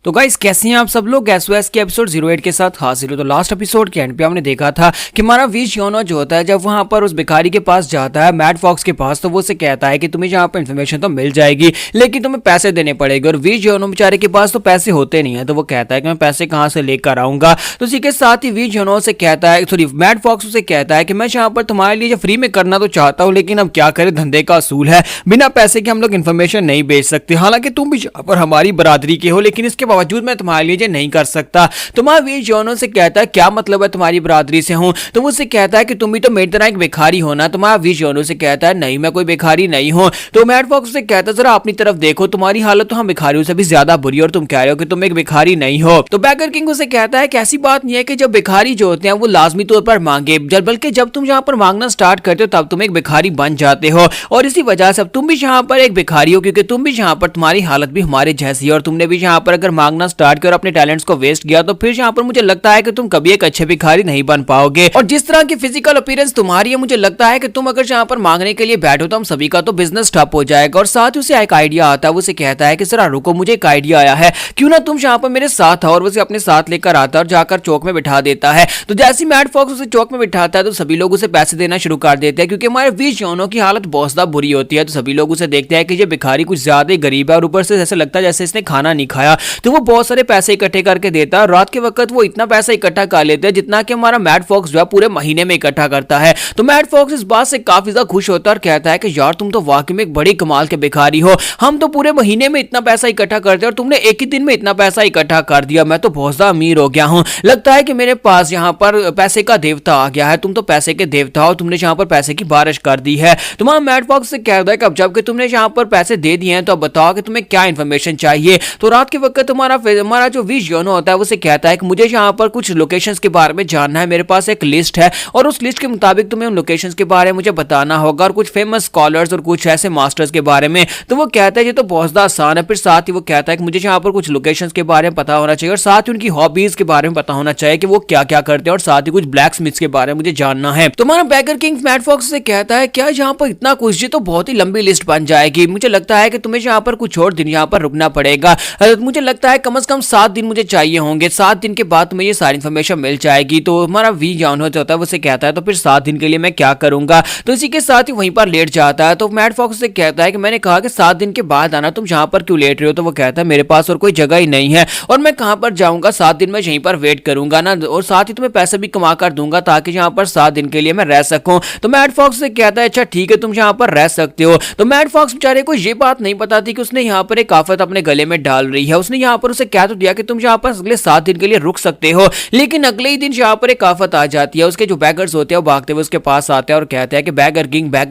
तो गाइस कैसे हैं आप सब लोग। एसओएस के एपिसोड 08 के साथ हाजिर हो। तो लास्ट एपिसोड के एंड पे हमने देखा था कि हमारा वी जियोनो जो होता है जब वहां पर उस भिखारी के पास जाता है मैड फॉक्स के पास, तो वो उसे कहता है कि तुम्हें यहाँ पर इन्फॉर्मेशन तो मिल जाएगी लेकिन तुम्हें पैसे देने पड़ेंगे। और वी जियोनो बेचारे के पास तो पैसे होते नहीं है, तो वो कहता है कि मैं पैसे कहाँ से लेकर आऊंगा। तो इसी के साथ ही वी जियोनो से कहता है, सॉरी मैड फॉक्स उसे कहता है कि मैं यहाँ पर तुम्हारे लिए फ्री में करना तो चाहता हूँ, लेकिन अब क्या करें, धंधे का असूल है, बिना पैसे के हम लोग इन्फॉर्मेशन नहीं बेच सकते। हालांकि तुम भी यहाँ पर हमारी बरादरी के हो, लेकिन इसके बावजूद मैं तुम्हारे लिए नहीं कर सकता। तो वहाँ वीर जॉनो से कहता है क्या मतलब है तुम्हारी बरादरी से हूँ। तो मुझसे कहता है कि तुम भी तो मेरी तरह एक भिखारी हो ना। तो वहाँ वीर जॉनो से कहता है नहीं मैं कोई भिखारी नहीं हूँ। तो मैट फॉक्स से कहता है जरा अपनी तरफ देखो, तुम्हारी हालत तो हम भिखारियों से भी ज्यादा बुरी है और तुम कह रहे हो कि तुम एक भिखारी नहीं हो। तो बैगर किंग उसे कहता है कि ऐसी बात नहीं है कि जब भिखारी जो होते हैं वो लाजमी तौर पर मांगे, बल्कि जब तुम यहाँ पर मांगना स्टार्ट करते हो तब तुम एक भिखारी बन जाते हो। और इसी वजह से अब तुम भी यहाँ पर एक भिखारी हो, क्योंकि तुम भी यहाँ पर तुम्हारी हालत भी हमारे जैसी है और तुमने भी यहाँ पर अगर मांगना स्टार्ट किया और अपने टैलेंट्स को वेस्ट किया तो फिर यहाँ पर मुझे लगता है कि तुम कभी एक अच्छे भिखारी नहीं बन पाओगे। और जिस तरह की फिजिकल अपीयरेंस तुम्हारी है, मुझे लगता है कि तुम अगर यहाँ पर मांगने के लिए बैठो तो हम सभी का तो बिजनेस ठप हो जाएगा। और साथ ही उसे एक आइडिया आता है, वो उसे कहता है कि जरा रुको, मुझे एक आइडिया आया है, क्यों ना तुम यहाँ पर मेरे साथ आओ। और उसे अपने साथ लेकर आता है और जाकर चौक में बिठा देता है। तो जैसे मैट फॉक्स उसे चौक में बिठाता है तो सभी लोग उसे पैसे देना शुरू कर देते हैं, क्योंकि हमारे वीर जॉनो की हालत बहुत ज्यादा बुरी होती है। तो सभी लोग उसे देखते हैं कि ये भिखारी कुछ ज्यादा ही गरीब है और ऊपर से जैसे लगता है जैसे इसने खाना नहीं खाया। तो वो बहुत सारे पैसे इकट्ठे करके देता है और रात के वक्त वो इतना पैसा इकट्ठा कर लेते हैं जितना कि हमारा मैट फॉक्स जो है पूरे महीने में इकट्ठा करता है। तो मैट फॉक्स इस बात से काफी ज्यादा खुश होता है और कहता है कि यार तुम तो वाकई में एक बड़ी कमाल के भिखारी हो, हम तो पूरे महीने में इतना पैसा इकट्ठा करते हैं और तुमने एक ही दिन में इतना पैसा इकट्ठा कर दिया, मैं तो बहुत ज्यादा अमीर हो गया हूँ, लगता है कि मेरे पास यहाँ पर पैसे का देवता आ गया है, तुम तो पैसे के देवता हो, तुमने यहाँ पर पैसे की बारिश कर दी है। तुम्हारा मैट फॉक्स से कहता है कि अब जबकि तुमने यहाँ पर पैसे दे दिए हैं तो अब बताओ कि तुम्हें क्या इन्फॉर्मेशन चाहिए। तो रात के वक्त हमारा जो वीर जॉनो होता है वो कहता है कि मुझे यहाँ पर कुछ लोकेशंस के बारे में जानना है, मेरे पास एक लिस्ट है और उस लिस्ट के मुताबिक तुम्हें उन लोकेशंस के बारे में मुझे बताना होगा और कुछ फेमस स्कॉलर्स और कुछ ऐसे मास्टर्स के बारे में। तो वो कहता है ये तो बहुत ज्यादा आसान है। फिर साथ ही वो कहता है कि मुझे यहाँ पर कुछ लोकेशंस के बारे में पता होना चाहिए और साथ ही उनकी हॉबीज के बारे में पता होना चाहिए कि वो क्या क्या करते हैं और साथ ही कुछ ब्लैक स्मिथ्स के बारे में मुझे जानना है। तुम्हारा बैगर किंग मैट फॉक्स से कहता है क्या यहाँ पर इतना कुछ, ये तो बहुत ही लंबी लिस्ट बन जाएगी, मुझे लगता है कि तुम्हें यहाँ पर कुछ और दिन यहाँ पर रुकना पड़ेगा, मुझे लगता है कम से कम 7 दिन मुझे चाहिए होंगे, 7 दिन के बाद तुम्हें ये सारी इन्फॉर्मेशन मिल जाएगी। तो हमारा वी जॉनो जो होता है वो कहता है तो फिर 7 दिन के लिए मैं क्या करूंगा। तो इसी के साथ ही वहीं पर लेट जाता है। तो मैट फॉक्स से कहता है कि मैंने कहा कि 7 दिन के बाद आना, तुम यहाँ पर क्यों लेट रहे हो। तो वो कहता है मेरे पास और कोई जगह ही नहीं है और मैं कहाँ पर जाऊंगा, 7 दिन में यहीं पर वेट करूंगा ना, और साथ ही तुम्हें पैसे भी कमा कर दूंगा ताकि यहाँ पर 7 दिन के लिए मैं रह सकूं। तो मैट फॉक्स से कहता है अच्छा ठीक है तुम यहाँ पर रह सकते हो। तो मैट फॉक्स बेचारे को ये बात नहीं पता थी कि उसने यहाँ पर एक आफत अपने गले में डाल रही है। उसने यहाँ पर उसे कह तो दिया कि तुम यहाँ पर अगले 7 दिन के लिए रुक सकते हो, लेकिन अगले ही दिन यहाँ पर एक आफत आ जाती है। उसके जो बैगर्स होते हैं वो भागते हुए उसके पास आते हैं और कहते हैं कि बैगर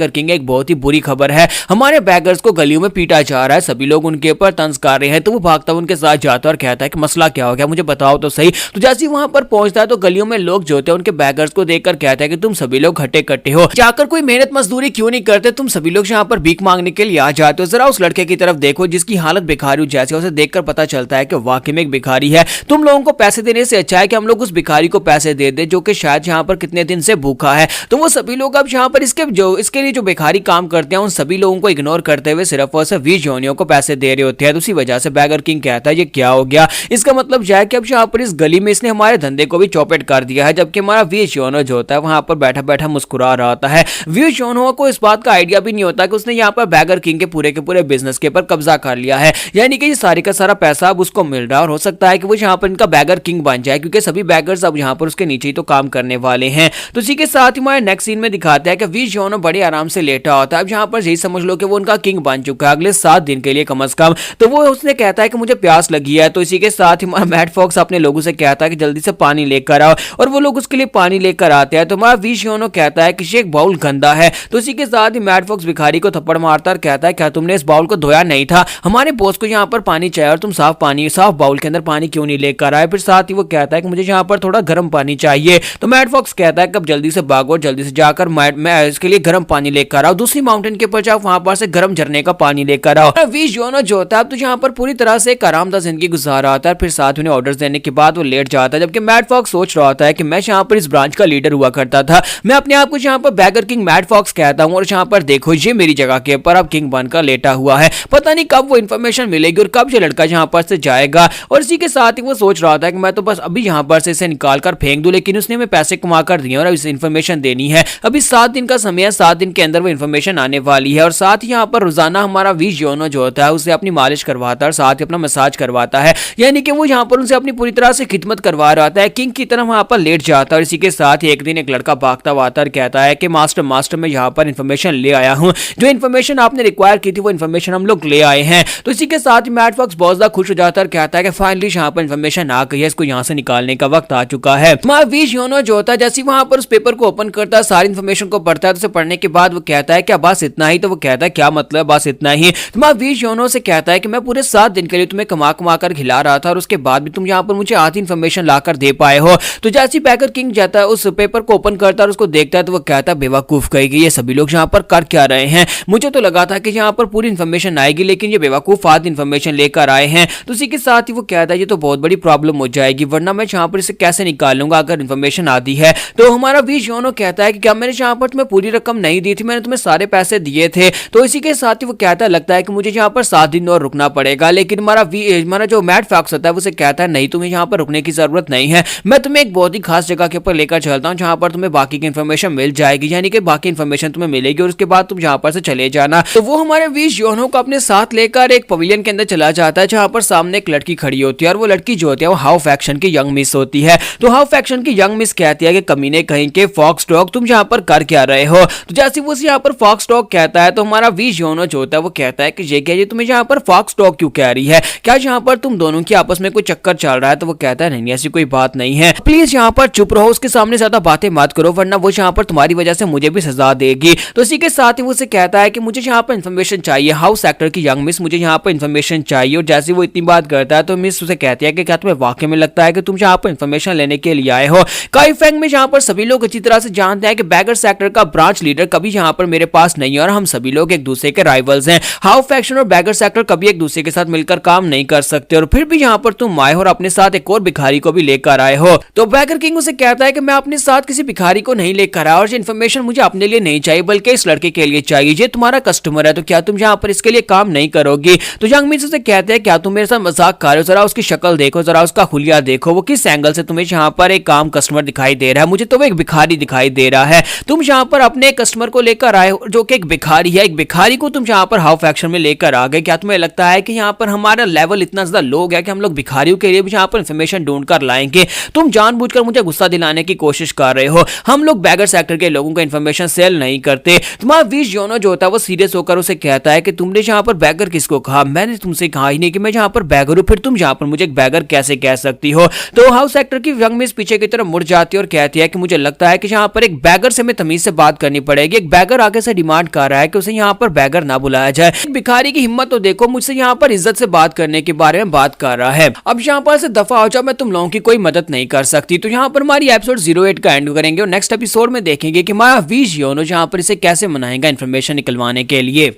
किंग एक बहुत ही बुरी खबर है, हमारे बैगर्स को गलियों में पीटा जा रहा है, सभी लोग उनके ऊपर तंज कर रहे हैं। तो वो भागता हुआ उनके साथ जाता है और कहता है कि मसला क्या हो गया, मुझे बताओ तो सही। तो जैसे ही वहां पर पहुंचता है तो गलियों में लोग जो होते हैं उनके बैगर्स को देखकर कहता है कि तुम सभी लोग हट्टे कट्टे हो, जाकर कोई मेहनत मजदूरी क्यों नहीं करते, तुम सभी लोग यहाँ पर भीख मांगने के लिए आ जाते हो। जरा उस लड़के की तरफ देखो जिसकी हालत भिखारी जैसे, उसे देखकर पता चलता है कि वाकई में एक भिखारी है। तुम लोगों को पैसे देने से अच्छा है कि हम लोग उस भिखारी को पैसे दे दे जो कि शायद यहाँ पर कितने दिन से भूखा है। तो वो सभी लोग अब यहाँ पर इसके लिए जो भिखारी काम करते हैं उन सभी लोगों को इग्नोर करते हुए सिर्फ और सिर्फ वीर जॉनियो को पैसे दे रहे होते हैं। तो उसी वजह से बैगर किंग कहता है ये क्या हो गया, इसका मतलब यह है कि अब यहाँ पर इस गली में इसने हमारे धंधे को भी चौपट कर दिया है, जबकि हमारा वीर जॉनो जो होता है वहां पर बैठा बैठा मुस्कुरा रहा होता है। वीर जॉनो को इस बात का आइडिया भी नहीं होता कि उसने यहाँ पर बैगर किंग के पूरे बिजनेस के ऊपर कब्जा कर लिया है, यानी कि ये सारी का सारा पैसा अब उसको मिल रहा है और हो सकता है कि वो यहाँ पर इनका बैगर किंग बन जाए, क्योंकि सभी बैगर्स अब यहाँ पर उसके नीचे ही तो काम करने वाले हैं। तो इसी के साथ ही हमारे नेक्स्ट सीन में दिखाते हैं कि वीर जॉनो बड़े आराम से लेटा होता है। अब यहाँ पर यही समझ लो कि वो उनका किंग बन चुका है अगले 7 दिन के लिए कम से कम। तो वो उसने कहता है कि मुझे प्यास लगी है। तो इसी के साथ ही हमारा मैट फॉक्स अपने लोगों से कहता है कि जल्दी से पानी लेकर आओ और वो लोग उसके लिए पानी लेकर आते हैं। तो हमारा वीर जॉनो कहता है कि एक बाउल गंदा है। तो इसी के साथ ही मैट फॉक्स भिखारी को थप्पड़ मारता और कहता है क्या तुमने इस बाउल को धोया नहीं था, हमारे बॉस को यहाँ पर पानी चाहिए और तुम साफ बाउल के अंदर पानी क्यों नहीं लेकर आए। फिर साथ ही वो कहता है कि मुझे यहाँ पर थोड़ा गर्म पानी चाहिए। तो मैट फॉक्स कहता है कि अब जल्दी से भागो, जल्दी से जाकर मैं इसके लिए गर्म पानी लेकर आओ, दूसरी माउंटेन के ऊपर जाओ, वहां पर से गर्म झरने का पानी लेकर आओ। वीर जॉनो जो होता है तो यहाँ पर पूरी तरह से एक आरामदायक जिंदगी गुजार रहा था। फिर साथ उन्हें ऑर्डर्स देने के बाद वो लेट जाता है, जबकि मैट फॉक्स सोच रहा होता है कि मैं यहाँ पर इस ब्रांच का लीडर हुआ करता था, मैं अपने आप को यहाँ पर बैगर किंग मैट फॉक्स कहता हूँ और यहाँ पर देखो ये मेरी जगह के ऊपर अब किंग बनकर लेटा हुआ है, पता नहीं कब वो इन्फॉर्मेशन मिलेगी और कब ये लड़का यहाँ पर से जाएगा। और इसी के साथ ही वो सोच रहा था कि मैं तो बस अभी यहाँ पर से इसे निकाल कर फेंक दूं, लेकिन उसने हमें पैसे कमा कर दिए और अब इसे इन्फॉर्मेशन देनी है। अभी 7 दिन का समय है, 7 दिन के अंदर वो इन्फॉर्मेशन आने वाली है। और साथ ही यहाँ पर रोजाना हमारा वीर जॉनो जो होता है उसे अपनी मालिश करवाता है और साथ ही अपना मसाज करवाता है, यानी कि वो यहाँ पर उनसे अपनी पूरी तरह से खिदमत करवा रहा था, किंग की तरह वहां पर लेट जाता है। और इसी के साथ ही एक दिन एक लड़का भागता हुआ आता है और कहता है कि मास्टर मैं यहाँ पर इन्फॉर्मेशन ले आया हूँ, जो इन्फॉर्मेशन आपने रिक्वायर की थी वो इन्फॉर्मेशन हम लोग ले आए हैं। तो इसी के साथ ही मैट फॉक्स बहुत ज्यादा खुश हो जाता जाता है और कहता है कि फाइनली यहाँ पर इन्फॉर्मेशन आ गई है, इसको यहाँ से निकालने का वक्त आ चुका है। तुम्हारा वीज योनो जो होता है जैसे वहां पर उस पेपर को ओपन करता है, सारी इन्फॉर्मेशन को पढ़ता है, तो उसे पढ़ने के बाद वो कहता है क्या बस इतना ही? तो वो कहता है क्या मतलब बस इतना ही? तुम्हारा वीज योनो से कहता है कि मैं पूरे 7 दिन के लिए तुम्हें कमा कमा कर खिला रहा था और उसके बाद भी तुम यहाँ पर मुझे आधी इन्फॉर्मेशन लाकर दे पाए हो। तो जैसे बैकर किंग जाता है उस पेपर को ओपन करता है और उसको देखता है तो वो कहता है बेवकूफ कहेगी ये सभी लोग यहाँ पर कर क्या रहे हैं? मुझे तो लगा था कि यहाँ पर पूरी इन्फॉर्मेशन आएगी लेकिन ये बेवकूफ आधी इन्फॉर्मेशन लेकर आए हैं। तो उसी के साथ ही वो कहता है ये तो बहुत बड़ी प्रॉब्लम हो जाएगी, वरना मैं यहाँ पर इसे कैसे निकाल लूंगा अगर इन्फॉर्मेशन आती है। तो हमारा वीज योनो कहता है कि क्या मैंने यहाँ पर तुम्हें पूरी रकम नहीं दी थी, मैंने तुम्हें सारे पैसे दिए थे। तो इसी के साथ ही वो कहता है लगता है कि मुझे यहाँ पर 7 दिन और रुकना पड़ेगा। लेकिन हमारा जो मैट फॉक्स होता है उसे कहता है नहीं तुम्हें यहाँ पर रुकने की जरूरत नहीं है, मैं तुम्हें एक बहुत ही खास जगह के ऊपर लेकर चलता हूँ जहाँ पर तुम्हें बाकी की इन्फॉर्मेशन मिल जाएगी, यानी कि बाकी इन्फॉर्मेशन तुम्हें मिलेगी और उसके बाद तुम यहाँ पर से चले जाना। तो वो हमारे वीज योनो को अपने साथ लेकर एक पवेलियन के अंदर चला जाता है जहाँ पर सामने एक लड़की खड़ी होती है और वो लड़की जो होती है वो हाउ फैक्शन की यंग मिस होती है। तो हाउ फैक्शन की यंग मिस कहती है कि कमीने कहीं के फॉक्स डॉग तुम यहाँ पर कर क्या रहे हो? तो जैसे वो यहाँ पर फॉक्स डॉग कहता है तो हमारा वीज योनो जो होता है वो कहता है कि ये क्या, ये तुम्हें यहाँ पर फॉक्स डॉग क्यों कह रही है? क्या यहाँ पर तुम दोनों की आपस में कोई चक्कर चल रहा है? तो वो कहता है नहीं ऐसी कोई बात नहीं है, प्लीज यहाँ पर चुप रहो, उसके सामने ज्यादा बातें मत करो वरना वो यहाँ पर तुम्हारी वजह से मुझे भी सजा देगी। तो इसी के साथ ही वो उसे कहता है कि मुझे यहाँ पर इन्फॉर्मेशन चाहिए, हाउस सेक्टर की यंग मिस मुझे यहाँ पर इन्फॉर्मेशन चाहिए। और जैसे वो इतनी बात करता है तो मिस उसे कहती है कि क्या तुम्हें वाकई में लगता है कि तुम यहाँ पर इन्फॉर्मेशन लेने के लिए आए हो? काई फेंग में यहाँ पर सभी लोग अच्छी तरह से जानते हैं कि बैगर सेक्टर का ब्रांच लीडर कभी यहाँ पर मेरे पास नहीं है और हम सभी लोग एक दूसरे के राइवल्स हैं। हाउ फैक्शन और बैगर सेक्टर कभी एक दूसरे के साथ मिलकर काम नहीं कर सकते और फिर भी यहाँ पर तुम आए हो और अपने साथ एक और भिखारी को भी लेकर आए हो। तो बैगर किंग उसे कहता है कि मैं अपने साथ किसी भिखारी को नहीं लेकर आया और ये इन्फॉर्मेशन मुझे अपने लिए नहीं चाहिए बल्कि इस लड़के के लिए चाहिए, ये तुम्हारा कस्टमर है, तो क्या तुम यहाँ पर इसके लिए काम नहीं करोगी? तो यंग मिस उसे कहते हैं क्या तुम मेरे साथ मजाक कर रहे हो? जरा उसकी शक्ल देखो, जरा उसका हुलिया देखो, वो किस एंगल से तुम्हें यहाँ पर एक काम कस्टमर दिखाई दे रहा है? मुझे तो वो एक भिखारी दिखाई दे रहा है। तुम यहाँ पर अपने कस्टमर को लेकर आए हो जो कि एक भिखारी है, एक भिखारी को तुम यहाँ पर हाउ फैक्शन में लेकर आ गए। क्या तुम्हें लगता है कि यहाँ पर हमारा लेवल इतना ज्यादा लो गया कि हम लोग भिखारियों के लिए भी यहाँ पर इन्फॉर्मेशन ढूंढ कर लाएंगे? तुम जानबूझकर मुझे गुस्सा दिलाने की कोशिश कर रहे हो। हम लोग बैगर सेक्टर के लोगों को इन्फॉर्मेशन सेल नहीं करते। तुम्हारा वीज योनो जो होता है वो सीरियस होकर उसे कहता है कि तुमने यहाँ पर बैगर किसको कहा? मैंने तुमसे कहा ही नहीं कि मैं यहाँ पर बैगर हूँ, फिर तुम यहाँ पर मुझे एक बैगर कैसे कह सकती हो? तो हाउस सेक्टर की यंग मिस पीछे की तरफ मुड़ जाती है और कहती है कि मुझे लगता है कि यहाँ पर एक बैगर से हमें तमीज से बात करनी पड़ेगी। एक बैगर आगे से डिमांड कर रहा है कि उसे यहाँ पर बैगर ना बुलाया जाए। भिखारी की हिम्मत तो देखो, मुझसे यहाँ पर इज्जत से बात करने के बारे में बात कर रहा है। अब यहाँ पर से दफा हो जाओ, मैं तुम लोगों की कोई मदद नहीं कर सकती। तो यहाँ पर हमारी एपिसोड 08 का एंड करेंगे और नेक्स्ट एपिसोड में देखेंगे कि हमारा वीज योनो जहाँ पर इसे कैसे मनाएगा इन्फॉर्मेशन निकलवाने के लिए।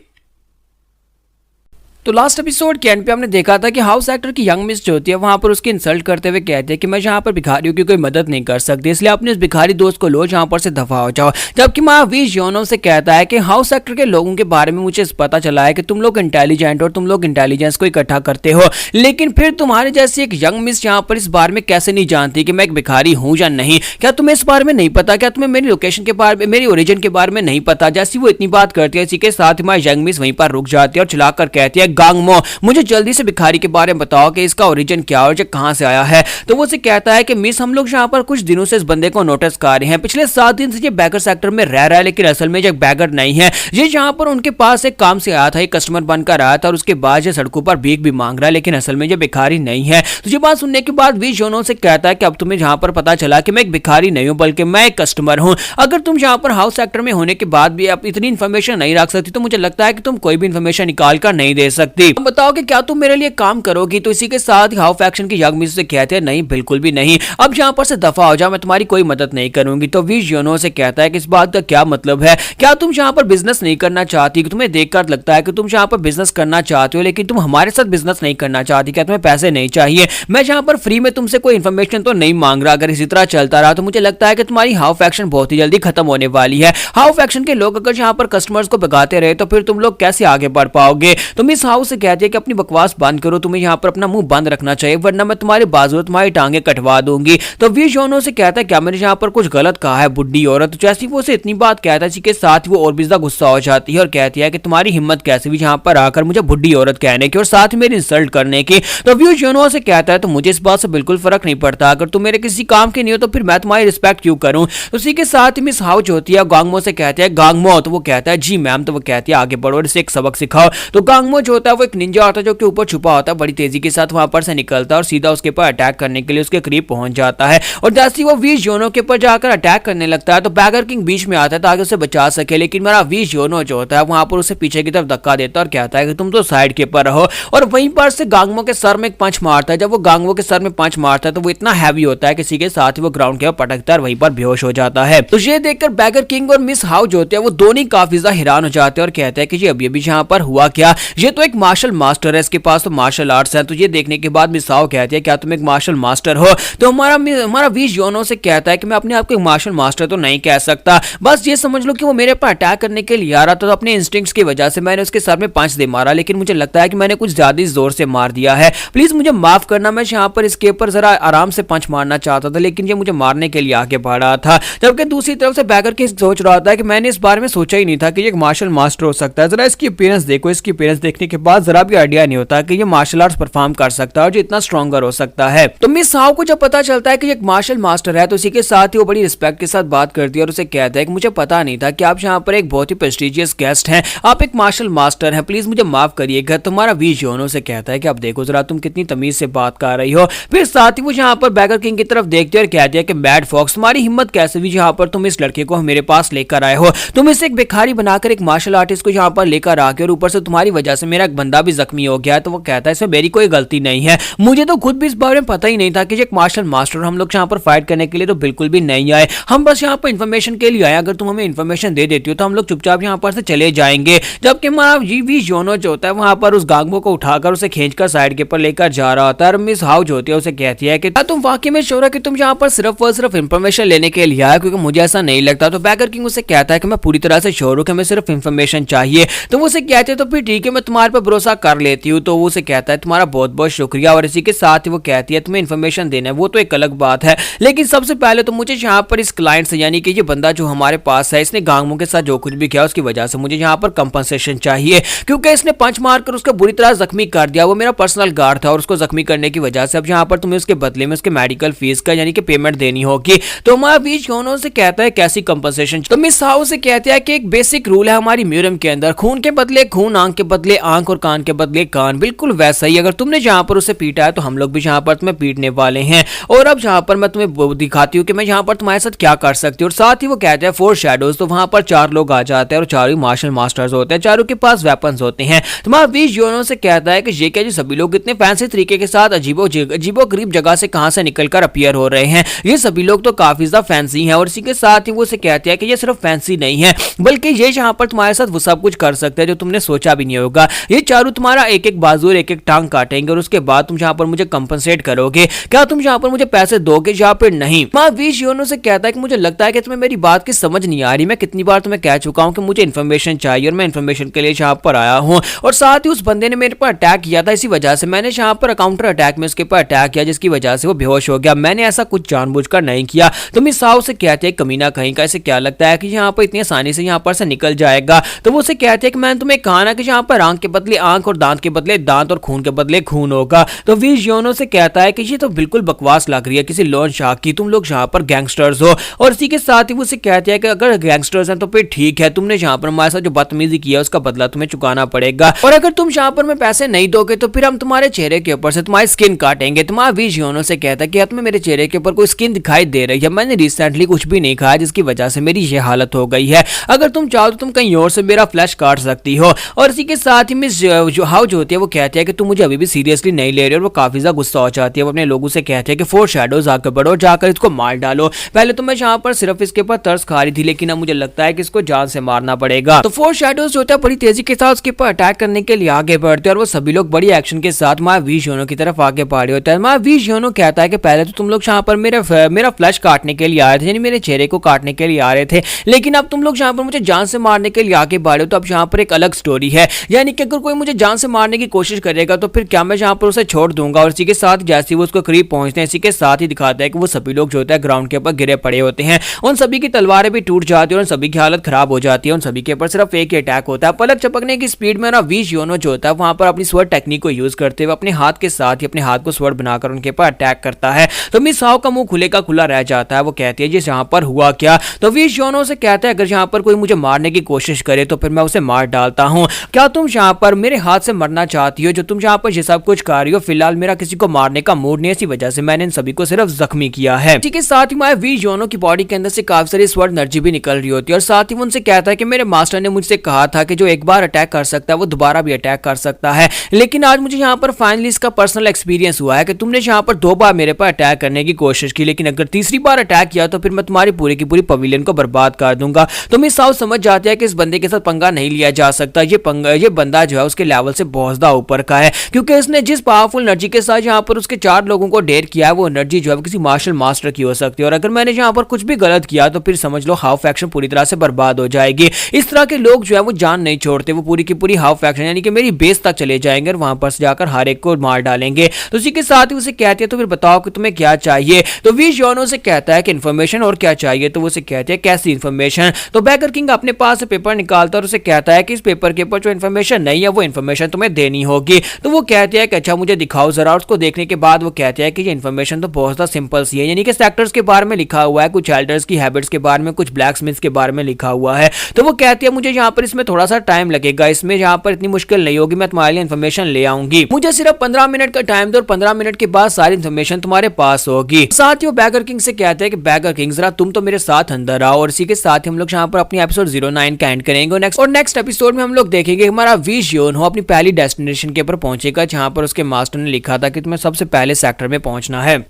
तो लास्ट एपिसोड के एंड पे हमने देखा था कि हाउस एक्टर की यंग मिस जो होती है वहां पर उसकी इंसल्ट करते हुए कहते हैं कि मैं यहाँ पर भिखारियों की कोई मदद नहीं कर सकती, इसलिए अपने उस भिखारी दोस्त को लो जहाँ पर से दफा हो जाओ। जबकि माँ वीज योनो से कहता है कि हाउस एक्टर के लोगों के बारे में मुझे पता चला है कि तुम लोग इंटेलिजेंट और तुम लोग इंटेलिजेंस को इकट्ठा करते हो, लेकिन फिर तुम्हारे जैसी एक यंग मिस यहाँ पर इस बारे में कैसे नहीं जानती कि मैं एक भिखारी हूँ या नहीं? क्या तुम्हें इस बारे में नहीं पता? क्या तुम्हें मेरी लोकेशन के बारे में, मेरी ओरिजिन के बारे में नहीं पता? जैसी वो इतनी बात करती है इसी के साथ हमारी यंग मिस वहीं पर रुक जाती है और चिल्लाकर कहती है गांगमो, मुझे जल्दी से भिखारी के बारे में बताओ कि इसका ओरिजिन क्या और ये कहां से आया है। तो वो उसे कहता है कि मिस हम लोग यहाँ पर कुछ दिनों से इस बंदे को नोटिस कर रहे हैं, पिछले 7 दिन से ये बैगर सेक्टर में रह रहा है लेकिन असल में ये बैगर नहीं है। ये यहाँ पर उनके पास एक काम से आया था, एक कस्टमर बनकर आया था और उसके बाद ये सड़कों पर भीख भी मांग रहा है लेकिन असल में ये भिखारी नहीं है। तो ये बात सुनने के बाद वीज योनो से कहता है कि अब तुम्हें यहाँ पर पता चला कि मैं एक भिखारी नहीं हूँ बल्कि मैं एक कस्टमर हूँ। अगर तुम यहाँ पर हाउस सेक्टर में होने के बाद भी अब इतनी इन्फॉर्मेशन नहीं रख सकती तो मुझे लगता है कि तुम कोई भी इन्फॉर्मेशन निकाल कर नहीं दे सकती। बताओ कि क्या तुम मेरे लिए काम करोगी? तो इसी के साथ हाउ फैक्शन की यंग मिस से कहते हैं नहीं बिल्कुल भी नहीं, अब यहाँ पर से दफा हो जाओ, मैं तुम्हारी कोई मदद नहीं करूंगी। तो वीज योनो से कहता है कि इस बात का क्या मतलब है? क्या तुम यहाँ पर बिजनेस नहीं करना चाहती? तुम्हें देखकर लगता है कि तुम यहाँ पर बिजनेस करना चाहते हो लेकिन तुम हमारे साथ बिजनेस नहीं करना चाहती। क्या तुम्हें पैसे नहीं चाहिए? मैं यहाँ पर फ्री में तुमसे कोई इन्फॉर्मेशन तो नहीं मांग रहा। अगर इसी तरह चलता रहा तो मुझे लगता है कि तुम्हारी हाउ फैक्शन बहुत ही जल्दी खत्म होने वाली है। हाउ फैक्शन के लोग अगर यहाँ पर कस्टमर्स को भगाते रहे तो फिर तुम लोग कैसे आगे बढ़ पाओगे? तो मिस हाउस से कहती है कि अपनी बकवास बंद करो, तुम्हें यहाँ पर अपना मुंह बंद रखना चाहिए वरना मैं तुम्हारे बाजू तुम्हारी टांगे कटवा दूंगी। तो वीज योनो से कहता है क्या मैंने यहाँ पर कुछ गलत कहा है बुड्ढी औरत? तो जैसी वो उसे इतनी बात कहता है इसी के साथ वो और भी ज्यादा गुस्सा हो जाती है और कहती है कि तुम्हारी हिम्मत कैसे भी यहाँ पर आकर मुझे बुड्ढी औरत कहने की और साथ मेरी इंसल्ट करने की। तो वीज योनो से कहता है तो मुझे इस बात से बिल्कुल फर्क नहीं पड़ता, अगर तुम मेरे किसी काम के नहीं हो तो फिर मैं तुम्हारी रिस्पेक्ट क्यों करूं? उसी के साथ मिस हाउ जो होती है गांगमो से कहते हैं गांगमो, तो वो कहता है जी मैम। तो वो कहती है आगे बढ़ो और इसे एक सबक सिखाओ। तो गांगमो जो होता है वो एक निंजा होता है जो कि ऊपर छुपा होता है, बड़ी तेजी के साथ वहां पर से निकलता है और सीधा उसके ऊपर अटैक करने के लिए उसके करीब पहुंच जाता है। और जैसे ही वो वीज योनो के ऊपर जाकर अटैक करने लगता है तो बैगर किंग बीच में आता है ताकि उसे बचा सके, लेकिन मेरा वीज योनो जो होता है वहां पर उसे पीछे की तरफ धक्का देता है और कहता है कि तुम तो साइड के ऊपर रहो। और वहीं पर से गांगमो के सर में एक पंच मारता है। जब वो गांगमो के सर में पंच मारता है तो वो इतना हैवी होता है किसी के साथ ही वो ग्राउंड के ऊपर पटकता है और वहीं पर बेहोश हो जाता है। तो ये देखकर बैगर किंग और मिस हाउ जो होते हैं वो दोनों काफी ज्यादा हैरान हो जाते हैं और कहते हैं कि ये अभी यहाँ पर हुआ क्या, ये तो एक मार्शल मास्टर है, इसके पास तो मार्शल आर्ट्स है। तो ये देखने के बाद मिस हाउ कहती है क्या तुम एक मार्शल मास्टर हो? तो हमारा वीज योनो से कहता है कि मैं अपने आप को एक मार्शल मास्टर तो नहीं कह सकता, बस ये समझ लो कि वो मेरे पर अटैक करने के लिए आ रहा था, तो अपने इंस्टिंक्ट्स की वजह से मैंने उसके सर में पंच दे मारा, लेकिन मुझे लगता है कि मैंने कुछ ज्यादा जोर से मार दिया है, प्लीज मुझे माफ करना। मैं यहाँ पर इसके ऊपर जरा आराम से पंच मारना चाहता था, लेकिन ये मुझे मारने के लिए आगे बढ़ रहा था। जबकि दूसरी तरफ से बैगर किंग सोच रहा था कि मैंने इस बारे में सोचा ही नहीं था कि ये एक मार्शल मास्टर हो सकता है। जरा इसकी अपीयरेंस देखो, इसकी अपीयरेंस देखने के बाद जरा भी आइडिया नहीं होता कि ये मार्शल आर्ट्स परफॉर्म कर सकता है और जो इतना स्ट्रॉन्गर हो सकता है। तो मिस हाउ को जब पता चलता है कि ये एक मार्शल मास्टर है तो इसी के साथ ही वो बड़ी रिस्पेक्ट के साथ बात करती है और उसे कहता है कि मुझे पता नहीं था कि आप यहाँ पर एक बहुत ही प्रेस्टिजियस गेस्ट हैं, आप एक मार्शल मास्टर हैं, प्लीज मुझे माफ करिएगा। तुम्हारा वीज योनो से कहता है कि अब देखो जरा तुम कितनी तमीज से बात कर रही हो। फिर साथ ही वो यहाँ पर बैगर किंग की तरफ देखते और कहती है कि मैड फॉक्स तुम्हारी हिम्मत कैसे हुई यहाँ पर तुम इस लड़के को मेरे पास लेकर आए हो, तुम इसे एक भिखारी बनाकर एक मार्शल आर्टिस्ट को यहाँ पर लेकर आके और ऊपर से तुम्हारी वजह से मेरा एक बंदा भी जख्मी हो गया है। तो वो कहता है इसमें मेरी कोई गलती नहीं है, मुझे तो खुद भी इस बारे में पता ही नहीं था कि एक मार्शल मास्टर, हम लोग यहाँ पर फाइट करने के लिए तो बिल्कुल भी नहीं आए, हम बस यहाँ पर इन्फॉर्मेशन के लिए आए, अगर तुम हमें इन्फॉर्मेशन दे देती हो तो हम लोग चुपचाप यहाँ पर से चले जाएंगे। जबकि हमारा वीज योनो जो होता है वहां पर उस गांगमो को उठाकर उसे खींचकर साइड के ऊपर लेकर जा रहा होता है। मिस हाउ जो होती है उसे कहती है कि तुम वाकई में श्योर है कि तुम यहाँ पर सिर्फ और सिर्फ इन्फॉर्मेशन लेने के लिए आए, क्योंकि मुझे ऐसा नहीं लगता। तो बैगर किंग उसे कहता है कि मैं पूरी तरह से श्योर हूँ कि हमें सिर्फ इन्फॉर्मेशन चाहिए। तो वो उसे कहते हैं तो फिर ठीक है, मैं तुम्हारे पर भरोसा कर लेती हूँ। तो वो उसे कहता है तुम्हारा बहुत बहुत शुक्रिया। और इसी के साथ ही वो कहती है तुम्हें इन्फॉर्मेशन देना है वो तो एक अलग बात है, लेकिन सबसे पहले तो मुझे यहाँ पर इस क्लाइंट से, यानी कि ये बंदा जो हमारे पास है, इसने गांगमो के साथ जो कुछ भी किया उसकी वजह से मुझे यहाँ पर कंपनसेशन चाहिए, क्योंकि इसने पंच मारकर उसको बुरी तरह जख्मी कर दिया। वो मेरा पर्सनल गार्ड था और उसको जख्मी करने की वजह से अब यहाँ पर तुम्हें उसके बदले में उसके मेडिकल फीस का यानी कि पेमेंट देनी होगी। तो हमारा वीज योनो से कहता है कैसी कंपनसेशन? तो मिस हाउ से कहते हैं कि एक बेसिक रूल है हमारी म्यूजियम के अंदर, खून के बदले खून, आंख के बदले आंख और कान के बदले कान, बिल्कुल वैसा ही अगर तुमने जहां पर उसे पीटा है तो हम लोग भी जहां पर तुम्हें पीटने वाले हैं। और अब जहां पर मैं तुम्हें दिखाती हूँ कि मैं यहाँ पर तुम्हारे साथ क्या कर सकती हूँ। और साथ ही वो कहते हैं 4 शैडोज, तो वहां पर 4 लोग आ जाते हैं और चारों मार्शल मास्टर्स होते हैं, चारों के पास वेपन्स होते हैं। तुम्हारा वीज योनो से कहता है कि ये क्या, सभी लोग इतने फैंसी तरीके के साथ अजीबो गरीब जगह से कहां से निकलकर अपीयर हो रहे हैं, ये सभी लोग तो काफी ज्यादा फैंसी हैं। और इसी के साथ ही वो उसे कहते हैं कि ये सिर्फ फैंसी नहीं है, बल्कि ये यहाँ पर तुम्हारे साथ वो सब कुछ कर सकते हैं जो तुमने सोचा भी नहीं होगा। ये चारों तुम्हारा एक एक बाजू और एक एक टांग काटेंगे और उसके बाद तुम यहाँ पर मुझे कंपनसेट करोगे। क्या तुम यहाँ पर मुझे पैसे दोगे या फिर नहीं? माँ वीज योनो से कहता है कि मुझे लगता है कि तुम्हें मेरी बात की समझ नहीं आ रही, मैं कितनी बार तुम्हें कह चुका हूँ कि मुझे इन्फॉर्मेशन चाहिए और मैं इन्फॉर्मेशन के लिए यहाँ पर आया हूँ। और साथ ही उस बंदे ने मेरे पर अटैक किया था, इसी वजह से मैंने यहाँ पर काउंटर अटैक में उसके पर अटैक किया, जिसकी वजह से वो बेहोश हो गया। मैंने ऐसा कुछ जानबूझकर नहीं किया। तो मिस हाउ से कहते हैं कमीना कहीं का, इसे क्या लगता है कि यहाँ पर इतनी आसानी से यहाँ पर से निकल जाएगा? तो वो उसे कहते हैं कि मैंने तुम्हें कहा ना कि यहाँ पर आंख के बदले आंख और दांत के बदले दांत और खून के बदले खून होगा। तो वीज योनो से कहता है कि ये तो बिल्कुल बकवास लग रही है किसी लोन शार्क की, तुम लोग यहाँ पर गैंगस्टर्स हो। और इसी के साथ ही वो उसे कहते हैं कि अगर गैंगस्टर्स हैं तो फिर ठीक है, तुमने यहाँ पर हमारे साथ जो बदतमीजी किया उसका बदला तुम्हें चुकाना पड़ेगा, और अगर तुम यहाँ पर में पैसे नहीं दोगे तो फिर हम तुम्हारे चेहरे के ऊपर से तुम्हारी स्किन काटेंगे। तुम्हारा वीज योनो से कहता है कि तुम्हें मेरे चेहरे के ऊपर कोई स्किन दिखाई दे रही है? मैंने रिसेंटली कुछ भी नहीं खाया जिसकी वजह से मेरी ये हालत हो गई है, अगर तुम चाहो तो तुम कहीं और से मेरा फ्लैश काट सकती हो। और इसी के साथ ही मिस हाउ जो होती है वो कहती है कि तुम मुझे अभी भी सीरियसली नहीं ले रहे, और वो काफी ज्यादा गुस्सा हो जाती है। वो अपने लोगों से कहते हैं कि 4 शैडोज आकर बढ़ो, जाकर इसको मार डालो। पहले तो मैं यहाँ पर सिर्फ इसके ऊपर तरस खा रही थी, लेकिन अब मुझे लगता है कि इसको जान से मारना पड़ेगा। तो 4 शैडोज जो होता है बड़ी तेजी के साथ उसके ऊपर अटैक करने के लिए आगे बढ़ते हैं और वो सभी लोग बड़ी एक्शन के साथ माँ वीज योनो की तरफ आगे बढ़ रहे होते हैं। माँ वीज योनो कहता है कि पहले तो तुम लोग यहाँ पर मेरा फ्लैश काटने के लिए आ रहे थे, यानी मेरे चेहरे को काटने के लिए आ रहे थे, लेकिन अब तुम लोग यहाँ पर मुझे जान से मारने के लिए आगे बढ़े हो। तो अब यहाँ पर एक अलग स्टोरी है, यानी कि अगर कोई मुझे जान से मारने की कोशिश करेगा तो फिर क्या मैं यहाँ पर उसे छोड़ दूंगा? और इसी के साथ जैसे वो उसको करीब पहुंचते हैं, इसी के साथ ही दिखाता है कि वो सभी लोग जो होता है ग्राउंड के ऊपर गिरे पड़े होते हैं, उन सभी की तलवारें भी टूट जाती है और उन सभी की हालत खराब हो जाती है। उन सभी के ऊपर सिर्फ एक ही अटैक होता है, पलक चपकने की स्पीड में ना वीज योनो जो होता है वहां पर अपनी स्वर्ड टेक्निक को यूज करते हुए अपने हाथ के साथ ही अपने हाथ को स्वर्ड बनाकर उनके ऊपर अटैक करता है। तो मिस हाउ का मुंह खुले का खुला रह जाता है। वो कहती है जी यहाँ पर हुआ क्या? तो वीज योनो से कहता है अगर यहाँ पर कोई मुझे मारने की कोशिश करे तो फिर मैं उसे मार डालता हूँ। क्या तुम यहाँ पर और मेरे हाथ से मरना चाहती हो, जो तुम यहाँ पर ये सब कुछ कर रही हो। फिलहाल मेरा किसी को मारने का मूड नहीं है, इसी वजह से मैंने इन सभी को सिर्फ जख्मी किया है। ठीक है, साथ ही हमारे वी योनो की बॉडी के अंदर से काफी सारी स्वर्ण एनर्जी भी निकल रही होती है और साथ ही वो उनसे कहता है कि मेरे मास्टर ने मुझसे कहा था कि जो एक बार अटैक कर सकता है वो दोबारा भी अटैक कर सकता है, लेकिन आज मुझे यहाँ पर फाइनली इसका पर्सनल एक्सपीरियंस हुआ है कि तुमने यहाँ पर 2 बार मेरे पर अटैक करने की कोशिश की, लेकिन अगर तीसरी बार अटैक किया तो फिर मैं तुम्हारी पूरी की पूरी पवेलियन को बर्बाद कर दूंगा। तो मैं साफ समझ जाते हैं कि इस बंदे के साथ पंगा नहीं लिया जा सकता। ये बंदा जो है उसके लेवल से बहुत ज्यादा ऊपर का है, क्योंकि इसने जिस पावरफुल एनर्जी के साथ यहाँ पर उसके 4 लोगों को ढेर किया है, वो एनर्जी जो है किसी मार्शल मास्टर की हो सकती है। और अगर मैंने यहाँ पर कुछ भी गलत किया तो फिर समझ लो हाउ फैक्शन पूरी तरह से बर्बाद हो जाएगी। इस तरह के लोग जो है वो जान नहीं छोड़ते, वो पूरी की पूरी हाउ फैक्शन यानी कि मेरी बेस तक चले जाएंगे और वहां पर से जाकर हर एक को मार डालेंगे। तो उसी के साथ ही उसे कहती है तो फिर बताओ कि तुम्हें क्या चाहिए। तो वी योनो से कहता है कि इन्फॉर्मेशन, और क्या चाहिए। तो वो उसे कहते हैं कैसी इन्फॉर्मेशन। तो बैगर किंग अपने पास से पेपर निकालता है और उसे कहता है कि इस पेपर के ऊपर जो इन्फॉर्मेशन नहीं है वो इन्फॉर्मेशन तुम्हें देनी होगी। तो वो कहते हैं कि अच्छा मुझे दिखाओ जरा। उसको देखने के बाद वो कहते हैं कि ये इन्फॉर्मेशन तो बहुत ज्यादा सिंपल सी है, यानी कि सेक्टर्स के बारे में लिखा हुआ है, कुछ एल्डर्स की हैबिट्स के बारे में, कुछ ब्लैक स्मिथ्स के बारे में लिखा हुआ है। तो वो कहती है मुझे यहाँ पर इसमें थोड़ा सा टाइम लगेगा, इसमें यहाँ पर इतनी मुश्किल नहीं होगी, मैं तुम्हारे लिए इन्फॉर्मेशन ले आऊंगी, मुझे सिर्फ 15 मिनट का टाइम दो और 15 मिनट के बाद सारी इन्फॉर्मेशन तुम्हारे पास होगी। साथ ही वो बैगर किंग से कहते हैं कि बैगर किंग जरा तुम तो मेरे साथ अंदर आओ। और इसी के साथ हम लोग यहाँ पर अपनी एपिसोड 09 का एंड करेंगे और नेक्स्ट एपिसोड में हम लोग देखेंगे हमारा वी योनो अपनी पहली डेस्टिनेशन के ऊपर पहुंचेगा, जहां पर उसके मास्टर ने लिखा था कि तुम्हें सबसे पहले सेक्टर में पहुंचना है।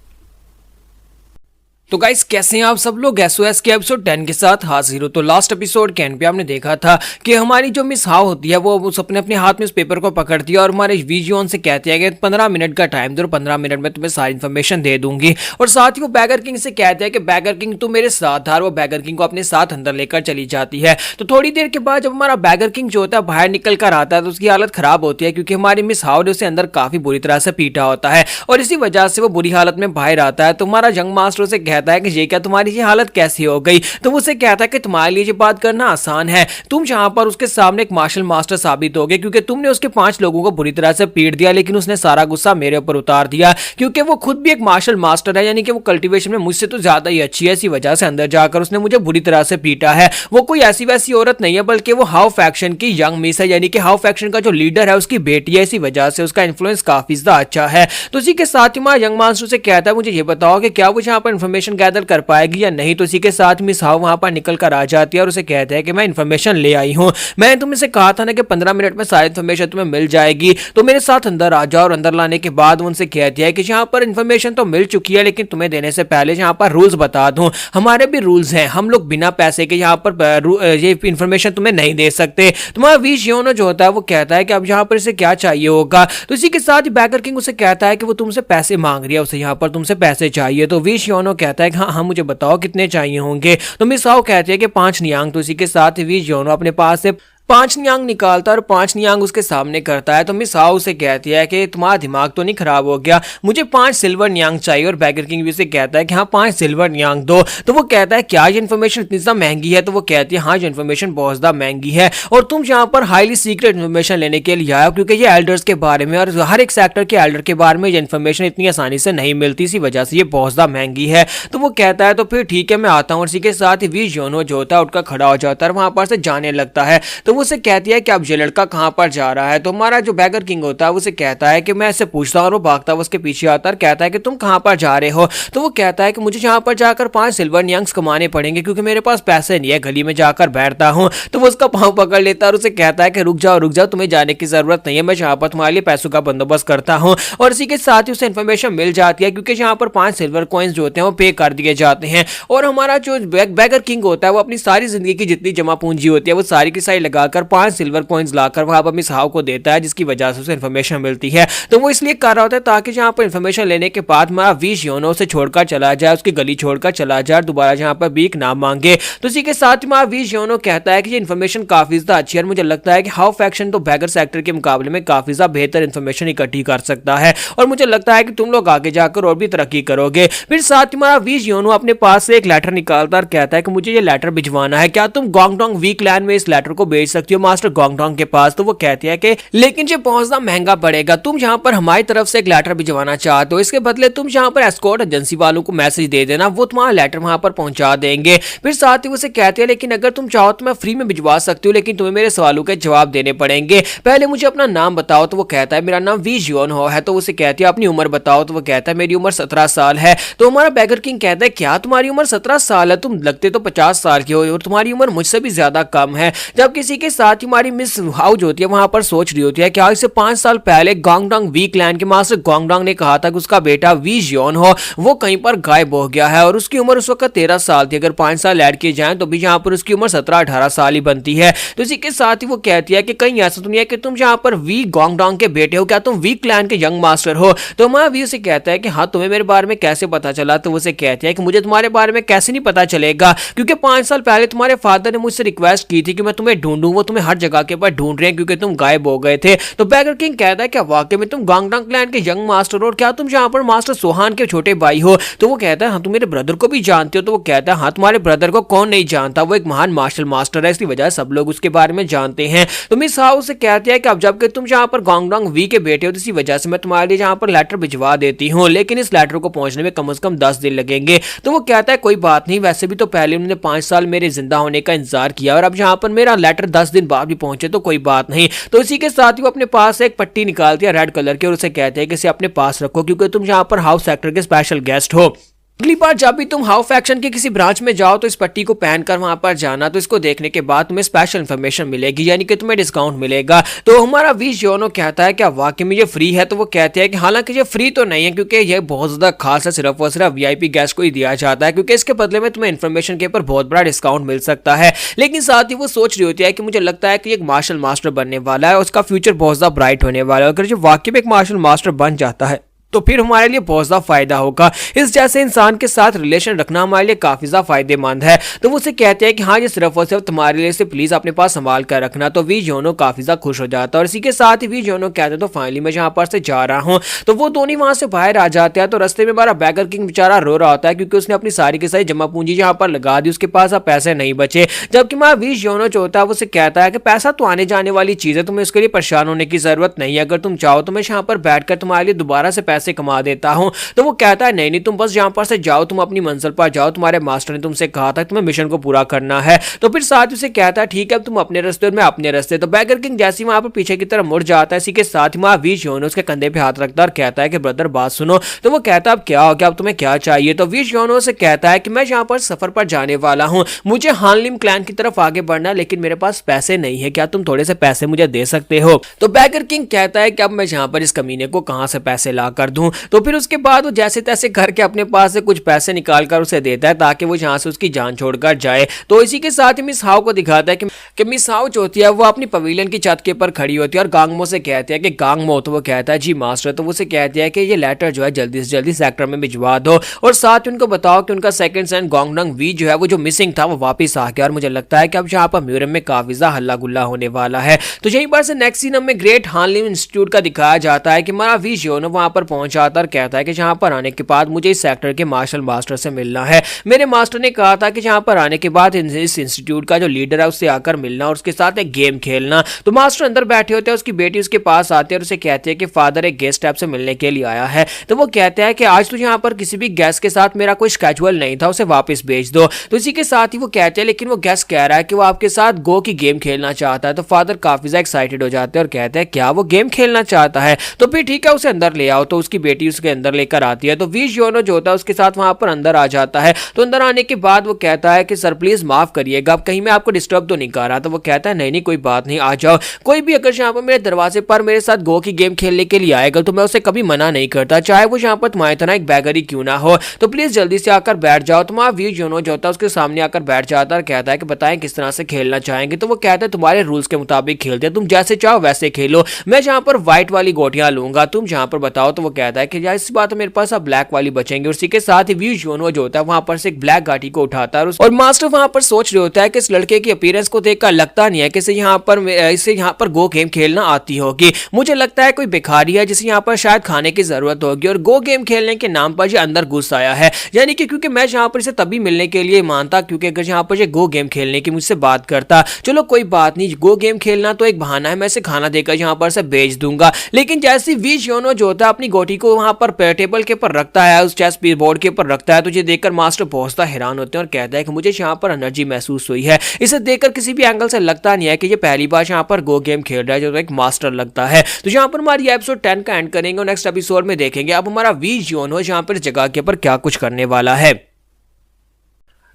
तो गाइस कैसे हैं आप सब लोग, एसओएस के एपिसोड 10 के साथ हाजिर हो। तो लास्ट एपिसोड के एंड पे आपने देखा था कि हमारी जो मिस हाउ होती है वो उस अपने हाथ में उस पेपर को पकड़ती है और हमारे विजियोन से कहती है कि 15 मिनट का टाइम दो और 15 मिनट में तुम्हें सारी इन्फॉर्मेशन दे दूंगी। और साथ ही वो बैगर किंग से कहते हैं कि बैगर किंग तू मेरे साथ था, और वो बैगर किंग को अपने साथ अंदर लेकर चली जाती है। तो थोड़ी देर के बाद जब हमारा बैगर किंग जो होता है बाहर निकल कर आता है तो उसकी हालत खराब होती है, क्योंकि हमारी मिस हाउ ने उसे अंदर काफी बुरी तरह से पीटा होता है और इसी वजह से वो बुरी हालत में बाहर आता है। तो हमारा जंग मास्टर से कहता है कि ये क्या तुम्हारी ये हालत कैसी हो गई। तो वो उसे कहता है कि तुम्हारे लिए ये बात करना आसान है, तुम जहां पर उसके सामने एक मार्शल मास्टर साबित हो गए, क्योंकि तुमने उसके 5 लोगों को बुरी तरह से पीट दिया, लेकिन उसने सारा गुस्सा मेरे ऊपर उतार दिया, क्योंकि वो खुद भी एक मार्शल मास्टर है, यानी कि वो कल्टीवेशन में मुझसे तो ज्यादा ही अच्छी है। इसी वजह से अंदर जाकर उसने मुझे बुरी तरह से पीटा है। वो कोई ऐसी वैसी औरत नहीं है, बल्कि वो हाउ फैक्शन की यंग मिस है, यानी कि हाउ फैक्शन का जो लीडर है उसकी बेटी है। इसी वजह से उसका इन्फ्लुएंस काफी ज्यादा अच्छा है। तो इसी के साथ ही हमारा यंग मास्टर से कहता है मुझे ये बताओ कि क्या वो यहाँ पर इन्फॉर्मेशन गैदर कर पाएगी या नहीं। तो इसी के साथ मिस हाउ वहां पर निकल कर आ जाती है और उसे कहते हैं कि मैं इन्फॉर्मेशन ले आई हूं, मैंने तुमसे कहा था ना कि 15 मिनट में सारी इन्फॉर्मेशन तुम्हें मिल जाएगी, तो मेरे साथ अंदर आ जाओ। और अंदर लाने के बाद उनसे कहती है कि यहाँ पर इन्फॉर्मेशन तो मिल चुकी है, लेकिन तुम्हें देने से पहले यहाँ पर रूल्स बता दूं, हमारे भी रूल्स हैं, हम लोग बिना पैसे के यहाँ पर ये इन्फॉर्मेशन तुम्हें नहीं दे सकते। तुम्हारा वी योनो जो होता है वो कहता है कि अब यहाँ पर इसे क्या चाहिए होगा। तो इसी के साथ ही बैगर किंग उसे कहता है कि वो तुमसे पैसे मांग रही है, उसे यहाँ पर तुमसे पैसे चाहिए। तो वी योनो कहता है कि हाँ मुझे बताओ कितने चाहिए होंगे। तो मिस हाउ कहती है कि 5 नियांग। तो इसी के साथ वी योनो अपने पास से 5 नियांग निकालता है और 5 नियांग उसके सामने करता है। तो मिस हाउ से कहती है कि तुम्हारा दिमाग तो नहीं खराब हो गया, मुझे 5 सिल्वर नियांग चाहिए। और बैगर किंग भी से कहता है कि हाँ 5 सिल्वर नियांग दो। तो वो कहता है क्या ये इन्फॉर्मेशन इतनी ज्यादा महंगी है। तो वो कहती है हाँ ये इन्फॉर्मेशन बहुत ज्यादा महंगी है और तुम यहाँ पर हाईली सीक्रेट इन्फॉर्मेशन लेने के लिए आए हो, क्योंकि ये एल्डर्स के बारे में और हर एक सेक्टर के एल्डर के बारे में ये इन्फॉर्मेशन इतनी आसानी से नहीं मिलती, इसी वजह से ये बहुत ज्यादा महंगी है। तो वो कहता है तो फिर ठीक है मैं आता हूँ। इसी के साथ ही वी योनो जो होता है उठकर खड़ा हो जाता है, वहां पर से जाने लगता है। तो वो उसे कहती है कि अब ये लड़का कहां पर जा रहा है। तो हमारा जो बैगर किंग होता है उसे कहता है कि मैं इससे पूछता हूं और वो भागता है उसके पीछे आता है, कहता है कि तुम कहां पर जा रहे हो। तो वो कहता है कि मुझे यहां पर जाकर 5 सिल्वर नियांग्स कमाने पड़ेंगे, क्योंकि मेरे पास पैसे नहीं है, गली में जाकर बैठता हूं। तो वो उसका पांव पकड़ लेता है और उसे कहता है कि रुक जाओ तुम्हें जाने की जरूरत नहीं है, मैं यहाँ पर तुम्हारे लिए पैसों का बंदोबस्त करता हूँ। और इसी के साथ ही उसे इन्फॉर्मेशन मिल जाती है, क्योंकि यहाँ पर 5 सिल्वर कॉइन्स जो होते हैं वो पे कर दिए जाते हैं। और हमारा जो बैगर किंग होता है वो अपनी सारी जिंदगी की जितनी जमा पूंजी होती है वो सारी की सारी लगाकर 5 सिल्वर कॉइन्स लाकर वहां पर मिस हाउ को देता है, जिसकी वजह से उसे इन्फॉर्मेशन मिलती है। तो वो इसलिए कर रहा होता है ताकि यहाँ पर इन्फॉर्मेशन लेने के बाद हमारा वी योनो से छोड़कर चला जाए, उसकी गली छोड़कर चला जाए, दोबारा यहाँ पर भीख ना मांगे। तो इसी के साथ हमारा वी योनो कहता है कि ये इन्फॉर्मेशन काफी ज्यादा अच्छी है और मुझे लगता है कि हाउ फैक्शन तो बैगर सेक्टर के मुकाबले में काफी ज्यादा बेहतर इन्फॉर्मेशन इकट्ठी कर सकता है और मुझे लगता है कि तुम लोग आगे जाकर और भी तरक्की करोगे। फिर साथ हमारा वी योनो अपने पास से एक लेटर निकालता और कहता है कि मुझे ये लेटर भिजवाना है, क्या तुम गोंगडोंग वी क्लैन में इस लेटर को भेज सकती हो मास्टर गोंगडोंग के पास। तो वो कहती है कि लेकिन ये पहुंचना महंगा पड़ेगा, तुम जहाँ पर हमारी तरफ से एक लेटर भिजवाना चाहते हो, इसके बदले तुम जहाँ पर एस्कॉर्ट एजेंसी वालों को मैसेज दे देना, वो तुम्हारा लेटर वहां पर पहुंचा देंगे। फिर साथ ही उसे कहते हैं लेकिन अगर तुम चाहो तो मैं फ्री में भिजवा सकती हूँ, लेकिन तुम्हें मेरे सवालों के जवाब देने पड़ेंगे, पहले मुझे अपना नाम बताओ। तो वो कहता है मेरा नाम वी जियोन हो है। तो उसे कहती है अपनी उम्र बताओ। तो वो कहता है मेरी उम्र 17 साल है। तो हमारा बैगर किंग कहता है क्या तुम्हारी उम्र 17 साल है, तुम लगते तो 50 साल की हो और तुम्हारी उम्र मुझसे भी ज्यादा कम है। जब किसी के साथ ही हमारी मिस हाउ जो होती है वहां पर सोच रही होती है कि आज से 5 साल पहले गोंगडोंग वी क्लैन के मास्टर गोंगडोंग ने कहा था कि उसका बेटा वी जियोन हो वो कहीं पर गायब हो गया है और उसकी उम्र उस वक्त 13 साल थी। अगर 5 साल ऐड किए जाएं तो भी यहाँ पर उसकी उम्र 17-18 साल ही बनती है। तो इसी के साथ ही वो कहती है कि कहीं ऐसा तो नहीं है कि तुम यहाँ पर वी गोंगडोंग के बेटे हो, क्या तुम वी क्लैन के यंग मास्टर हो। तो हमारा वी उसे कहता है कि हाँ तुम्हें मेरे बारे में कैसे पता चला। तो उसे कहती है कि मुझे तुम्हारे बारे में कैसे नहीं पता चलेगा, क्योंकि 5 साल पहले तुम्हारे फादर ने मुझसे रिक्वेस्ट की थी कि मैं तुम्हें ढूंढूं, वो तुम्हें हर जगह के ऊपर ढूंढ रहे हैं क्योंकि तुम गायब हो गए थे। तो बैगर किंग कहता है क्या वाकई में तुम गोंगडोंग क्लैन के यंग मास्टर हो और क्या तुम यहाँ पर मास्टर सोहान के छोटे भाई हो। तो वो कहता है हाँ तुम मेरे ब्रदर को भी जानते हो। तो वो कहता है हाँ तुम्हारे ब्रदर को कौन नहीं जानता, वो एक महान मार्शल मास्टर है, इसकी वजह से सब लोग उसके बारे में जानते हैं। तो मिस हाउ से कहती है कि अब जबकि तुम यहाँ पर गोंगडोंग वी के बेटे हो तो इसी वजह से मैं तुम्हारे लिए यहाँ पर लेटर भिजवा देती हूँ, लेकिन इस लेटर को पहुंचने में कम से कम 10 दिन लगेंगे। तो वो कहता है कोई बात नहीं, वैसे भी तो पहले उन्होंने 5 साल मेरे जिंदा होने का इंतजार किया और अब यहाँ पर मेरा लेटर 10 दिन बाद भी पहुंचे तो कोई बात नहीं। तो इसी के साथ ही वो अपने पास से एक पट्टी निकालती है रेड कलर की और उसे कहते हैं कि इसे अपने पास रखो क्योंकि तुम यहाँ पर हाउस सेक्टर के स्पेशल गेस्ट हो। अगली बार जब भी तुम हाउ फैक्शन के किसी ब्रांच में जाओ तो इस पट्टी को पहनकर वहां पर जाना। तो इसको देखने के बाद तुम्हें स्पेशल इन्फॉर्मेशन मिलेगी, यानी कि तुम्हें डिस्काउंट मिलेगा। तो हमारा वी जियोनो कहता है क्या वाकई में ये फ्री है। तो वो कहते हैं कि हालांकि ये फ्री तो नहीं है क्योंकि ये बहुत ज्यादा खास है, सिर्फ और सिर्फ वीआईपी गेस्ट को ही दिया जाता है, क्योंकि इसके बदले में तुम्हें इन्फॉर्मेशन के ऊपर बहुत बड़ा डिस्काउंट मिल सकता है। लेकिन साथ ही वो सोच रही होती है कि मुझे लगता है कि एक मार्शल मास्टर बनने वाला है, उसका फ्यूचर बहुत ज्यादा ब्राइट होने वाला है। अगर जो वाकई में एक मार्शल मास्टर बन जाता है तो फिर हमारे लिए बहुत ज़्यादा फायदा होगा, इस जैसे इंसान के साथ रिलेशन रखना हमारे लिए काफ़ी ज़्यादा फायदेमंद है। तो वो उसे कहते हैं कि हाँ ये सिर्फ और सिर्फ तुम्हारे लिए से प्लीज़ अपने पास संभाल कर रखना। तो वी जियोनो काफ़ी ज़्यादा खुश हो जाता है और इसी के साथ ही वी जियोनो कहते हैं तो फाइनली मैं जहाँ पर से जा रहा हूँ। तो वो दोनों वहाँ से बाहर आ जाते हैं। तो रास्ते में हमारा बैगर किंग बेचारा रो रहा होता है क्योंकि उसने अपनी सारी की सारी जमा पूंजी जहाँ पर लगा दी, उसके पास अब पैसे नहीं बचे। जबकि हमारा वी जियोनो जो होता है वो उसे कहता है कि पैसा तो आने जाने वाली चीज़ है, तुम्हें उसके लिए परेशान होने की जरूरत नहीं है, अगर तुम चाहो तो मैं यहाँ पर बैठकर तुम्हारे लिए दोबारा से पैसे कमा देता हूँ। तो वो कहता है नहीं नहीं तुम बस यहाँ पर से जाओ, तुम अपनी मंजिल पर जाओ, तुम्हारे मास्टर ने तुमसे कहा था तुम्हें मिशन को पूरा करना है। तो फिर साथ उसे कहता है ठीक है अब तुम अपने रास्ते और मैं अपने रास्ते। तो बैगर किंग जैसे ही वहां पर पीछे की तरफ मुड़ जाता है, इसी के साथ ही वहां वी जियोनो उसके कंधे पे हाथ रखता है और कहता है कि ब्रदर बात सुनो। तो वो कहता है अब क्या हो गया, अब तुम्हें क्या चाहिए। तो वी जियोनो से कहता है कि मैं यहाँ पर सफर पर जाने वाला हूँ, मुझे हानलिम क्लैन की तरफ आगे बढ़ना, लेकिन मेरे पास पैसे नहीं है, क्या तुम थोड़े से पैसे मुझे दे सकते हो। तो बैगर किंग कहता है कि अब मैं यहाँ पर इस कमीने को कहां से पैसे ला कर दूं। तो फिर उसके बाद वो जैसे तैसे करके अपने पास से कुछ पैसे निकाल कर उसे देता है ताकि वो यहाँ से उसकी जान छोड़कर जाए। तो इसी के साथ ही मिस हाउ को दिखाता है कि मिस हाउ जो होती है वो अपनी पवेलियन की छत के ऊपर खड़ी होती है और गांगमो से कहती है कि गांगमो। तो वो कहता है जी मास्टर। तो वो उसे कहती है कि ये लेटर जो है जल्दी से जल्दी सेक्टर में भिजवा दो और साथ ही उनको बताओ कि उनका सेकंड सन गोंगडोंग वी जो है वो जो मिसिंग था वो वापस आ गया। और मुझे लगता है कि अब यहाँ पर म्यूजियम में काफी ज्यादा हल्ला गुल्ला होने वाला है। तो यहीं पर से नेक्स्ट सीन में ग्रेट हानलिम इंस्टीट्यूट का दिखाया जाता है कि हमारा वी जियोनो वहां पर पहुंच जाता है और कहता है कि यहाँ पर आने के बाद मुझे इस सेक्टर के मार्शल मास्टर से मिलना है। मेरे मास्टर ने कहा था कि यहाँ पर आने के बाद इस इंस्टीट्यूट का जो लीडर है उससे आकर मिलना और उसके साथ एक गेम खेलना। तो मास्टर अंदर बैठे होते हैं, उसकी बेटी उसके पास आती है और उसे कहती है कि फादर एक गेस्ट आपसे मिलने के लिए आया है। तो वो कहता है कि आज तो यहाँ पर किसी भी गेस्ट के साथ मेरा कोई स्केड्यूल नहीं था, उसे वापस भेज दो। तो इसी के साथ ही वो कहते हैं लेकिन वो गेस्ट कह रहा है कि वो आपके साथ गो की गेम खेलना चाहता है। तो फादर काफी ज्यादा एक्साइटेड हो जाते हैं और कहते हैं क्या वो गेम खेलना चाहता है। तो फिर ठीक है उसे अंदर ले आओ। तो उसकी बेटी उसके अंदर लेकर आती है। तो वी जियोनो जो होता है उसके साथ वहां पर अंदर आ जाता है। तो अंदर आने के बाद वो कहता है कि सर प्लीज माफ करिएगा, कहीं मैं आपको डिस्टर्ब तो नहीं कर रहा। तो वो कहता है नहीं नहीं कोई बात नहीं, आ जाओ। कोई भी अगर यहाँ पर मेरे दरवाजे पर मेरे साथ गो की गेम खेलने के लिए आएगा तो मैं उसे कभी मना नहीं करता, चाहे वो यहाँ पर तुम्हारी तरह एक बैगर ही क्यों ना हो। तो प्लीज जल्दी से आकर बैठ जाओ। तुम्हारा वी जियोनो जो होता है उसके सामने आकर बैठ जाता है और कहता है कि बताएं किस तरह से खेलना चाहेंगे। तो वो कहता है तुम्हारे रूल्स के मुताबिक खेलते हैं, तुम जैसे चाहो वैसे खेलो, मैं जहाँ पर व्हाइट वाली गोटियां लूंगा, तुम जहाँ पर बताओ। तो वो कहता है कि यार इस बात मेरे पास अब ब्लैक वाली बचेंगे। उसी के साथ ही वी जियोनो जो होता है वहां पर से एक ब्लैक गाड़ी को उठाता है और मास्टर वहां पर सोच रहे होता है कि इस लड़के की अपीयरेंस को देख का लगता नहीं है कि इसे यहाँ पर गो गेम खेलना आती होगी। मुझे लगता है कोई भिखारी है जिसे यहाँ पर शायद खाने की जरूरत होगी और गो गेम खेलने के नाम पर ये अंदर घुस आया है। यानी कि क्योंकि मैं यहाँ पर इसे तभी मिलने के लिए मानता क्योंकि अगर यहाँ पर ये गो गेम खेलने की मुझसे बात करता, चलो कोई बात नहीं, गो गेम खेलना तो एक बहाना है, मैं इसे खाना देकर यहाँ पर से बेच दूंगा। लेकिन जैसे वी जियोनो जो होता है अपनी गोटी को वहां पर टेबल के ऊपर रखता है, उस चेस बोर्ड के ऊपर रखता है, तो ये देखकर मास्टर बहुत हैरान होते हैं और कहता है कि मुझे यहाँ पर एनर्जी महसूस हुई है। इसे देखकर किसी भी एंगल से लगता नहीं है कि ये पहली बार यहाँ पर गो गेम खेल रहा है, जो एक मास्टर लगता है। तो यहाँ पर हमारी एपिसोड 10 का एंड करेंगे और नेक्स्ट एपिसोड में देखेंगे अब हमारा वी जियोनो यहाँ पर जगह के ऊपर क्या कुछ करने वाला है।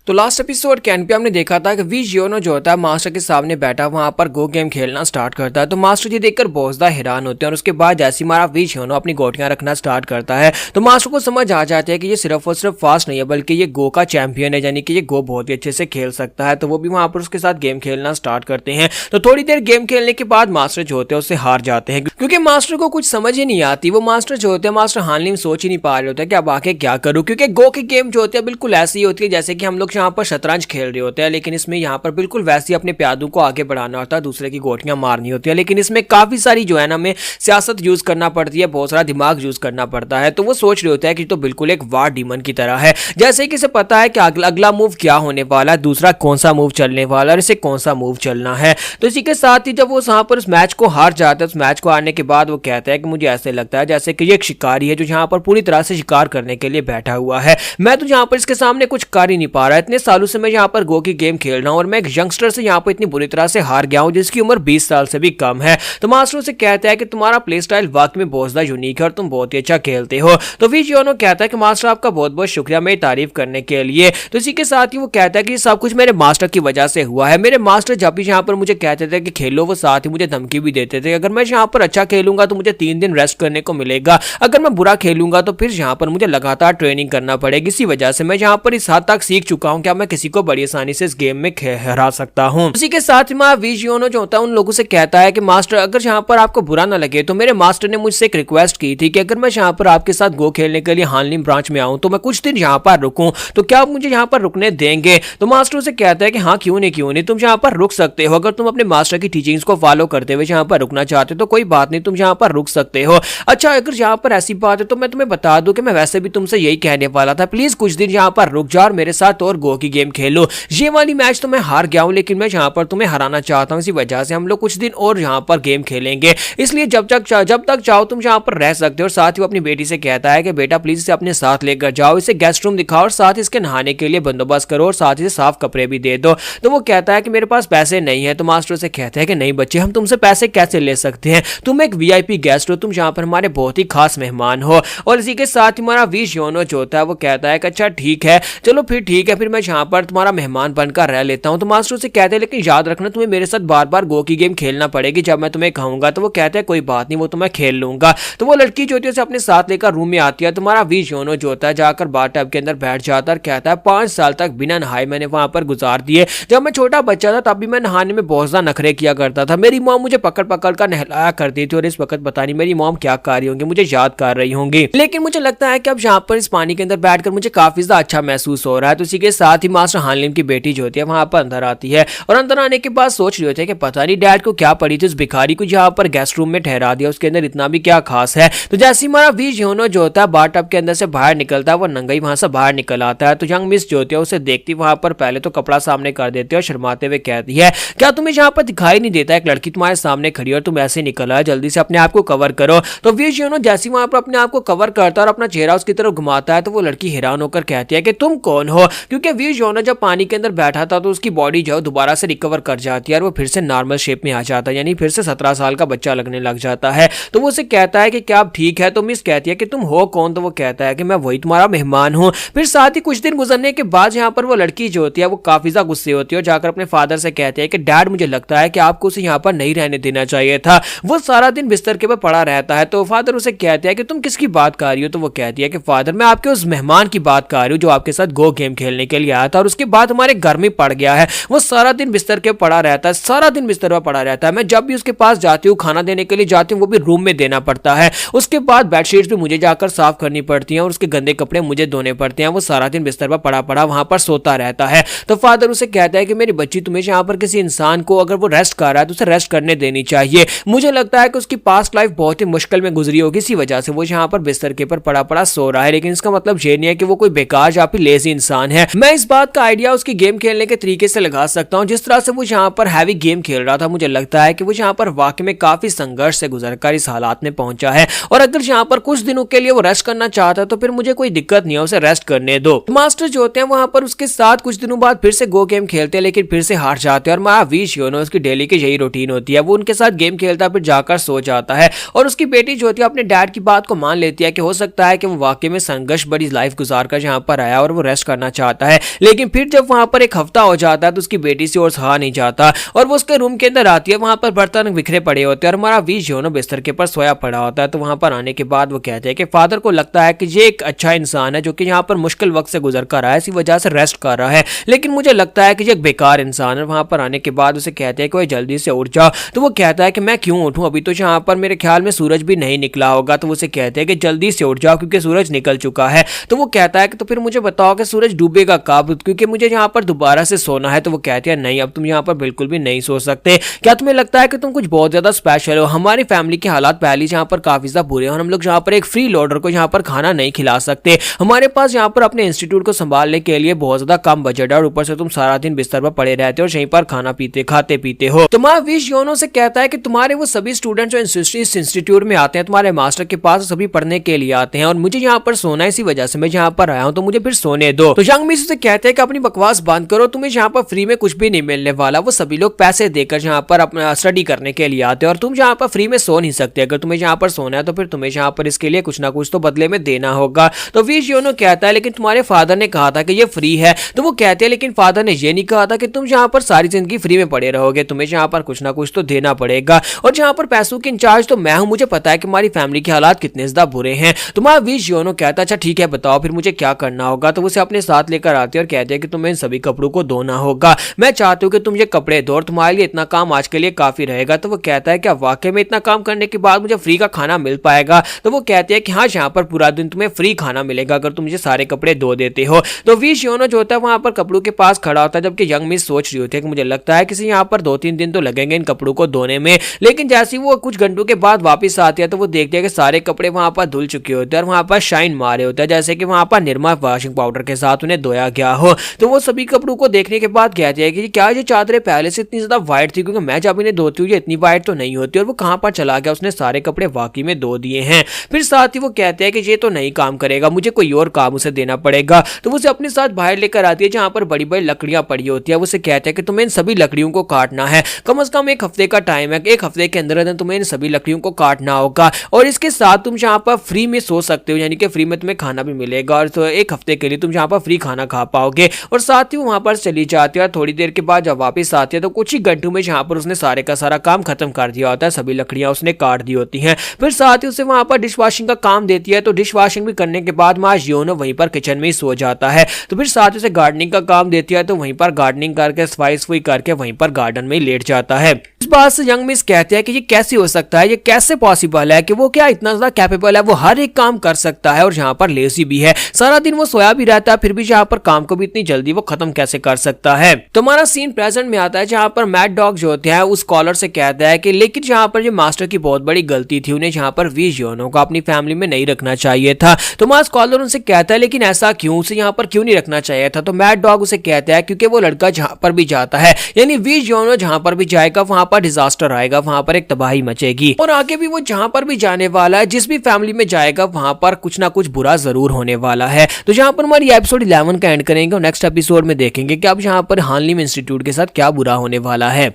तो लास्ट एपिसोड के एंड पे हमने देखा था कि वी जियोनो जो होता है मास्टर के सामने बैठा वहां पर गो गेम खेलना स्टार्ट करता है। तो मास्टर जी देखकर बहुत ज्यादा हैरान होते हैं और उसके बाद जैसे हमारा वी जियोनो अपनी गोटियां रखना स्टार्ट करता है तो मास्टर को समझ आ जाता है कि ये सिर्फ और सिर्फ फास्ट नहीं है बल्कि ये गो का चैंपियन है, यानी कि ये गो बहुत ही अच्छे से खेल सकता है। तो वो भी वहां पर उसके साथ गेम खेलना स्टार्ट करते हैं। तो थोड़ी देर गेम खेलने के बाद मास्टर जो होते हैं उससे हार जाते हैं क्योंकि मास्टर को कुछ समझ ही नहीं आती। वो मास्टर जो होते हैं मास्टर हाल में सोच ही नहीं पा रहे होते कि अब आके क्या करूं, क्योंकि गो की गेम जो होती है बिल्कुल ऐसी होती है जैसे कि हम लोग यहाँ पर शतरंज खेल रहे होते हैं, लेकिन इसमें यहाँ पर बिल्कुल वैसे अपने प्यादों को आगे बढ़ाना होता है, दूसरे की गोटियां मारनी होती है। लेकिन इसमें काफी सारी जो है ना हमें सियासत यूज करना पड़ती है, बहुत सारा दिमाग यूज करना पड़ता है। तो वो सोच रहे होते हैं कि तो बिल्कुल एक वार डीमन की तरह है, जैसे कि इसे पता है कि अगला मूव क्या होने वाला है, दूसरा कौन सा मूव चलने वाला है और इसे कौन सा मूव चलना है। तो इसी के साथ ही जब वो यहाँ पर उस मैच को हार जाता है, उस मैच को हारने के बाद वो कहता है कि मुझे ऐसे लगता है जैसे कि ये एक शिकारी है जो यहाँ पर पूरी तरह से शिकार करने के लिए बैठा हुआ है। मैं तो यहाँ पर इसके सामने कुछ कर ही नहीं पा रहा, इतने सालों से मैं यहाँ पर गो की गेम खेल रहा हूं और मैं एक यंगस्टर से यहाँ पर इतनी बुरी तरह से हार गया हूं जिसकी उम्र 20 साल से भी कम है। तो मास्टर से कहता है कि तुम्हारा प्ले स्टाइल वाकई में बहुत ज्यादा यूनिक है और तुम बहुत ही अच्छा खेलते हो। तो वी जियोनो कहता है कि मास्टर आपका बहुत बहुत शुक्रिया मेरी तारीफ करने के लिए। तो इसी के साथ ही वो कहता है कि सब कुछ मेरे मास्टर की वजह से हुआ है। मेरे मास्टर जब भी यहाँ पर मुझे कहते थे कि खेलो, वो साथ ही मुझे धमकी भी देते थे, अगर मैं यहाँ पर अच्छा खेलूंगा तो मुझे 3 दिन रेस्ट करने को मिलेगा, अगर मैं बुरा खेलूंगा तो फिर यहाँ पर मुझे लगातार ट्रेनिंग करना पड़ेगी। इसी वजह से मैं यहाँ पर इस हद तक सीख चुका हूँ कि मैं किसी को बड़ी आसानी से इस गेम में हरा सकता हूं। इसी के साथ ही वी जियोनो जो होता है उन लोगों से कहता है कि मास्टर अगर यहाँ पर आपको बुरा ना लगे तो मेरे मास्टर ने मुझसे एक रिक्वेस्ट की थी कि अगर मैं यहाँ पर आपके साथ गो खेलने के लिए हानलिम ब्रांच में आऊं तो मैं कुछ दिन यहाँ पर रुकूं, तो क्या आप मुझे यहाँ पर रुकने देंगे। तो मास्टर से कहता है कि हाँ क्यों नहीं तुम यहाँ पर रुक सकते हो, अगर तुम अपने मास्टर की टीचिंग्स को फॉलो करते हुए यहाँ पर रुकना चाहते हो तो कोई बात नहीं, तुम यहाँ पर रुक सकते हो। अच्छा अगर यहाँ पर ऐसी बात है तो मैं तुम्हें बता दूं कि मैं वैसे भी तुमसे यही कहने वाला था, प्लीज कुछ दिन यहाँ पर रुक जाओ और मेरे साथ और गो की गेम खेलो। ये वाली मैच तो मैं हार गया हूं लेकिन मैं यहाँ पर तुम्हें हराना चाहता हूं, इसी वजह से हम लोग कुछ दिन और यहाँ पर गेम खेलेंगे, इसलिए जब तक चाहो तुम यहाँ पर रह सकते हो। और साथ ही वो अपनी बेटी से कहता है कि बेटा प्लीज इसे अपने साथ लेकर जाओ, इसे गेस्ट रूम दिखाओ और साथ ही इसके नहाने के लिए बंदोबस्त करो और साथ ही साफ कपड़े भी दे दो। तो वो कहता है कि मेरे पास पैसे नहीं है। तो मास्टर से कहता है कि नहीं बच्चे, हम तुमसे पैसे कैसे ले सकते हैं, तुम एक वीआईपी गेस्ट हो, तुम यहाँ पर हमारे बहुत ही खास मेहमान हो। और इसी के साथ ही हमारा वी जियोनो जो होता है वो कहता है कि अच्छा ठीक है, चलो फिर ठीक है, फिर मैं यहाँ पर तुम्हारा मेहमान बनकर रह लेता हूँ। तो मास्टर से कहते हैं लेकिन याद रखना तुम्हें मेरे साथ बार बार गो की गेम खेलना पड़ेगी जब मैं तुम्हें कहूंगा। तो वो कहते हैं कोई बात नहीं, वो तो मैं खेल लूंगा। तो वो लड़की जो होती है उसे अपने साथ लेकर रूम में आती है। तुम्हारा वी जियोनो जो होता है जाकर बाथटब के अंदर बैठ जाता है, कहता है 5 साल तक बिना नहाए मैंने वहां पर गुजार दिए। जब मैं छोटा बच्चा था तब भी मैं नहाने में बहुत ज्यादा नखरे किया करता था, मेरी मॉम मुझे पकड़ पकड़ कर नहलाया करती थी और इस वक्त पता नहीं मेरी मॉम क्या कर रही होंगी, मुझे याद कर रही होंगी। लेकिन मुझे लगता है कि अब यहाँ पर इस पानी के अंदर बैठकर मुझे काफी ज्यादा अच्छा महसूस हो रहा है। तो इसी के साथ ही मास्टर हानलिम की बेटी जो होती है वहां पर अंदर आती है और अंदर आने के बाद सोच रहे होते हैं कि पता नहीं डैड को क्या पड़ी थी, उस भिखारी को यहाँ पर गेस्ट रूम में ठहरा दिया, उसके अंदर इतना भी क्या खास है। तो जैसे ही हमारा वी जियोनो जो होता है बाथटब के अंदर से बाहर निकलता है, वो नंगाई वहां से बाहर निकल आता है। तो यंग मिस जो होती है उसे देखती वहां पर पहले तो कपड़ा सामने कर देती है और शर्माते हुए कहती है क्या तुम्हें यहाँ पर दिखाई नहीं देता एक लड़की तुम्हारे सामने खड़ी और तुम ऐसे निकल आए, जल्दी से अपने आप को कवर करो। तो वी जियोनो जैसे वहां पर अपने आप को कवर करता है और अपना चेहरा उसकी तरफ घुमाता है तो वो लड़की हैरान होकर कहती है कि तुम कौन हो, क्योंकि वी जियोनो जब पानी के अंदर बैठा था तो उसकी बॉडी जो दोबारा से रिकवर कर जाती है और वो फिर से नॉर्मल शेप में आ जाता है, यानी फिर से 17 साल का बच्चा लगने लग जाता है। तो वो उसे कहता है कि क्या आप ठीक है। तो मिस कहती है कि तुम हो कौन। तो वो कहता है कि मैं वही तुम्हारा मेहमान हूँ। फिर साथ ही कुछ दिन गुजरने के बाद यहाँ पर वो लड़की जो होती है वो काफी ज्यादा गुस्से होती है और जाकर अपने फादर से कहती है कि डैड मुझे लगता है कि आपको उसे यहाँ पर नहीं रहने देना चाहिए था, वो सारा दिन बिस्तर के ऊपर पड़ा रहता है। तो फादर उसे कहते हैं कि तुम किसकी बात कर रही हो। तो वो कहती है कि फादर मैं आपके उस मेहमान की बात कर रही हूँ जो आपके साथ गो गेम खेलने के के लिए आया था और उसके बाद हमारे घर में पड़ गया है। वो सारा दिन बिस्तर के पड़ा रहता है, सारा दिन बिस्तर पर पड़ा रहता है। मैं जब भी उसके पास जाती हूँ, खाना देने के लिए जाती हूँ, वो भी रूम में देना पड़ता है। उसके बाद बेडशीट्स भी मुझे जाकर साफ करनी पड़ती हैं और उसके गंदे कपड़े मुझे धोने पड़ते हैं। वो सारा दिन बिस्तर पर पड़ा पड़ा वहां पर सोता रहता है। तो फादर उसे कहता है कि मेरी बच्ची, तुम्हें यहाँ पर किसी इंसान को अगर वो रेस्ट कर रहा है तो उसे रेस्ट करने देनी चाहिए। मुझे लगता है कि उसकी पास्ट लाइफ बहुत ही मुश्किल में गुजरी होगी, इसी वजह से वो यहाँ पर बिस्तर के ऊपर पड़ा पड़ा सो रहा है। लेकिन इसका मतलब ये नहीं है कि वो कोई बेकार या फिर लेजी इंसान है। मैं इस बात का आइडिया उसकी गेम खेलने के तरीके से लगा सकता हूँ। जिस तरह से वो यहाँ पर हैवी गेम खेल रहा था, मुझे लगता है कि वो यहाँ पर वाकई में काफी संघर्ष से गुजरकर इस हालात में पहुंचा है। और अगर यहाँ पर कुछ दिनों के लिए वो रेस्ट करना चाहता है तो फिर मुझे कोई दिक्कत नहीं है, उसे रेस्ट करने दो। मास्टर जो होते हैं वहां पर उसके साथ कुछ दिनों बाद फिर से गो गेम खेलते हैं, लेकिन फिर से हार जाते हैं। और माँ वीश योनो, उसकी डेली की यही रूटीन होती है, वो उनके साथ गेम खेलता है, फिर जाकर सो जाता है। और उसकी बेटी जो होती है अपने डैड की बात को मान लेती है कि हो सकता है कि वो वाकई में संघर्ष बड़ी लाइफ गुजार कर यहाँ पर आया और वो रेस्ट करना चाहता है। लेकिन फिर जब वहां पर एक हफ्ता हो जाता है तो उसकी बेटी से और सहा नहीं जाता और वो उसके रूम के अंदर आती है। वहां पर बर्तन बिखरे पड़े होते हैं और हमारा वीश योनो बिस्तर के ऊपर सोया पड़ा होता है। तो वहां पर आने के बाद वो कहते हैं कि फादर को लगता है कि ये एक अच्छा इंसान है जो कि यहाँ पर मुश्किल वक्त से गुजर कर रहा है, इसी वजह से रेस्ट कर रहा है, लेकिन मुझे लगता है कि ये एक बेकार इंसान है। वहां पर आने के बाद उसे कहते हैं कि जल्दी से उठ जाओ। तो वो कहता है कि मैं क्यों उठूं, अभी तो यहाँ पर मेरे ख्याल में सूरज भी नहीं निकला होगा। तो उसे कहते हैं कि जल्दी से उठ जाओ क्योंकि सूरज निकल चुका है। तो वो कहता है कि तो फिर मुझे बताओ कि सूरज डूबेगा कब, क्योंकि मुझे यहाँ पर दोबारा से सोना है। तो वो कहते हैं नहीं, अब तुम यहाँ पर बिल्कुल भी नहीं सो सकते। क्या तुम्हें लगता है कि तुम कुछ बहुत ज्यादा स्पेशल हो? हमारी फैमिली के हालात पहले यहाँ पर काफी ज्यादा बुरे हैं और हम लोग यहाँ पर एक फ्री लोडर को यहाँ पर खाना नहीं खिला सकते। हमारे पास यहाँ पर अपने इंस्टीट्यूट को संभालने के लिए बहुत ज्यादा कम बजट है और ऊपर से तुम सारा दिन बिस्तर पर पड़े रहते हो और यहीं पर खाना पीते खाते पीते हो। तुम्हारा विश योनो से कहता है कि तुम्हारे वो सभी स्टूडेंट्स जो इस इंस्टीट्यूट में आते हैं तुम्हारे मास्टर के पास, सभी पढ़ने के लिए आते हैं और मुझे यहाँ पर सोना है, इसी वजह से मैं यहाँ पर आया हूँ, तो मुझे फिर सोने दो। तो यंग मिस से कहते हैं कि अपनी बकवास बंद करो, तुम्हें यहाँ पर फ्री में कुछ भी नहीं मिलने वाला। वो सभी लोग पैसे देकर यहाँ पर अपना स्टडी करने के लिए आते हैं और तुम यहाँ पर फ्री में सो नहीं सकते। अगर तुम्हें यहाँ पर सोना है तो फिर तुम्हें यहाँ पर इसके लिए कुछ ना कुछ तो बदले में देना होगा। तो विश योनो कहता है लेकिन तुम्हारे फादर ने कहा था कि ये फ्री है। तो वो कहते हैं लेकिन फादर ने ये नहीं कहा था कि तुम यहाँ पर सारी जिंदगी फ्री में पड़े रहोगे, तुम्हें यहाँ पर कुछ ना कुछ तो देना पड़ेगा। और यहाँ पर पैसों के इंचार्ज तो मैं हूँ, मुझे पता है कि हमारी फैमिली के हालात कितने ज्यादा बुरे हैं। तुम्हारा विश योनो कहता है अच्छा ठीक है बताओ फिर मुझे क्या करना होगा। तो उसे अपने साथ लेकर आते हैं और कहते हैं कि तुम्हें इन सभी कपड़ों को धोना होगा। मैं चाहती हूँ कि तुम ये कपड़े धो, तुम्हारे लिए इतना काम आज के लिए काफी रहेगा। तो वो कहता है कि वाकई में इतना काम करने के बाद मुझे फ्री का खाना मिल पाएगा? तो वो कहते हैं कि हाँ, यहाँ पर पूरा दिन तुम्हें फ्री खाना मिलेगा अगर तुम मुझे सारे कपड़े धो देते हो। तो विश योनो जो होता है वहां पर कपड़ों के पास खड़ा होता है, जबकि यंग मिस सोच रही होती है कि मुझे लगता है कि यहाँ पर 2-3 दिन तो लगेंगे इन कपड़ों को धोने में। लेकिन जैसे वो कुछ घंटों के बाद वापस आती है तो वो देखते हैं कि सारे कपड़े वहां पर धुल चुके होते हैं और वहां पर शाइन मारे होते हैं, जैसे कि वहां पर निरमा वॉशिंग पाउडर के साथ उन्हें धोया गया हो। तो वो सभी कपड़ों को देखने के बाद कहते हैं कि क्या ये चादरें पहले से इतनी ज्यादा व्हाइट थी, क्योंकि मैं जब इन्हें धोती हूँ ये इतनी व्हाइट तो नहीं होती। और वो कहां पर चला गया, उसने सारे कपड़े वाकई में धो दिए हैं। फिर साथ ही वो कहते हैं कि ये तो नहीं काम करेगा, मुझे कोई और काम उसे देना पड़ेगा। तो वो उसे अपने साथ बाहर लेकर आती है जहां पर बड़ी बड़ी लकड़ियां पड़ी होती है। वो उसे कहते हैं कि तुम्हें इन सभी लकड़ियों को काटना है, कम से कम 1 हफ्ते का टाइम है, 1 हफ्ते के अंदर तुम्हें इन सभी लकड़ियों को काटना होगा और इसके साथ तुम यहाँ पर फ्री में सो सकते हो, यानी कि फ्री में तुम्हें खाना भी मिलेगा और तो 1 हफ्ते के लिए तुम यहाँ पर फ्री खाना खा पाओगे। और साथ ही वहां पर चली जाती है। थोड़ी देर के बाद जब वापस आती है तो कुछ ही घंटों में यहाँ पर उसने सारे का सारा काम खत्म कर दिया होता है, सभी लकड़ियां उसने काट दी होती हैं। फिर साथ ही उसे वहां पर डिश वॉशिंग का काम देती है। तो डिश वॉशिंग भी करने के बाद माँ योनो वहीं पर किचन में ही सो जाता है। तो फिर साथ ही उसे गार्डनिंग का काम देती है, तो वहीं पर गार्डनिंग करके सफाई करके वहीं पर गार्डन में लेट जाता है। इस बात से यंग मिस कहते हैं कि ये कैसे हो सकता है, ये कैसे पॉसिबल है कि वो क्या इतना ज्यादा कैपेबल है, वो हर एक काम कर सकता है और यहाँ पर लेजी भी है, सारा दिन वो सोया भी रहता है, फिर भी यहाँ पर काम को भी इतनी जल्दी वो खत्म कैसे कर सकता है। तो हमारा सीन प्रेजेंट में आता है जहाँ पर मैड डॉग जो होते हैं उस स्कॉलर से कहता है कि लेकिन यहाँ पर ये मास्टर की बहुत बड़ी गलती थी, उन्हें यहाँ पर विश योनो को अपनी फैमिली में नहीं रखना चाहिए था। तो हमारा स्कॉलर उनसे कहता है लेकिन ऐसा क्यों, उसे यहाँ पर क्यों नहीं रखना चाहिए था? तो मैड डॉग उसे कहता है क्योंकि वो लड़का जहाँ पर भी जाता है, यानी विश योनो जहाँ पर भी जाएगा वहां पर डिजास्टर आएगा, वहां पर एक तबाही मचेगी और आगे भी वो जहां पर भी जाने वाला है, जिस भी फैमिली में जाएगा वहां पर कुछ ना कुछ बुरा जरूर होने वाला है। तो जहां पर हमारी एपिसोड 11 का एंड करेंगे और नेक्स्ट एपिसोड में देखेंगे कि अब यहाँ पर हानलिम इंस्टीट्यूट के साथ क्या बुरा होने वाला है।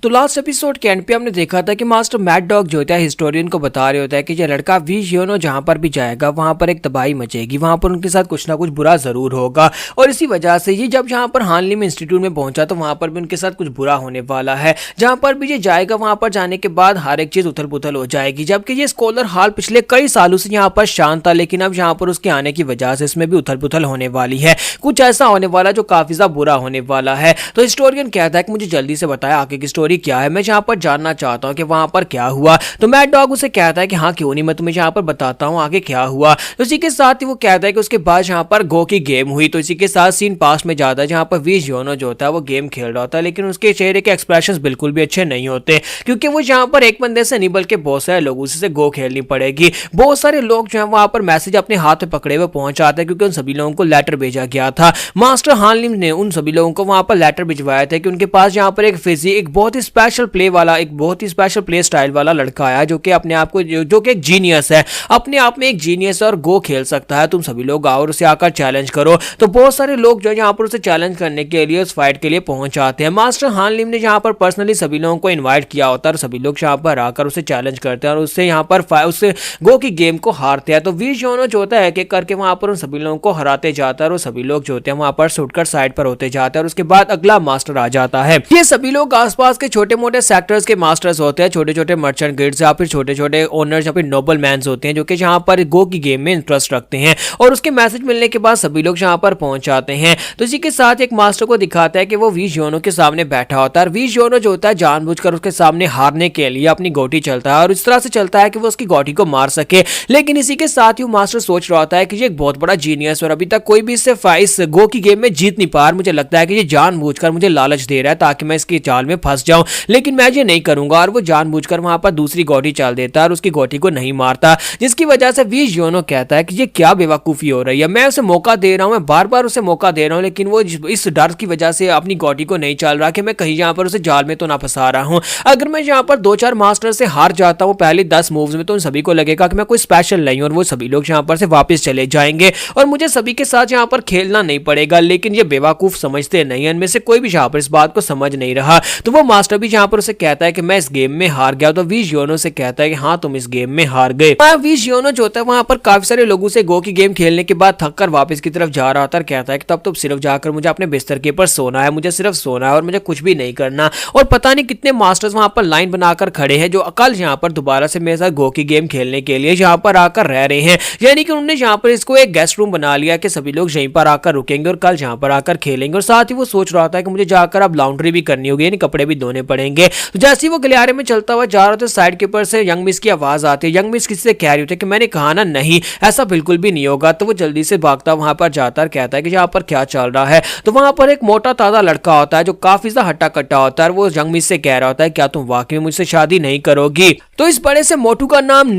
तो लास्ट एपिसोड के एंड पे हमने देखा था कि मास्टर मैड डॉग जो होता है हिस्टोरियन को बता रहे होता है कि ये लड़का वी जियोनो जहां पर भी जाएगा वहां पर एक तबाही मचेगी, वहां पर उनके साथ कुछ ना कुछ बुरा जरूर होगा। और इसी वजह से ये जब यहाँ पर हानलिम इंस्टीट्यूट में पहुंचा तो वहां पर भी उनके साथ कुछ बुरा होने वाला है। जहां पर भी ये जाएगा वहां पर जाने के बाद हर एक चीज उथल पुथल हो जाएगी। जबकि ये स्कॉलर हॉल पिछले कई सालों से यहाँ पर शांत था, लेकिन अब यहाँ पर उसके आने की वजह से इसमें भी उथल पुथल होने वाली है। कुछ ऐसा होने वाला जो काफी ज्यादा बुरा होने वाला है। तो हिस्टोरियन कहता है कि मुझे जल्दी से बताया आगे की स्टोरी क्या है, मैं यहाँ पर जानना चाहता हूँ कि वहां पर क्या हुआ। तो मैड डॉग उसे कहता है कि हाँ क्यों नहीं, मैं तुम्हें यहाँ पर बताता हूँ आगे क्या हुआ। तो इसी के साथ ही वो कहता है कि उसके बाद यहाँ पर गो की गेम हुई। तो इसी के साथ सीन पास्ट में जाता है जहाँ पर वी जियोनो जो होता है वो गेम खेल रहा होता है, लेकिन उसके चेहरे के एक्सप्रेशंस बिल्कुल भी अच्छे नहीं होते, क्योंकि वो यहाँ पर एक बंदे से नहीं बल्कि बहुत सारे लोगों से गो खेलनी पड़ेगी। बहुत सारे लोग जो है वहां पर मैसेज अपने हाथ में पकड़े हुए पहुंचाते हैं, क्योंकि उन सभी लोगों को लेटर भेजा गया था। मास्टर हानलिम ने उन सभी लोगों को वहां पर लेटर भिजवाया था कि उनके पास यहाँ पर एक बहुत ही स्पेशल प्ले वाला, एक बहुत ही स्पेशल प्ले स्टाइल वाला लड़का आया जो कि अपने आप को जो कि एक जीनियस है, अपने आप में एक जीनियस और गो खेल सकता है। तुम सभी लोग आओ और उसे आकर चैलेंज करो। तो बहुत सारे लोग जो यहाँ पर उसे चैलेंज करने के लिए उस फाइट के लिए पहुंच आते हैं। मास्टर हानलिम ने यहाँ पर पर्सनली सभी लोगों को इन्वाइट किया होता है और सभी लोग यहाँ पर आकर उसे चैलेंज करते हैं और उससे यहाँ पर उससे गो की गेम को हारते हैं। तो वी जियोनो जो होता है कि करके वहां पर उन सभी लोगों को हराते जाता है और सभी लोग जो होते हैं वहां पर छूटकर साइड पर होते जाते हैं। और उसके बाद अगला मास्टर आ जाता है। ये सभी लोग आसपास के छोटे मोटे सेक्टर्स के मास्टर्स होते हैं, छोटे छोटे मर्चेंट गिल्ड्स या फिर छोटे छोटे ओनर्स या फिर नोबल मैन्स होते हैं जो कि यहाँ पर गो की गेम में इंटरेस्ट रखते हैं। और उसके मैसेज मिलने के बाद सभी लोग यहाँ पर पहुंच जाते हैं। तो इसी के साथ एक मास्टर को दिखाता है कि वो वी जियोनो के सामने बैठा होता है। वी जियोनो जो होता है जानबूझकर उसके सामने हारने के लिए अपनी गोटी चलता है और इस तरह से चलता है कि वो उसकी गोटी को मार सके। लेकिन इसी के साथ ही मास्टर सोच रहा होता है कि ये एक बहुत बड़ा जीनियस और अभी तक कोई भी इससे इस गो की गेम में जीत नहीं पा रहा। मुझे लगता है कि ये जानबूझकर मुझे लालच दे रहा है ताकि मैं इसकी चाल में फंस जाऊं, लेकिन मैं ये नहीं करूंगा। और वो जानबूझकर वहां पर दूसरी गोटी चल देता है और उसकी गोटी को नहीं मारता, जिसकी वजह से वी जियोनो कहता है कि ये क्या बेवकूफी हो रही है, मैं उसे मौका दे रहा हूं, मैं बार बार उसे मौका दे रहा हूं, लेकिन वो इस डर की वजह से अपनी गोटी को नहीं चल रहा कि मैं कहीं यहाँ पर उसे जाल में तो ना फंसा रहा हूं। अगर मैं यहाँ पर 2-4 मास्टर से हार जाता हूं पहले 10 मूव्स में तो उन सभी को लगेगा कि मैं कोई स्पेशल नहीं हूं और वो सभी लोग यहाँ पर से वापस चले जाएंगे और मुझे सभी के साथ यहाँ पर खेलना नहीं पड़ेगा। लेकिन ये बेवकूफ समझते नहीं है, इनमें से कोई भी यहाँ पर इस बात को समझ नहीं रहा। तो वो मास्टर भी यहाँ पर उसे कहता है कि मैं इस गेम में हार गया। तो वी जियोनो से कहता है कि हाँ तुम इस गेम में हार गए। वी जियोनो जो होता है वहां पर काफी सारे लोगों से गो की गेम खेलने के बाद थक कर वापस की तरफ जा रहा था और कहता है कि तब तो सिर्फ जाकर मुझे अपने बिस्तर के ऊपर सोना है, मुझे सिर्फ सोना है और मुझे कुछ भी नहीं करना। और पता नहीं कितने मास्टर्स वहां पर लाइन बनाकर खड़े हैं जो कल यहाँ पर दोबारा से मेरे साथ गो की गेम खेलने के लिए यहाँ पर आकर रह रहे हैं। यानी कि उन्होंने यहाँ पर इसको एक गेस्ट रूम बना लिया कि सभी लोग यहीं पर आकर रुकेंगे और कल यहाँ पर आकर खेलेंगे। और साथ ही वो सोच रहा था कि मुझे जाकर अब लॉन्ड्री भी करनी होगी, यानी कपड़े भी धोने पड़ेंगे। तो जैसे ही वो गलियारे में चलता हुआ जा रहा था साइड के ऊपर से यंग मिस की आवाज आती है। यंग मिस किसी से कह रही होती है कि मैंने कहा ना नहीं, ऐसा बिल्कुल भी नहीं होगा। तो वो जल्दी से भागता वहां पर जाता और कहता है कि यहाँ पर क्या चल रहा है। तो वहां पर एक मोटा ताजा लड़का होता है जो काफी ज्यादा हट्टा कट्टा होता है। वो यंग मिस से कह रहा होता है क्या तुम वाकई में मुझसे शादी नहीं करोगी। तो इस बड़े से मोटू का नाम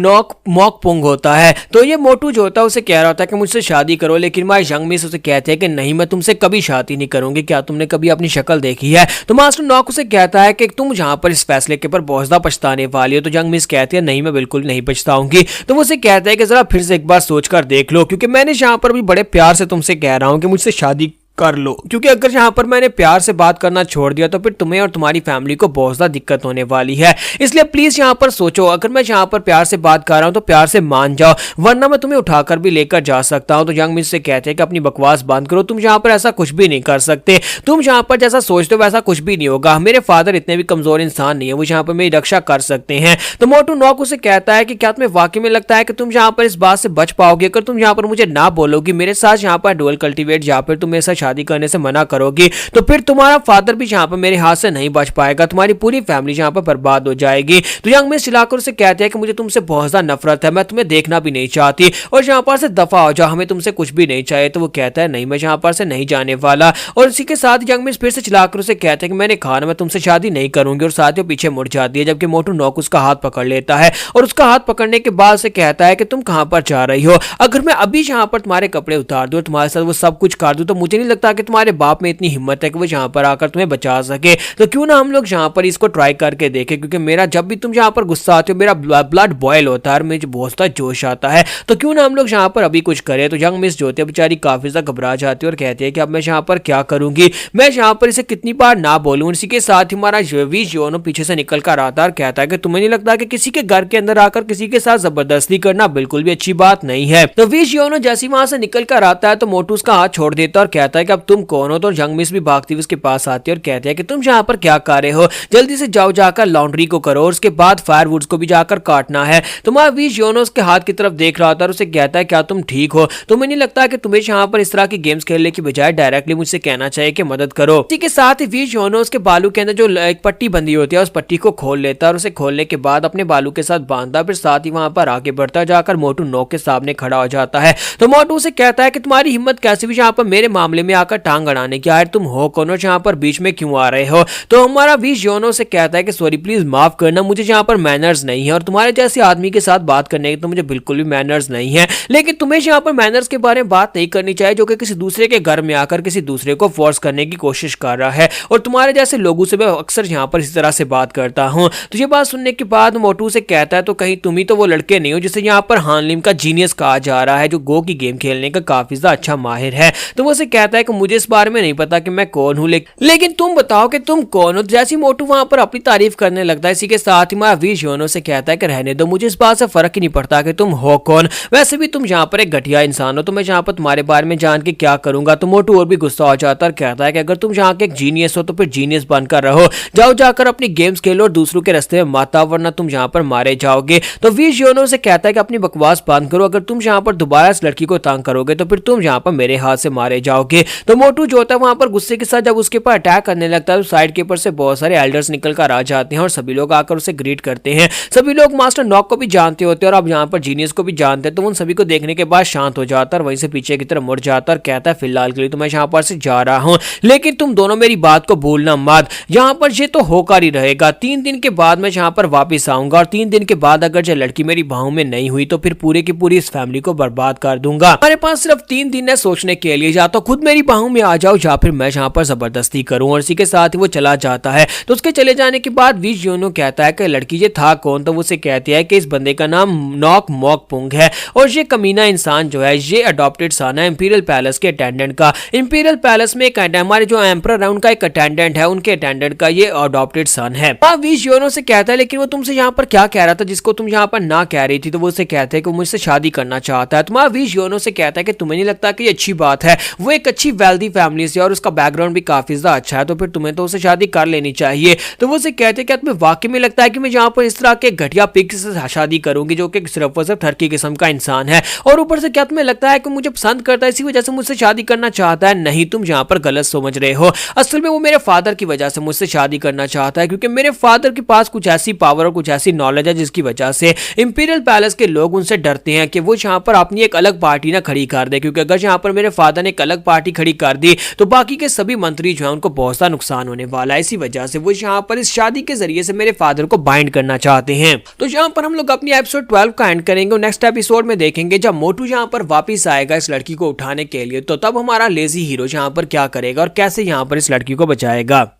मॉक पुंग होता है। तो ये मोटू जो होता है उसे कह रहा होता है कि मुझसे शादी करो, लेकिन माय यंग मिस उसे कहते हैं कि नहीं मैं तुमसे कभी शादी नहीं करूंगी, क्या तुमने कभी अपनी शक्ल देखी है। तो मास्टर नॉक उसे कहता है कि तुम यहाँ पर इस फैसले के ऊपर बहुत ज्यादा पछताने वाली हो। तो यंग मिस कहती है नहीं मैं बिल्कुल नहीं पछताऊंगी। तो वो उसे कहता है कि जरा फिर से एक बार सोचकर देख लो, क्योंकि मैंने यहाँ पर भी बड़े प्यार से तुमसे कह रहा हूँ कि मुझसे शादी कर लो, क्योंकि अगर यहाँ पर मैंने प्यार से बात करना छोड़ दिया तो फिर तुम्हें और तुम्हारी फैमिली को बहुत ज्यादा दिक्कत होने वाली है। इसलिए प्लीज यहाँ पर सोचो, अगर मैं यहाँ पर प्यार से बात कर रहा हूँ तो प्यार से मान जाओ, वरना मैं तुम्हें उठाकर भी लेकर जा सकता हूँ। तो यंग मिस से कहते हैं कि अपनी बकवास बंद करो, तुम यहाँ पर ऐसा कुछ भी नहीं कर सकते, तुम यहाँ पर जैसा सोचते हो वैसा कुछ भी नहीं होगा। मेरे फादर इतने भी कमजोर इंसान नहीं है, वो यहाँ पर मेरी रक्षा कर सकते हैं। तो मोटू नॉक उसे कहता है कि क्या तुम्हें वाकई में लगता है कि तुम यहाँ पर इस बात से बच पाओगे, अगर तुम यहाँ पर मुझे ना बोलोगी मेरे साथ यहाँ पर डुअल कल्टीवेट या फिर तुम मेरे साथ शादी करने से मना करोगी तो फिर तुम्हारा फादर भी यहाँ पर मेरे हाथ से नहीं बच पाएगा, तुम्हारी पूरी फैमिली यहाँ पर बर्बाद हो जाएगी। तो यंग मिस चिल्लाकर उसे कहते हैं कि मुझे तुमसे बहुत ज्यादा नफरत है, मैं तुम्हें देखना भी नहीं चाहती और यहाँ पर से दफा हो जाओ, हमें तुमसे कुछ भी नहीं चाहिए। तो वो कहता है नहीं मैं यहाँ पर से नहीं जाने वाला। और इसी के साथ यंग मिस फिर से चिल्लाकर उसे कहते हैं कि मैंने कहा ना मैं तुमसे शादी नहीं करूंगी। और साथ ही पीछे मुड़ जाती है, जबकि मोटू नॉक उसका हाथ पकड़ लेता है और उसका हाथ पकड़ने के बाद से कहता है कि तुम कहां पर जा रही हो, अगर मैं अभी यहाँ पर तुम्हारे कपड़े उतार दूं और तुम्हारे साथ वो सब कुछ कर दूं तो मुझे नहीं लगता कि तुम्हारे बाप में इतनी हिम्मत है कि वो यहाँ पर आकर तुम्हें बचा सके, तो क्यों ना हम लोग यहाँ पर इसको ट्राई करके देखें। क्योंकि मेरा जब भी तुम यहाँ पर गुस्सा आते हो मेरा ब्लड बॉयल होता है और मुझे बहुत सा जोश आता है, तो क्यों ना हम लोग यहाँ पर अभी कुछ करें। तो यंग मिस जो होती है बेचारी काफी ज्यादा घबरा जाती है और कहती है कि अब मैं यहाँ पर क्या करूंगी, मैं यहाँ पर इसे कितनी बार ना बोलूं। इसी के साथ ही हमारा वी जियोनो पीछे से निकल कर आता है और कहता है कि तुम्हें नहीं लगता कि किसी के घर के अंदर आकर किसी के साथ जबरदस्ती करना बिल्कुल भी अच्छी बात नहीं है। तो वी जियोनो जैसे वहां से निकल कर आता है तो मोटू उसका हाथ छोड़ देता है और कहता है कि अब तुम कौन हो। तो यंग मिस भी भागती हुई उसके पास आती है और कहती है कि तुम यहाँ पर क्या कर रहे हो, जल्दी से जाओ जाकर लॉन्ड्री को करो और उसके बाद फायरवुड्स को भी जाकर काटना है। तुम्हारा वी जियोनो उसके हाथ की तरफ देख रहा था और उसे कहता है क्या तुम ठीक हो, तुम्हें नहीं लगता कि तुम्हें यहाँ पर इस तरह की गेम्स खेलने की बजाय डायरेक्टली मुझसे कहना चाहिए कि मदद करो। इसी के साथ ही वी जियोनो उसके बालू के अंदर जो एक पट्टी बंधी होती है उस पट्टी को खोल लेता है और उसे खोलने के बाद अपने बालू के साथ बांधता, फिर साथ ही वहां पर आगे बढ़ता जाकर मोटू नॉक के सामने खड़ा हो जाता है। तो मोटू उसे कहता है कि तुम्हारी हिम्मत कैसे भी यहाँ पर मेरे मामले में आकर टांग अड़ाने की, आखिर तुम हो कौन और यहाँ पर बीच में क्यों आ रहे हो। तो हमारा वी जियोनो से कहता है कि सॉरी प्लीज माफ करना, मुझे यहाँ पर मैनर्स नहीं है और तुम्हारे जैसे आदमी के साथ बात करने की तो मुझे बिल्कुल भी मैनर्स नहीं है। लेकिन तुम्हें यहाँ पर मैनर्स के बारे में बात नहीं करनी चाहिए जो कि किसी दूसरे के घर में आकर किसी दूसरे को फोर्स करने की कोशिश कर रहा है, और तुम्हारे जैसे लोगों से मैं अक्सर यहाँ पर इस तरह से बात करता हूँ। तो ये बात सुनने के बाद मोटू से कहता है तो कहीं तुम ही तो वो लड़के नहीं हो जिसे यहाँ पर हानलिम का जीनियस कहा जा रहा है, जो गो की गेम खेलने का काफी ज्यादा अच्छा माहिर है। तो वो उसे कहता है कि मुझे इस बारे में नहीं पता कि मैं कौन हूँ, लेकिन तुम बताओ कि तुम कौन हो। जैसे मोटू वहां पर अपनी तारीफ करने लगता है, इसी के साथ ही वी जियोनो से कहता है कि रहने दो, मुझे इस बात से फर्क ही नहीं पड़ता कि तुम हो कौन, वैसे भी तुम यहाँ पर एक घटिया इंसान हो, तो मैं यहाँ पर तुम्हारे बारे में जान के क्या करूंगा। तो मोटू और भी गुस्सा हो जाता है और कहता है कि अगर तुम यहाँ के एक जीनियस हो तो फिर जीनियस बनकर रहो, जाओ जाकर अपनी गेम्स खेलो और दूसरों के रास्ते में मत आओ वरना तुम यहाँ पर मारे जाओगे। तो वी जियोनो से कहता है कि अपनी बकवास बंद करो, अगर तुम यहाँ पर दोबारा इस लड़की को तंग करोगे तो फिर तुम यहाँ पर मेरे हाथ से मारे जाओगे। तो मोटू जो होता है वहां पर गुस्से के साथ जब उसके ऊपर अटैक करने लगता है तो साइड के ऊपर से बहुत सारे एल्डर्स निकल कर आ जाते हैं और सभी लोग आकर उसे ग्रीट करते हैं। सभी लोग मास्टर नॉक को भी जानते होते हैं और अब यहाँ पर जीनियस को भी जानते हैं, तो उन सभी को देखने के बाद शांत हो जाता है और वहीं से पीछे की तरफ मुड़ जाता है और कहता है फिलहाल के लिए तो मैं यहाँ पर से जा रहा हूँ, लेकिन तुम दोनों मेरी बात को भूलना मत, यहाँ पर ये तो होकर ही रहेगा। 3 दिन के बाद मैं यहाँ पर वापस आऊंगा और 3 दिन के बाद अगर ये लड़की मेरी बाहों में नहीं हुई तो फिर पूरे की पूरी इस फैमिली को बर्बाद कर दूंगा। हमारे पास सिर्फ 3 दिन है सोचने के लिए, या तो खुद मेरी बाहों में आ जाओ या फिर मैं यहाँ पर जबरदस्ती करूं। और इसी के साथ ही वो चला जाता है। तो उसके चले जाने के बाद वी जियोनो कहता है कि लड़की ये था कौन, तो वो उसे कहती है कि इस बंदे का नाम नॉक मॉक पुंग है और ये कमीना इंसान जो है ये अडॉप्टेड सन है इंपीरियल पैलेस के अटेंडेंट का। इंपीरियल पैलेस में एक हमारे जो एम्परर है उनका एक अटेंडेंट है, उनके अटेंडेंट का ये अडॉप्टेड सन है। वी जियोनो से कहता है लेकिन वो तुमसे यहाँ पर क्या कह रहा था जिसको तुम यहाँ पर ना कह रही थी। तो वो उसे कहते हैं कि वो मुझसे शादी करना चाहता है। तुम्हारा वी जियोनो से कहता है कि तुम्हें नहीं लगता कि ये अच्छी बात है, वो एक अच्छी वेल्दी फैमिली से और उसका बैकग्राउंड भी काफी ज्यादा अच्छा है, तो फिर तुम्हें तो उसे शादी कर लेनी चाहिए। तो वो उसे कहते हैं कि तुम्हें वाकई में लगता है कि मैं यहाँ पर इस तरह के घटिया पिग से शादी करूंगी जो कि सिर्फ और सिर्फ थर्की किस्म का इंसान है, और ऊपर से क्या तुम्हें लगता है कि मुझे पसंद करता है इसी वजह से मुझसे शादी करना चाहता है। नहीं, तुम यहाँ पर गलत समझ रहे हो, असल में वो मेरे फादर की वजह से मुझसे शादी करना चाहता है, क्योंकि मेरे फादर के पास कुछ ऐसी पावर और कुछ ऐसी नॉलेज है जिसकी वजह से इंपीरियल पैलेस के लोग उनसे डरते हैं कि वो यहाँ पर अपनी एक अलग पार्टी ना खड़ी कर दे, क्योंकि अगर यहाँ पर मेरे फादर ने एक अलग पार्टी खड़ी कर दी तो बाकी के सभी मंत्री जो है उनको बहुत सा नुकसान होने वाला है। इसी वजह से वो यहाँ पर इस शादी के जरिए से मेरे फादर को बाइंड करना चाहते हैं। तो यहाँ पर हम लोग अपनी एपिसोड 12 का एंड करेंगे। नेक्स्ट एपिसोड में देखेंगे जब मोटू यहाँ पर वापिस आएगा इस लड़की को उठाने के लिए, तो तब हमारा लेजी हीरो यहाँ पर क्या करेगा और कैसे यहाँ पर इस लड़की को बचाएगा।